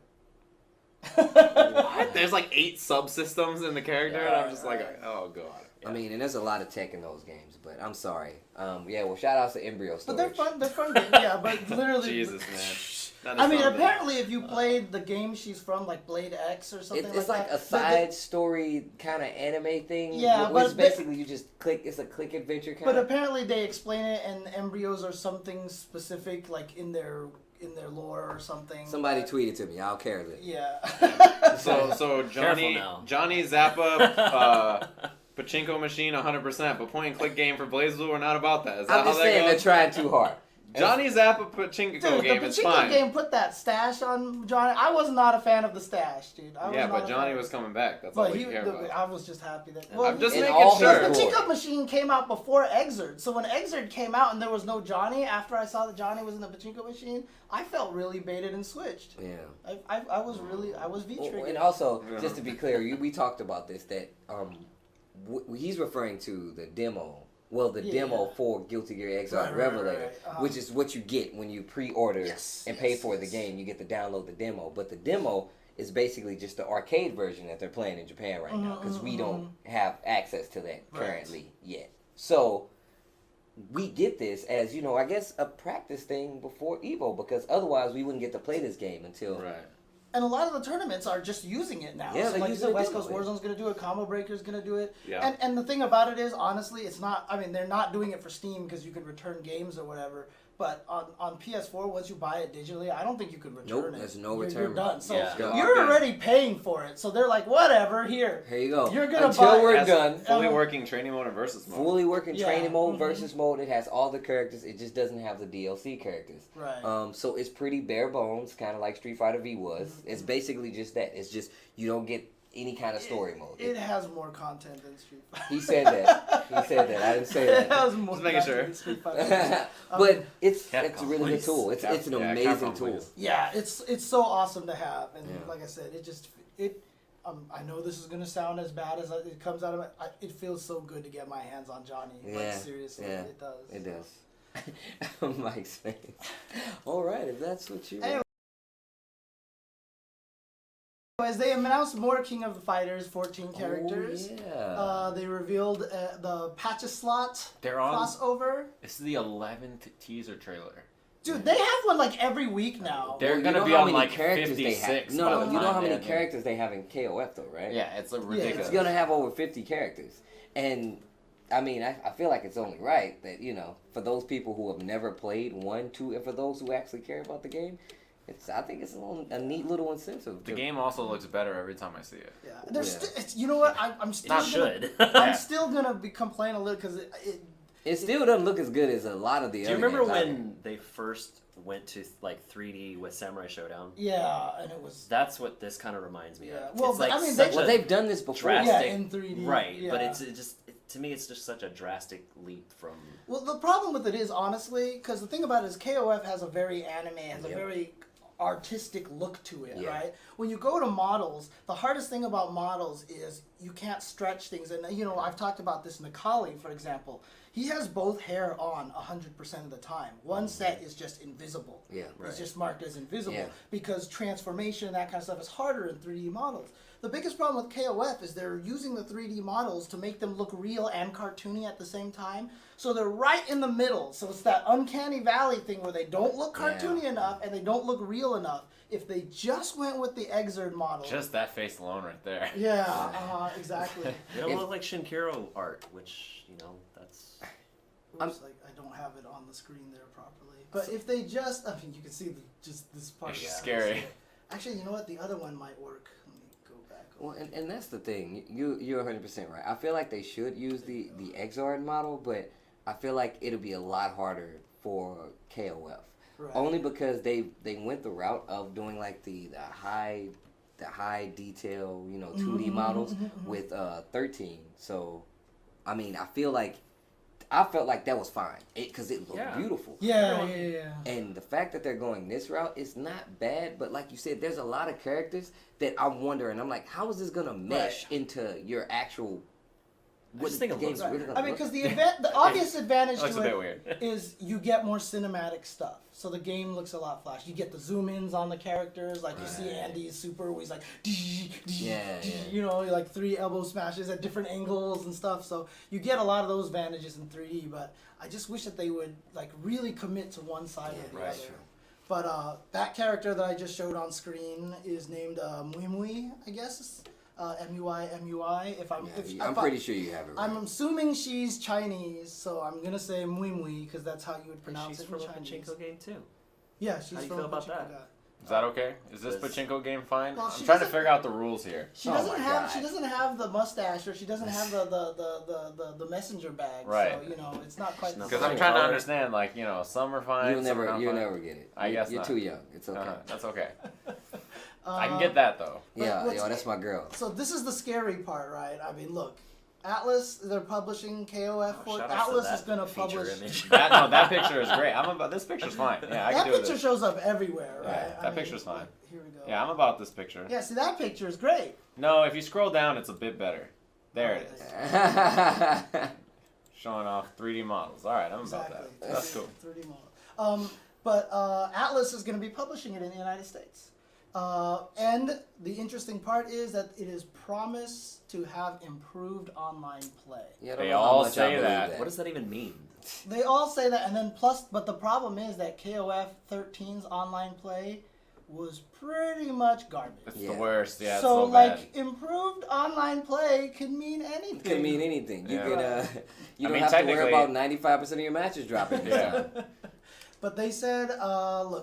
"What?" There's like 8 subsystems in the character, and I'm just like, "Oh god." I mean, and there's a lot of tech in those games, but I'm sorry. Yeah, well, shout outs to Embryo But Storage. they're fun games, yeah, but literally. Jesus, man. That is I mean, something. apparently, if you played the game she's from, like Blade X or something It's like that, a side story kind of anime thing. Yeah, which but basically you just click. It's a click adventure kind But of. apparently, they explain it, and embryos are something specific, like in their lore or something. Somebody tweeted to me. I'll carry it. Yeah. So Johnny now. Zappa, pachinko machine 100%, but point and click game for Blaze Blue are not about that. Is that I'm how just that saying goes? they're trying too hard. Johnny Zappa pachinko Dude, game the is Pachinko fine. game put that stash on Johnny. I was not a fan of the stash, dude. Yeah, but Johnny was coming back. That's all But we care about. I was just happy that. I'm just in making all sure. his The glory. Pachinko machine came out before Exerd, so when Exerd came out and there was no Johnny, after I saw that Johnny was in the Pachinko machine, I felt really baited and switched. Yeah. I was V-triggered. And also, just to be clear, we talked about this that he's referring to the demo. Well, the demo for Guilty Gear Xrd Revelator, which is what you get when you pre-order and pay for the game. You get to download the demo, but the demo is basically just the arcade version that they're playing in Japan right now because we don't have access to that currently yet. So we get this as, you know, I guess a practice thing before Evo, because otherwise we wouldn't get to play this game until... Right. And a lot of the tournaments are just using it now. Yeah, so like you said, West Coast demo. Warzone's going to do it, Combo Breaker's going to do it. Yeah. And the thing about it is, honestly, it's not, I mean, they're not doing it for Steam because you can return games or whatever. But on PS4, once you buy it digitally, I don't think you could return it. There's no You're return. done. So Yeah. you're already paying for it. So they're like, whatever, here. Here you go. You're gonna Until buy we're It has done. fully working training mode and versus mode. Fully working Yeah. training mode, Mhm. versus mode. It has all the characters. It just doesn't have the DLC characters. Right. So it's pretty bare bones, kind of like Street Fighter V was. Mm-hmm. It's basically just that. It's just you don't get any kind of story mode. It has more content than Street Fighter. He said that. He said that. I didn't say It that. has more Just making content sure. than Street Fighter. But it's Capcom, a really good please. tool. It's an amazing Capcom, tool. please. Yeah, it's so awesome to have, and Yeah. like I said, I know this is gonna sound as bad as it comes out of it. It feels so good to get my hands on Johnny. Like Yeah, seriously, yeah, it does. It does. Mike's face. All right, if that's what you Anyway. want. Anyways, they announced more King of the Fighters 14 characters. Oh, yeah. They revealed the Patches slot They're on. crossover. This is the 11th teaser trailer. Dude, they have one like every week now. They're You gonna know be how on many like characters they have? 56. No, by no, the you know time how many they're there. characters they have in KOF though, right? Yeah, it's a it's ridiculous. It's gonna have over 50 characters, and I mean, I feel like it's only right that, you know, for those people who have never played 1, 2, and for those who actually care about the game, I think it's a neat little incentive. The game also looks better every time I see it. Yeah, there's Yeah. you know what? I'm still Not gonna, should. I'm still gonna be complaining a little because It still doesn't look as good as a lot of the Do you other remember games out when they first went to like 3D with Samurai Showdown? yeah, and it was That's what this kind of reminds me Yeah. of. Well, it's but like I mean, such there. Well, a they've done this before. drastic, yeah, in 3D, right? yeah. But to me, it's just such a drastic leap from. Well, the problem with it is, honestly, because the thing about it is KOF has a very anime, has a Yep. very artistic look to it, Yeah. right? When you go to models, the hardest thing about models is you can't stretch things. And, you know, I've talked about this Nikali, for example. He has both hair on 100% of the time. One set is just invisible. Yeah, It's right. just marked as invisible Yeah. because transformation and that kind of stuff is harder in 3D models. The biggest problem with KOF is they're using the 3D models to make them look real and cartoony at the same time. So they're right in the middle. So it's that uncanny valley thing where they don't look cartoony enough and they don't look real enough. If they just went with the Exerd model. Just that face alone right there. Yeah, exactly. They don't look like Shinkiro art, which that's. Oops, I don't have it on the screen there properly. But if they just, I mean, you can see just this part. It's of the scary. face. Actually, you know what? The other one might work. Let me go back. Well, and that's the thing. You're 100% right. I feel like they should use the Exard model, but I feel like it'll be a lot harder for KOF. Right. Only because they went the route of doing like the high detail, 2D models with 13. So, I mean, I felt like that was fine because it looked Yeah. beautiful. Yeah. And the fact that they're going this route is not bad, but like you said, there's a lot of characters that I'm wondering. I'm like, how is this gonna mesh into your actual? What just think the it game's looks really Right. gonna I mean, look because like. the obvious advantage It looks to a bit it weird. is you get more cinematic stuff. So the game looks a lot flashy. You get the zoom ins on the characters, like you see Andy's super where he's like, Yeah. like 3 elbow smashes at different angles and stuff. So you get a lot of those advantages in 3D. But I just wish that they would like really commit to one side or the right. other. But that character that I just showed on screen is named Mui, I guess. MUI. I'm pretty sure you have it right. I'm assuming she's Chinese, so I'm gonna say Mui because that's how you would pronounce She's it from in a Chinese. Pachinko game too. Yeah, she's How do you from feel a about Pachinko that? guy. Is that okay? Is this This- pachinko game fine? Well, I'm she trying to doesn't- figure out the rules here. She Oh doesn't my have God. she doesn't have the mustache or she doesn't have the messenger bag. Right. So it's not quite the Because same. I'm trying to Color. understand, like, some are fine. You'll some are never not fine. get it. I guess you're not. too young. It's okay. That's okay. Uh, I can get that though. Yeah, what's- that's my girl. So this is the scary part, right? I mean, look, Atlas, they're publishing KOF. Oh, shout out to Atlas that is gonna feature publish. image. That picture is great. This picture's fine. Yeah, I That can do picture this. shows up everywhere, right? Yeah, that picture's fine. Here we go. Yeah, I'm about this picture. Yeah, see that picture is great. No, if you scroll down, it's a bit better. There it is. Showing off 3D models. All right, I'm about Exactly. that. That's cool. 3D model. But Atlas is going to be publishing it in the United States. And the interesting part is that it is promised to have improved online play. Yeah, I don't They know how all much I say believe that. What does that even mean? They all say that, and then plus, but the problem is that KOF 13's online play was pretty much garbage. It's the worst. Yeah. So, it's so bad. like, improved online play could mean anything. It could mean anything. You Yeah. could you don't have to worry about 95% of your matches dropping this time. But they said,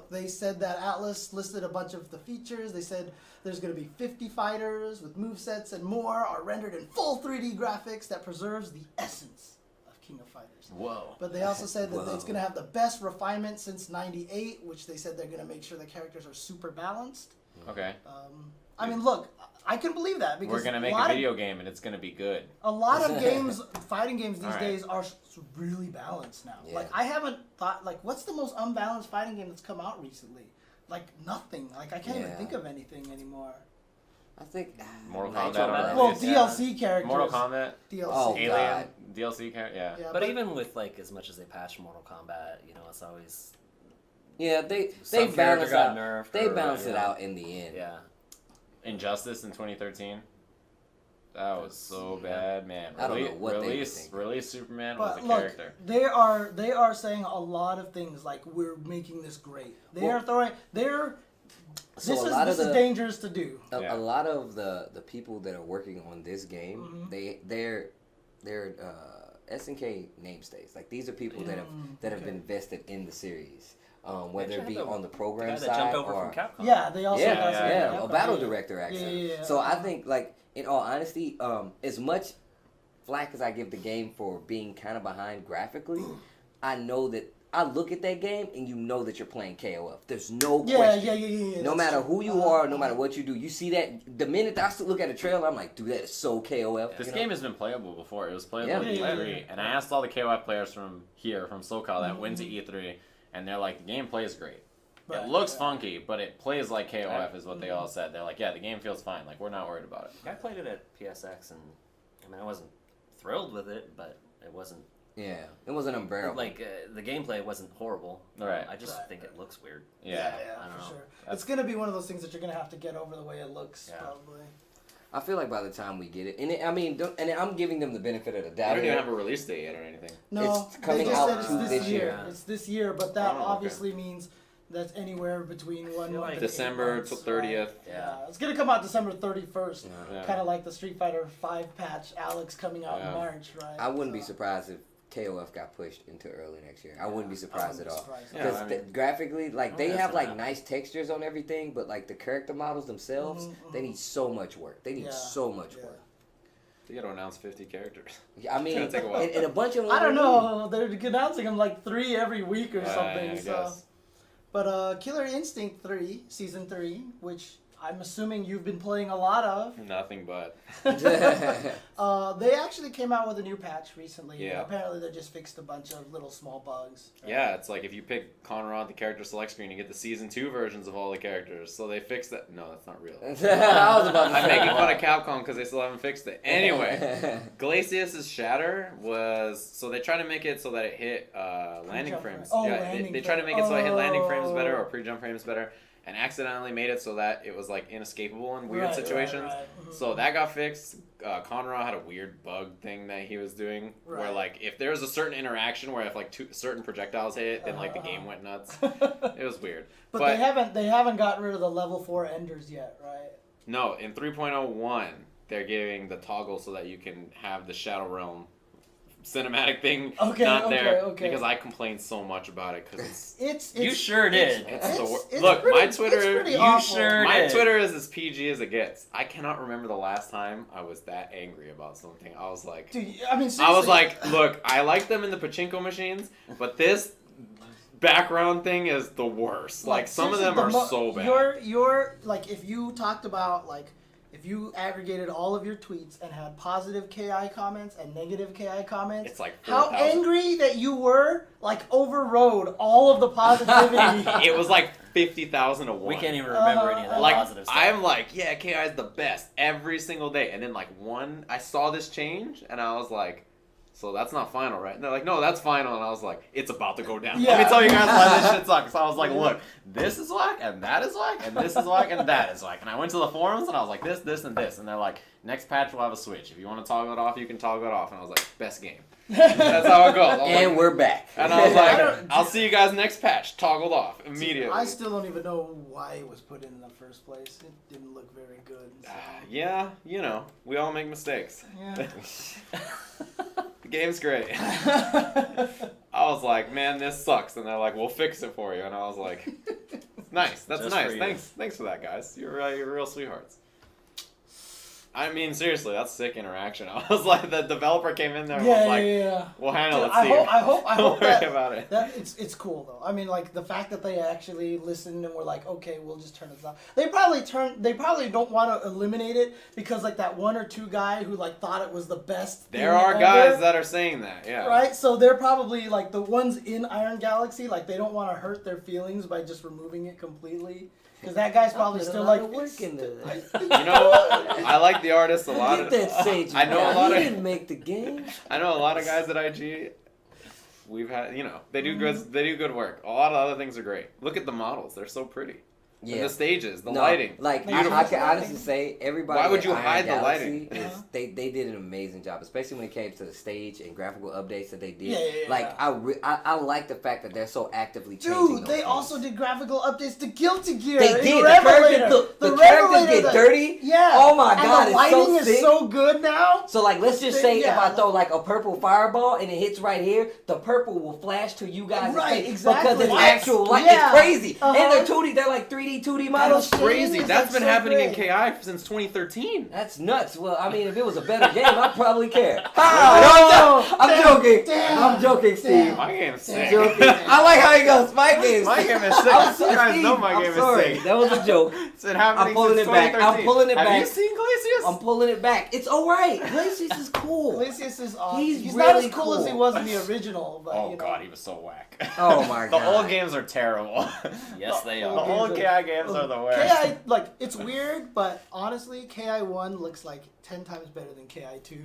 they said that Atlas listed a bunch of the features. They said there's going to be 50 fighters with movesets and more are rendered in full 3D graphics that preserves the essence of King of Fighters. Whoa. But they also said that it's going to have the best refinement since '98, which they said they're going to make sure the characters are super balanced. Okay. I mean, look, I can believe that because We're gonna make a video game and it's gonna be good. a lot of games, fighting games these All right. days are really balanced now. Yeah. Like, I haven't thought, like, what's the most unbalanced fighting game that's come out recently? Like, nothing. Like, I can't even Yeah. think of anything anymore. I think Mortal Nitro Kombat. Blast. Well, Yeah. DLC characters. Mortal Kombat. DLC. Oh, Alien. God. DLC character. Yeah. Yeah, But even with like as much as they patch Mortal Kombat, it's always they some character balance got out. nerfed. They or, balance you it know. out in the end. Yeah. Injustice in 2013. That was so Yeah. bad, man. I don't know what they were release thinking. release Superman But was a look, character. they are saying a lot of things like we're making this great. They are throwing. So This a lot is of the dangerous to do. Yeah. a lot of the people that are working on this game, Mm-hmm. they're SNK namestays. Like these are people that have okay. been vested in the series, whether it Actually, be had the on the program guy that side jumped over or from Capcom. Yeah, they also yeah, got some- a battle yeah. director actually. Yeah. So I think, like, in all honesty, as much flack as I give the game for being kind of behind graphically, I know that I look at that game and you know that you're playing KOF. There's no question. Yeah. No that's matter true. who you are, no matter what you do, you see that the minute I look at a trailer, I'm like, dude, that is so KOF. This you know? game has been playable before. It was playable Yeah. at Yeah. E3, and I asked all the KOF players from here, from SoCal, that went to E3, and they're like, the game plays great. Right, It looks right. funky, but it plays like KOF, is what they all said. They're like, yeah, the game feels fine. Like, we're not worried about it. I played it at PSX, and I mean, I wasn't thrilled with it, but it wasn't Yeah, it wasn't unbearable. like the gameplay wasn't horrible. Right. I just Right. think it looks weird. Yeah. I don't for know. sure. It's gonna be one of those things that you're gonna have to get over the way it looks, Yeah. probably. I feel like by the time we get it, and I'm giving them the benefit of the They doubt. don't even have a release date yet or anything. No, It's coming they just out said it's to this this year. year. It's this year, but that Oh, okay. obviously means that's anywhere between 1 month like and December 8 months, 30th. right? Yeah. It's gonna come out December 31st. Yeah. Kind of like the Street Fighter 5 patch, Alex coming out in Yeah. March, right? I wouldn't be So, surprised if KOF got pushed into early next year. I wouldn't be I surprised wouldn't at be all. surprised. Yeah, Because I mean- graphically, like, they that's have gonna like happen. nice textures on everything, but like the character models themselves, they need so much work. They need Yeah, so much yeah. work. They got to announce 50 characters. I mean, gonna take a while. and a bunch of them. I don't know. They're announcing them like 3 every week or Yeah, something. I so. guess. But Killer Instinct 3, Season 3, which I'm assuming you've been playing a lot of. Nothing but. They actually came out with a new patch recently. Yeah. Apparently they just fixed a bunch of little small bugs. right? Yeah, it's like if you pick Conrad, the character select screen, you get the Season 2 versions of all the characters. So they fixed that. No, that's not real. I was about to I'm say. making fun of Capcom because they still haven't fixed it. Anyway, Glacius's Shatter was... So they try to make it so that it hit landing Pre-jump frames. frame. Oh, yeah, landing they try to frame. make it so it hit landing frames Oh. better or pre-jump frames better. And accidentally made it so that it was like inescapable in weird Right, situations. right. Mhm. So that got fixed. Conrad had a weird bug thing that he was doing, where Right. like if there was a certain interaction where if like certain projectiles hit it, then like the game went nuts. It was weird. But they haven't gotten rid of the level 4 enders yet, right? No, in 3.01 they're giving the toggle so that you can have the Shadow Realm cinematic thing not there okay. because I complained so much about it because it's You sure did. it's the it's Look, pretty- my it's Twitter pretty awful. my did. Twitter is as PG as it gets. I cannot remember the last time I was that angry about something. I was like, Dude, I mean, seriously. I was like, look, I like them in the pachinko machines, but this background thing is the worst. Like some of them seriously, are so bad. Your like if you talked about like if you aggregated all of your tweets and had positive KI comments and negative KI comments, It's like how 4,000. angry that you were, like overrode all of the positivity. It was like 50,000 to 1. We can't even remember any of that Like positive stuff. I'm like, yeah, KI is the best every single day, and then like I saw this change, and I was like, So that's not final, right? And they're like, no, that's final. And I was like, it's about to go down. Yeah. Let me tell you guys why this shit sucks. So I was like, look, this is whack, and that is whack, and this is whack, and that is whack. And I went to the forums, and I was like, this, and this. And they're like, next patch we'll have a switch. If you want to toggle it off, you can toggle it off. And I was like, best game. That's how it goes. And like, we're back. And I was like, I'll see you guys next patch. Toggled off immediately. I still don't even know why it was put in the first place. It didn't look very good. So. Yeah, you know, we all make mistakes. Yeah. The game's great. I was like, man, this sucks. And they're like, we'll fix it for you. And I was like, nice. That's Just nice. for you. Thanks for that, guys. You're real sweethearts. I mean, seriously, that's sick interaction. I was like, the developer came in there and was like, Yeah. we'll handle Dude, it, Steve. I hope Don't worry that, about it. that it's cool though. I mean, like the fact that they actually listened and were like, okay, we'll just turn this off. They probably don't want to eliminate it because like that one or two guy who like thought it was the best. There thing are ever, guys that are saying that, yeah. Right, so they're probably like the ones in Iron Galaxy, like they don't want to hurt their feelings by just removing it completely. Because that guy's probably still like working the. You know, I like the artist a lot. Get that Sajam. I know a lot He of. didn't make the game. I know a lot of guys at IG. We've had, you know, they do good work. A lot of other things are great. Look at the models; they're so pretty. Yeah. And the stages, the No, lighting. Like beautiful. I can honestly say, everybody. Why would at you Iron hide the Galaxy lighting? Is, they did an amazing job, especially when it came to the stage and graphical updates that they did. Yeah. Like I like the fact that they're so actively changing. Dude, those they things. also did graphical updates to Guilty Gear. They and did. Revelator. The characters get dirty. Yeah. Oh my and god, the it's lighting so is sick. so good now. So like, let's just say if I Yeah. throw like a purple fireball and it hits right here, the purple will flash to you guys. Right, exactly. Because it's What? actual light. Yeah. It's crazy. Uh-huh. And they're 2D. They're like 3D, 2D models. That's crazy. That's been so happening in great. KI since 2013. That's nuts. Well, I mean, if it was a better game, I'd probably care. Oh, I'm damn, joking. damn, I'm joking, Steve. damn. My game's sick. Joking. I like how he goes. My game's My sick. game is sick. I'm so- You guys Steve, know my I'm game is sorry. sick. That was a joke. It's been happening I'm pulling since it back. I'm 2013. pulling it Have back. you seen Glacius? I'm pulling it back. It's all right. Glacius is cool. Glacius is awesome. He's not really as cool as he cool. was in the original, but Oh you know. god, he was so whack. Oh my The god. old games are terrible. Yes, they The are. old KI games are the worst. KI, like, it's weird, but honestly, KI1 looks like 10 times better than KI2.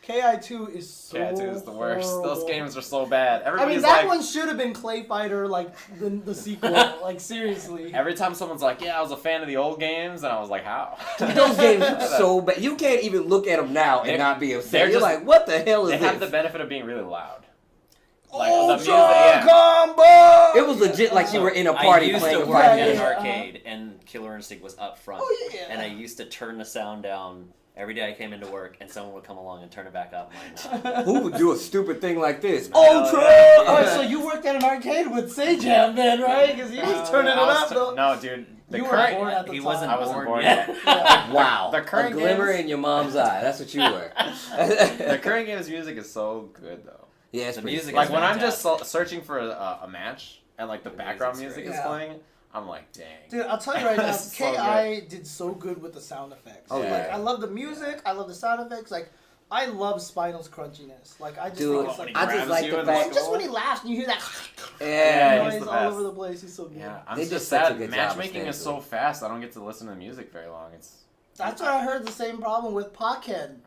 KI2 is so KI2 is the worst. Those horrible. games are so bad. I Everybody's mean, that like, one should have been Clay Fighter, like, the sequel. Like, seriously. every time someone's like, yeah, I was a fan of the old games, and I was like, how? Those games are so bad. You can't even look at them now and They're- not be upset. they're You're just- like, what the hell is They this? have the benefit of being really loud. Like, Ultra the music, yeah. Combo! It was legit like you were in a party I used playing to a work party at game. an Yeah. arcade, and Killer Instinct was up front. Oh, yeah. And I used to turn the sound down every day I came into work, and someone would come along and turn it back up. I'm like, no. Who would do a stupid thing like this? Ultra! Yeah. Alright, so you worked at an arcade with Sajam then, right? Because he was turning it up, though. No, dude. The You current, weren't born at the He time. wasn't I wasn't born born yet. yet. Yeah. Wow. The current a glimmer games- in your mom's eye. That's what you were. the current game's music is so good, though. Yeah, it's The pretty music sick. Like, when I'm just fantastic. searching for a match, and, like, the The background music's music great. is Yeah. playing, I'm like, dang. Dude, I'll tell you right now, That's so KI did so good with the sound effects. Oh, Like, yeah. I love the music, I love the sound effects. Like, I love Spinal's crunchiness. Like, I just Dude, think it's like... I just grabs like you the and fact- like, just when he laughs and you hear that Yeah. he's noise the all best. over the place, he's so good. Yeah, I'm They just did such a sad. good job of Matchmaking is staying so fast. I don't get to listen to the music very long. It's. That's what I heard the same problem with Pokken.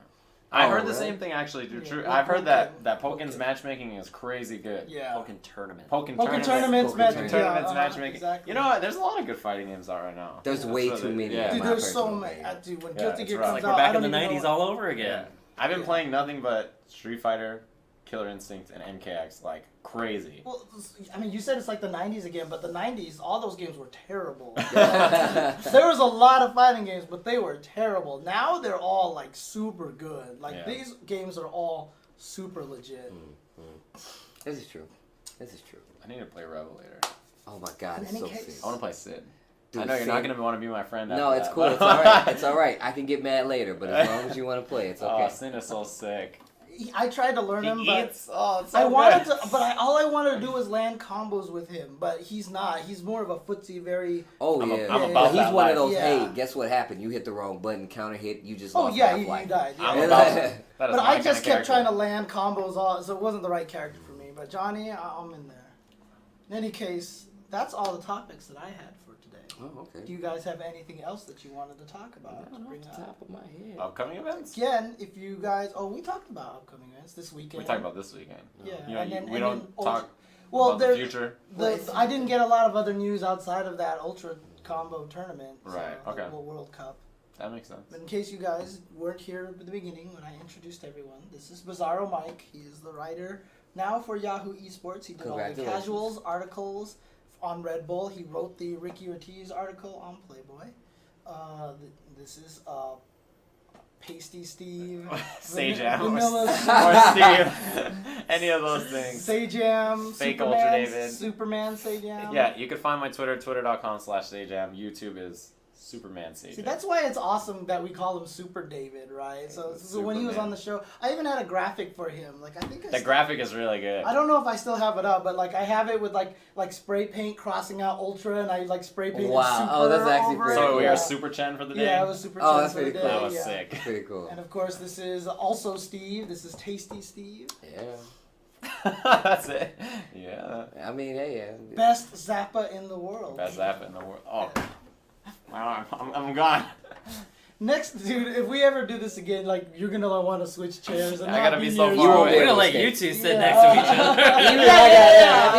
I Oh, heard the really? same thing actually. True. Yeah, True. well, I've heard that Pokken- Poken's matchmaking is crazy good. Yeah. Pokken Tournament. Pokken Pokken tournaments. tournaments, Pokken match- tournaments. Tournaments, yeah, matchmaking. exactly. You know what? There's a lot of good fighting games out right now. There's way too many. Yeah. in Dude, my there's so personal many. opinion. Dude, when Yeah, Guilty it's Gear rough. comes Like out, we're I back don't in the even 90s know. all over again. I've been Yeah. playing nothing but Street Fighter, Killer Instinct, and MKX like crazy. Well, I mean, you said it's like the 90s again, but the 90s, all those games were terrible. Yeah. There was a lot of fighting games, but they were terrible. Now they're all like super good. Like Yeah. these games are all super legit. This is true. This is true. I need to play Revelator. Oh my god, In it's any so case- sick. I want to play Sid. Dude, I know you're not Sid- gonna want to be my friend. No, after it's that, cool. but- It's all right. It's all right. I can get mad later, but as long as you want to play, it's okay. Oh, Sid is so sick. I tried to learn him, He but eats. Oh, it's so I wanted good. to. But all I wanted to do was land combos with him. But he's not. He's more of a footsie, very. Oh I'm yeah. I'm about But he's that one of life. those. Yeah. Hey, guess what happened? You hit the wrong button. Counter hit. You just Oh lost yeah, half he life. died. Yeah. I'm Yeah. about that. Is But my I kind just of kept trying to character. land combos, so it wasn't the right character for me. But Johnny, I'm in there. In any case, that's all the topics that I had for today. today. Oh, okay. Do you guys have anything else that you wanted to talk about? Not off the top of my head. Upcoming events? Again, if you guys, we talked about upcoming events this weekend. We talked about this weekend. Yeah, You know, and then we don't talk well, about the future. I didn't get a lot of other news outside of that Ultra Combo tournament. Right, So, okay. the World Cup. That makes sense. But in case you guys weren't here at the beginning when I introduced everyone, this is Bizarro Mike. He is the writer now for Yahoo Esports. He did all the Congratulations. casuals articles on Red Bull. He wrote the Ricky Ortiz article on Playboy. This is Pasty Steve, Sajam Vanilla or Steve. Any of those things. Sajam, Fake Superman, Ultra David. Superman Sajam. Yeah, you can find my Twitter, twitter.com/Sajam. YouTube is Superman Sajam. See, that's why it's awesome that we call him Super David, right? So when he was on the show, I even had a graphic for him. Like I think The graphic is really good. I don't know if I still have it up, but like I have it with like spray paint crossing out Ultra, and I like spray painted Wow. Super. Oh, that's actually over pretty it. So we cool. are Super Chen for the day? Yeah, it was Super. Oh, Chen that's for the pretty day, cool. That was yeah. sick. Pretty cool. And of course, this is also Steve. This is Tasty Steve. Yeah. That's it. Yeah. I mean, hey, yeah. Best Zappa in the world. Best app in the world. Oh. Wow, I'm gone. Next, dude, if we ever do this again, like you're gonna want to switch chairs. And I not gotta be so near far you. away. We're gonna let Okay. you two sit Yeah. next to each other.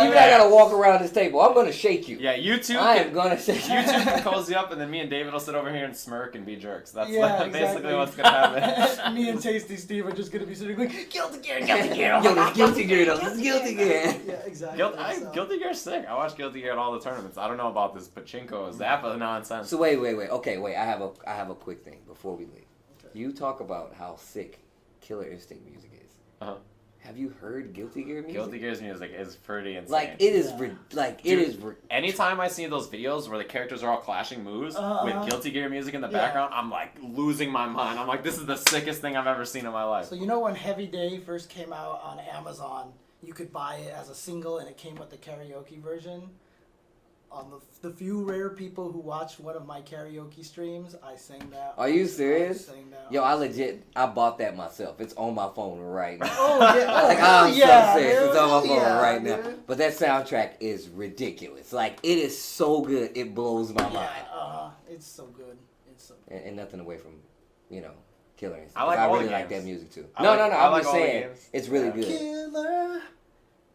Even I gotta walk around this table. I'm gonna shake you. Yeah, you two I am can, gonna shake you. you two can cozy up, and then me and David will sit over here and smirk and be jerks. That's Yeah, basically exactly. what's gonna happen. Me and Tasty Steve are just gonna be sitting like Guilty Gear, Guilty Gear. Yo, this guilty gear though. This guilty gear. Yeah, exactly. so. Guilty Gear's sick. I watch Guilty Gear at all the tournaments. I don't know about this pachinko Zappa nonsense. So wait. Okay, wait. I have a quick thing before we leave. You talk about how sick Killer Instinct music is. Uh-huh. Have you heard Guilty Gear music? Guilty Gear's music is pretty insane. Like it is, Yeah. Anytime I see those videos where the characters are all clashing moves with Guilty Gear music in the Yeah. background, I'm like losing my mind. I'm like, this is the sickest thing I've ever seen in my life. So you know when Heavy Day first came out on Amazon, you could buy it as a single, and it came with the karaoke version. On the few rare people who watched one of my karaoke streams, I sang that. Are you serious? I sang that. Yo, I bought that myself. It's on my phone right now. Oh yeah! Like, hell I'm yeah, so serious. dude. It's on my phone Yeah, right now. dude. But that soundtrack is ridiculous. Like it is so good, it blows my mind. Yeah, it's so good. It's so good. And nothing away from, Killer Instinct. I like all the really like games. that music too. I No. like I'm all just the saying games. it's really Yeah. good.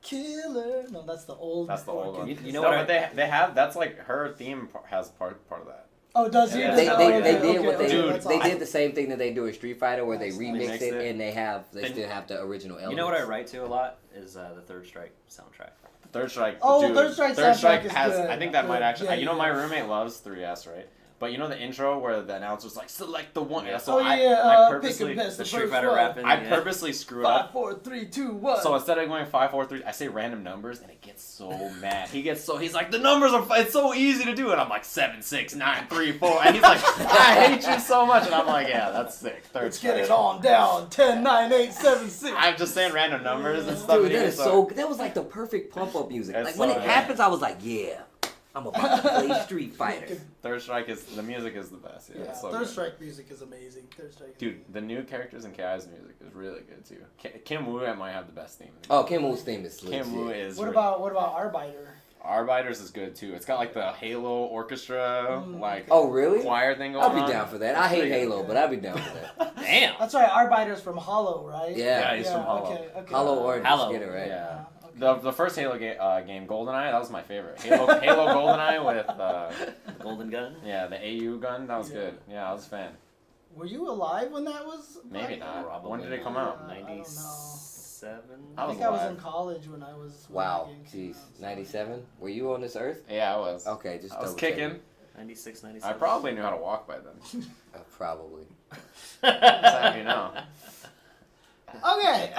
Killer. No, that's the old. That's the old one. You know no, what but they have, that's like her theme has part of that. Oh, does he? Yeah, They, Yeah, they, yeah, they yeah. did what they Dude, that's they awesome. did the same thing that they do in Street Fighter where they Nice. remix Remixed it it. and they Then- still have the original elements. You know what I write to a lot is the Third Strike soundtrack. Third Strike. Oh, dude, Third Strike soundtrack is has. good. I think that might Good. actually. Yeah, you know, yeah, my yeah. roommate loves 3S, right? But you know the intro where the announcer's like, select the one. Yeah. So I pick purposely, and piss. The The Street first Fighter one. rapping. I yeah. purposely screwed 5, up. 4, 3, 2, 1. So instead of going 5, 4, 3, I say random numbers, and it gets so mad. He's like, the numbers are. It's so easy to do, and I'm like 7, 6, 9, 3, 4, and he's like, I hate you so much, and I'm like, yeah, that's sick. Third Let's get Strike. it on down. 10, 9, 8, 7, 6. I'm just saying random numbers and stuff. Dude, and that even is so. That was like the perfect pump up music. It's Like when so it good. happens, I was like, yeah, I'm about to play Street Fighter. Third Strike is the music is the best. Yeah, Yeah, it's so Third good. Strike music is amazing. Third Strike. Dude, the new characters in KI's music is really good too. Kim Woo might have the best theme. Oh, Kim Woo's theme is Kim Woo legit. is. What about Arbiter? Arbiters is good too. It's got like the Halo orchestra, like Oh, really? choir thing going I'll be on. down for that. I hate Pretty good. Halo, but I'll be down for that. Damn. That's right. Arbiter's from Hollow, right? Yeah. Yeah, he's from Hollow. Okay. Hollow Orange, Halo. get it right. Yeah. Okay. The first Halo game, GoldenEye, that was my favorite. Halo GoldenEye with Golden Gun. yeah, the AU gun, that was good. Yeah, I was a fan. Were you alive when that was? Maybe not. Probably When did it come out? I don't know. 97. I I was think I was alive. in college when I was. when Wow, that game came jeez, out, so- 97. Were you on this earth? Yeah, I was. Okay, just I was double check. kicking. 96, I 97. probably knew how to walk by then. Probably. That's you know. Okay.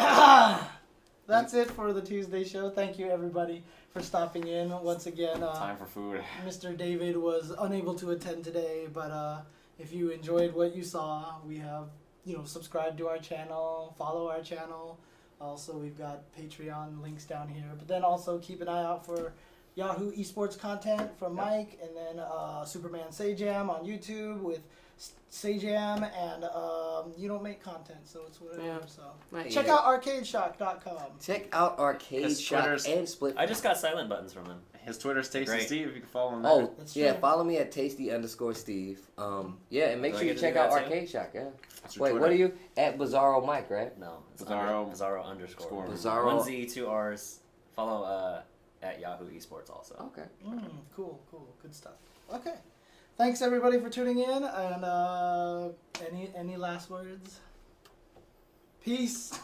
That's it for the Tuesday show. Thank you, everybody, for stopping in once again. Time for food. Mr. David was unable to attend today, but if you enjoyed what you saw, we have, subscribe to our channel, follow our channel. Also, we've got Patreon links down here. But then also keep an eye out for Yahoo Esports content from Mike, and then Superman Sajam on YouTube with Sajam, and you don't make content, so it's whatever. Yeah. So Not check yet. out ArcadeShock.com. Check out Arcade His Shop Twitter's- and Split. I just got silent buttons from him. His Twitter's Tasty Great. Steve. You can follow him there. Oh, That's yeah, true. follow me at tasty_Steve. Yeah, and make Do I sure you get to check do out that too? Arcade Shock, yeah. What's your Wait, Twitter? what are you? At Bizarro Mike, right? No, it's Bizarro- Bizarro underscore. Bizarro. 1 Z, 2 R's. Follow at Yahoo Esports also. Okay. Cool. Good stuff. Okay. Thanks everybody for tuning in, and any last words? Peace.